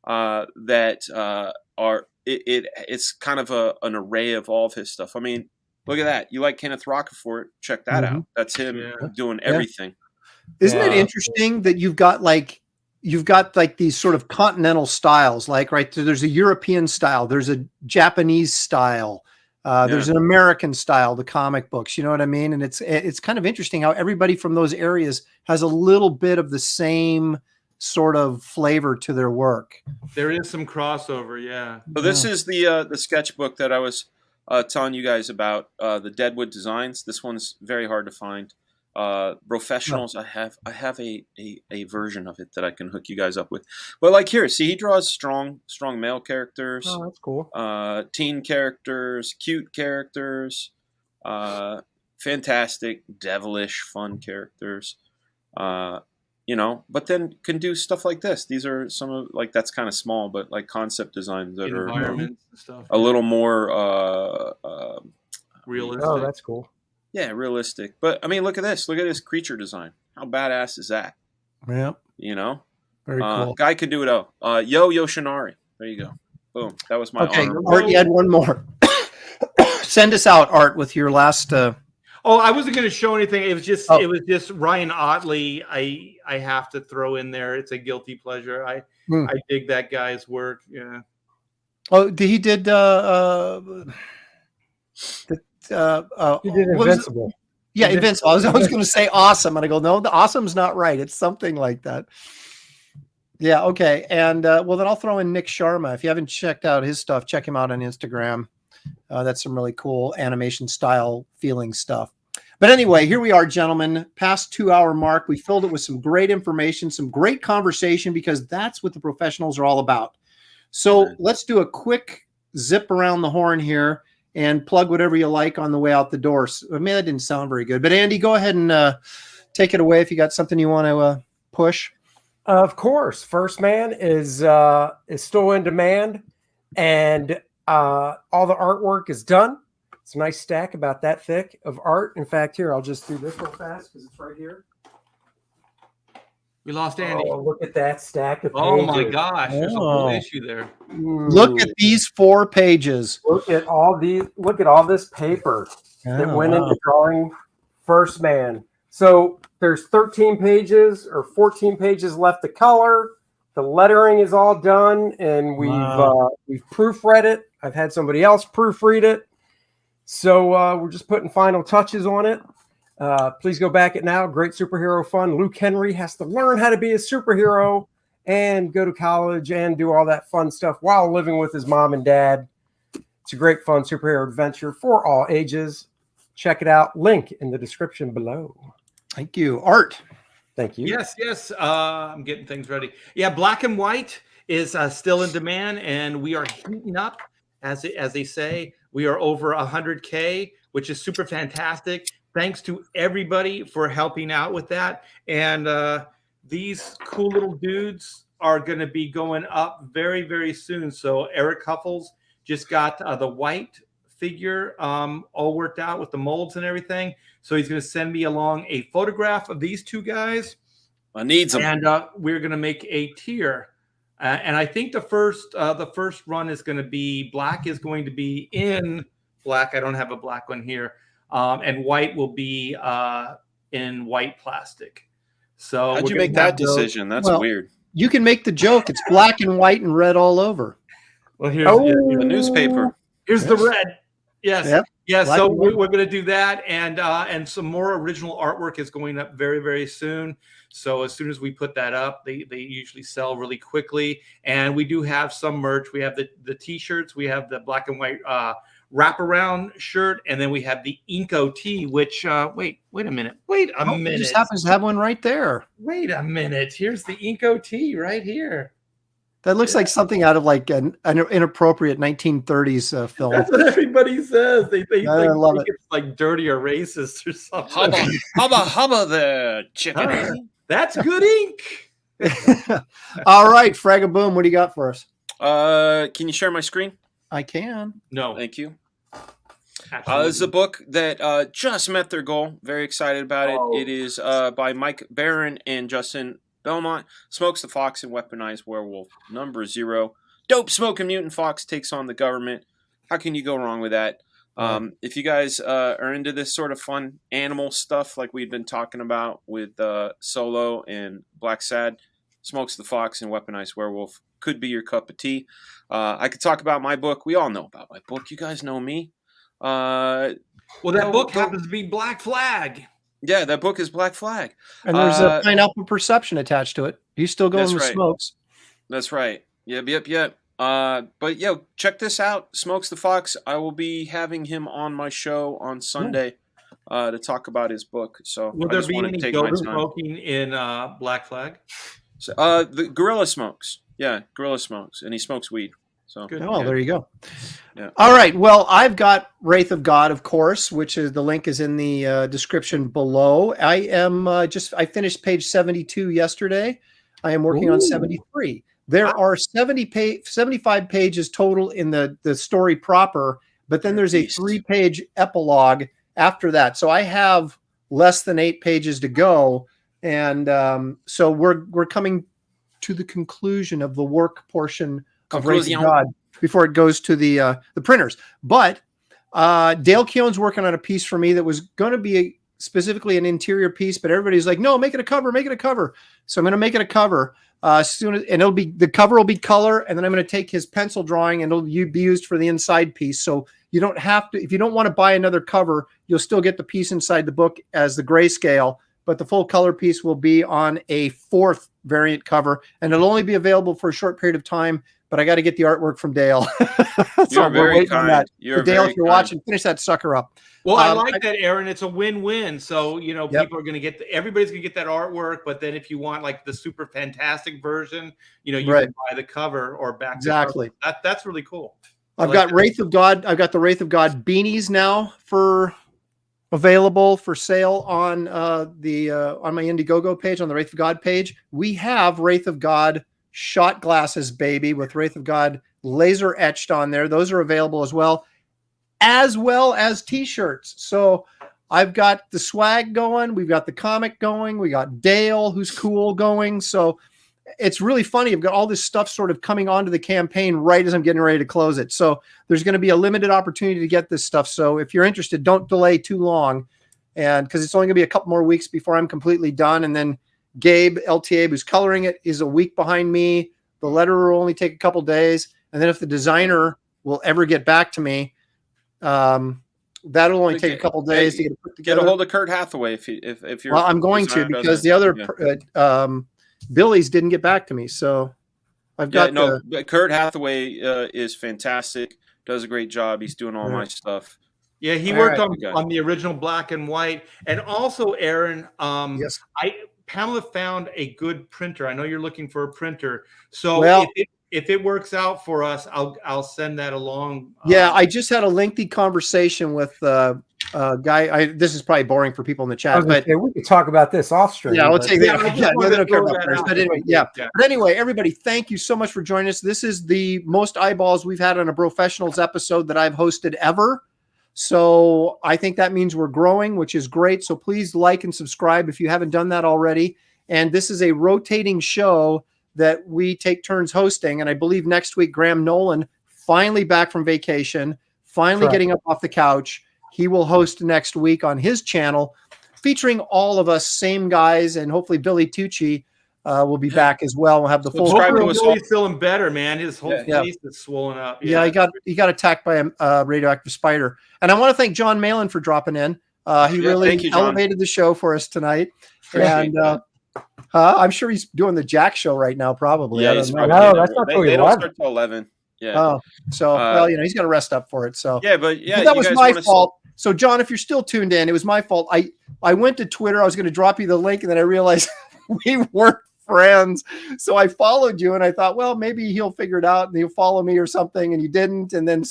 that are it's kind of an array of all of his stuff. I mean, look at that. You like Kenneth Rocafort? Check that out. That's him doing everything. Isn't it interesting that you've got these sort of continental styles, like, right? So there's a European style, there's a Japanese style, there's an American style, the comic books, you know what I mean? And it's kind of interesting how everybody from those areas has a little bit of the same sort of flavor to their work. There is some crossover, yeah. So this is the sketchbook that I was telling you guys about, the Deadwood designs. This one's very hard to find. BROFESSIONALS, I have a version of it that I can hook you guys up with. But like here, see, he draws strong male characters. Oh, that's cool. Teen characters, cute characters, fantastic, devilish, fun characters. But then can do stuff like this. These are some of, like, that's kind of small, but like concept designs that are environments and stuff. A little more realistic. Oh, that's cool. Yeah, realistic. But I mean, look at this. Look at this creature design. How badass is that? Yeah. Very cool. Guy could do it all. Yo Yoshinari. There you go. Boom. That was my Okay, honorable. Art, you had one more. Send us out, Art, with your last. Oh, I wasn't going to show anything. It was just Ryan Otley. I have to throw in there. It's a guilty pleasure. I dig that guy's work. Yeah. Oh, he did. He did Invincible. Yeah, Invincible. I was going to say awesome, and I go, no, the awesome's not right. It's something like that. Yeah, okay. And well, then I'll throw in Nick Sharma. If you haven't checked out his stuff, check him out on Instagram. That's some really cool animation style feeling stuff. But anyway, here we are, gentlemen, past 2-hour mark. We filled it with some great information, some great conversation, because that's what the professionals are all about. So let's do a quick zip around the horn here and plug whatever you like on the way out the door. I mean, that didn't sound very good, but Andy, go ahead and take it away if you got something you want to push. Of course, First Man is still in demand, and all the artwork is done. It's a nice stack about that thick of art. In fact, here, I'll just do this real fast because it's right here. We lost Andy. Oh, look at that stack of pages. Oh my gosh, there's a whole issue there. Look at these 4 pages. Look at all this paper that went into drawing First Man. So there's 13 pages or 14 pages left to color. The lettering is all done, and we've proofread it. I've had somebody else proofread it. So we're just putting final touches on it. Please go back it now. Great superhero fun. Luke Henry has to learn how to be a superhero and go to college and do all that fun stuff while living with his mom and dad. It's a great fun superhero adventure for all ages. Check it out. Link in the description below. Thank you. Art. Thank you. Yes. I'm getting things ready. Yeah, Black and White is still in demand, and we are heating up, as they say. We are over 100K, which is super fantastic. Thanks to everybody for helping out with that. And these cool little dudes are going to be going up very, very soon. So Eric Huffles just got the white figure all worked out with the molds and everything. So he's going to send me along a photograph of these two guys. I need them. And we're going to make a tier. And I think the first run is going to be black is going to be in black. I don't have a black one here. And white will be in white plastic. So how'd you make that decision? That's weird. You can make the joke. It's black and white and red all over. Well, here's the newspaper. Here's the red. Yes. Yep. Yeah. So we're going to do that. And some more original artwork is going up very, very soon. So as soon as we put that up, they usually sell really quickly. And we do have some merch. We have the T-shirts. We have the black and white wraparound shirt, and then we have the Inko tee, which wait a minute. It just happens to have one right there. Wait a minute. Here's the Inko tee right here. That looks like something out of like an inappropriate 1930s film. That's what everybody says. They think it. It's like dirty or racist or something. Hubba there, chicken. That's good ink. All right, Fragaboom, what do you got for us? Can you share my screen? I can. No. Thank you. This is a book that just met their goal. Very excited about it. It is by Mike Barron and Justin Belmont. Smokes the Fox and Weaponized Werewolf #0. Dope smoking mutant fox takes on the government. How can you go wrong with that? If you guys are into this sort of fun animal stuff like we've been talking about with Solo and Black Sad, Smokes the Fox and Weaponized Werewolf could be your cup of tea. I could talk about my book. We all know about my book. You guys know me. Well, that book happens to be Black Flag. Yeah, that book is Black Flag. And there's a pineapple perception attached to it. You still going with Smokes. That's right. Yep. But yeah, check this out. Smokes the Fox. I will be having him on my show on Sunday to talk about his book. So will there be any dope smoking in Black Flag? So, the Gorilla smokes. Yeah, Gorilla smokes, and he smokes weed. So there you go. Yeah. All right. Well, I've got Wraith of God, of course, which is the link is in the description below. I am I finished page 72 yesterday. I am working on 73. There are 75 pages total in the story proper, but then there's a 3-page epilogue after that. So I have less than 8 pages to go, and so we're coming to the conclusion of the work portion of Wraith of God before it goes to the printers. But Dale Keown's working on a piece for me that was going to be specifically an interior piece, but everybody's like, no, make it a cover, make it a cover. So I'm going to make it a cover soon, and it'll be, the cover will be color, and then I'm going to take his pencil drawing and it'll be used for the inside piece. So you don't have to, if you don't want to buy another cover, you'll still get the piece inside the book as the grayscale, but the full color piece will be on a 4th variant cover, and it'll only be available for a short period of time. But I got to get the artwork from Dale. So we're waiting on that. Dale, if you're watching, finish that sucker up. Well, I like that, Aaron. It's a win-win. So, you know, people are going to get, everybody's going to get that artwork. But then if you want like the super fantastic version, you know, you can buy the cover or back. Exactly. That's really cool. I've got Wraith of God. I've got the Wraith of God beanies now available for sale on on my Indiegogo page, on the Wraith of God page. We have Wraith of God shot glasses, baby, with Wraith of God laser etched on there. Those are available as well as t-shirts. So I've got the swag going. We've got the comic going. We got Dale, who's cool, going. So it's really funny. I've got all this stuff sort of coming onto the campaign right as I'm getting ready to close it. So there's going to be a limited opportunity to get this stuff. So if you're interested, don't delay too long. And because it's only going to be a couple more weeks before I'm completely done. And then Gabe, LTA, who's coloring it, is a week behind me. The letterer will only take a couple days. And then if the designer will ever get back to me, that'll only take a couple days to get it put together. Get a hold of Kurt Hathaway if you're. Well, I'm going to, because the other Billy's didn't get back to me. So I've got Kurt Hathaway is fantastic. Does a great job. He's doing all my stuff. Yeah, he worked on the original black and white. And also, Aaron, yes. Pamela found a good printer. I know you're looking for a printer. So if it works out for us, I'll send that along. Yeah, I just had a lengthy conversation with a guy. This is probably boring for people in the chat, but we could talk about this off stream. Yeah, let's take that. Yeah, they don't care about printers. But anyway, But anyway, everybody, thank you so much for joining us. This is the most eyeballs we've had on a Professionals episode that I've hosted ever. So I think that means we're growing, which is great. So please like and subscribe if you haven't done that already. And this is a rotating show that we take turns hosting. And I believe next week, Graham Nolan, finally back from vacation, finally getting up off the couch. He will host next week on his channel, featuring all of us, same guys, and hopefully Billy Tucci will be back as well. We'll have the full. Billy's feeling better, man. His whole face is swollen up. Yeah, he got attacked by a radioactive spider. And I want to thank John Malin for dropping in. He really elevated the show for us tonight. And I'm sure he's doing the Jack show right now, probably. Yeah, that's not they don't start till 11. Yeah. Oh, so well, he's got to rest up for it. So but that was my fault. So John, if you're still tuned in, it was my fault. I went to Twitter. I was going to drop you the link, and then I realized we weren't friends. So I followed you, and I thought, well, maybe he'll figure it out and he'll follow me or something. And you didn't. And then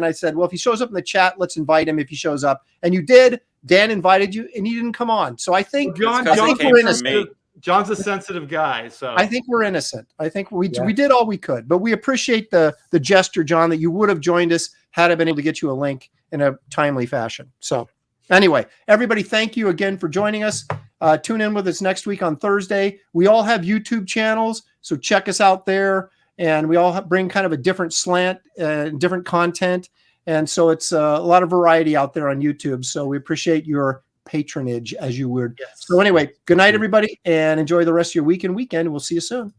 I said, well, if he shows up in the chat, let's invite him if he shows up. And you did. Dan invited you, and you didn't come on. So I think we're innocent. John's a sensitive guy, so I think we're innocent. I think we did all we could, but we appreciate the gesture, John, that you would have joined us had I been able to get you a link in a timely fashion. So anyway, everybody, thank you again for joining us. Tune in with us next week on Thursday. We all have YouTube channels, so check us out there. And we all bring kind of a different slant, different content. And so it's a lot of variety out there on YouTube. So we appreciate your patronage, as you would. Yes. So anyway, good night, everybody, and enjoy the rest of your week and weekend. We'll see you soon.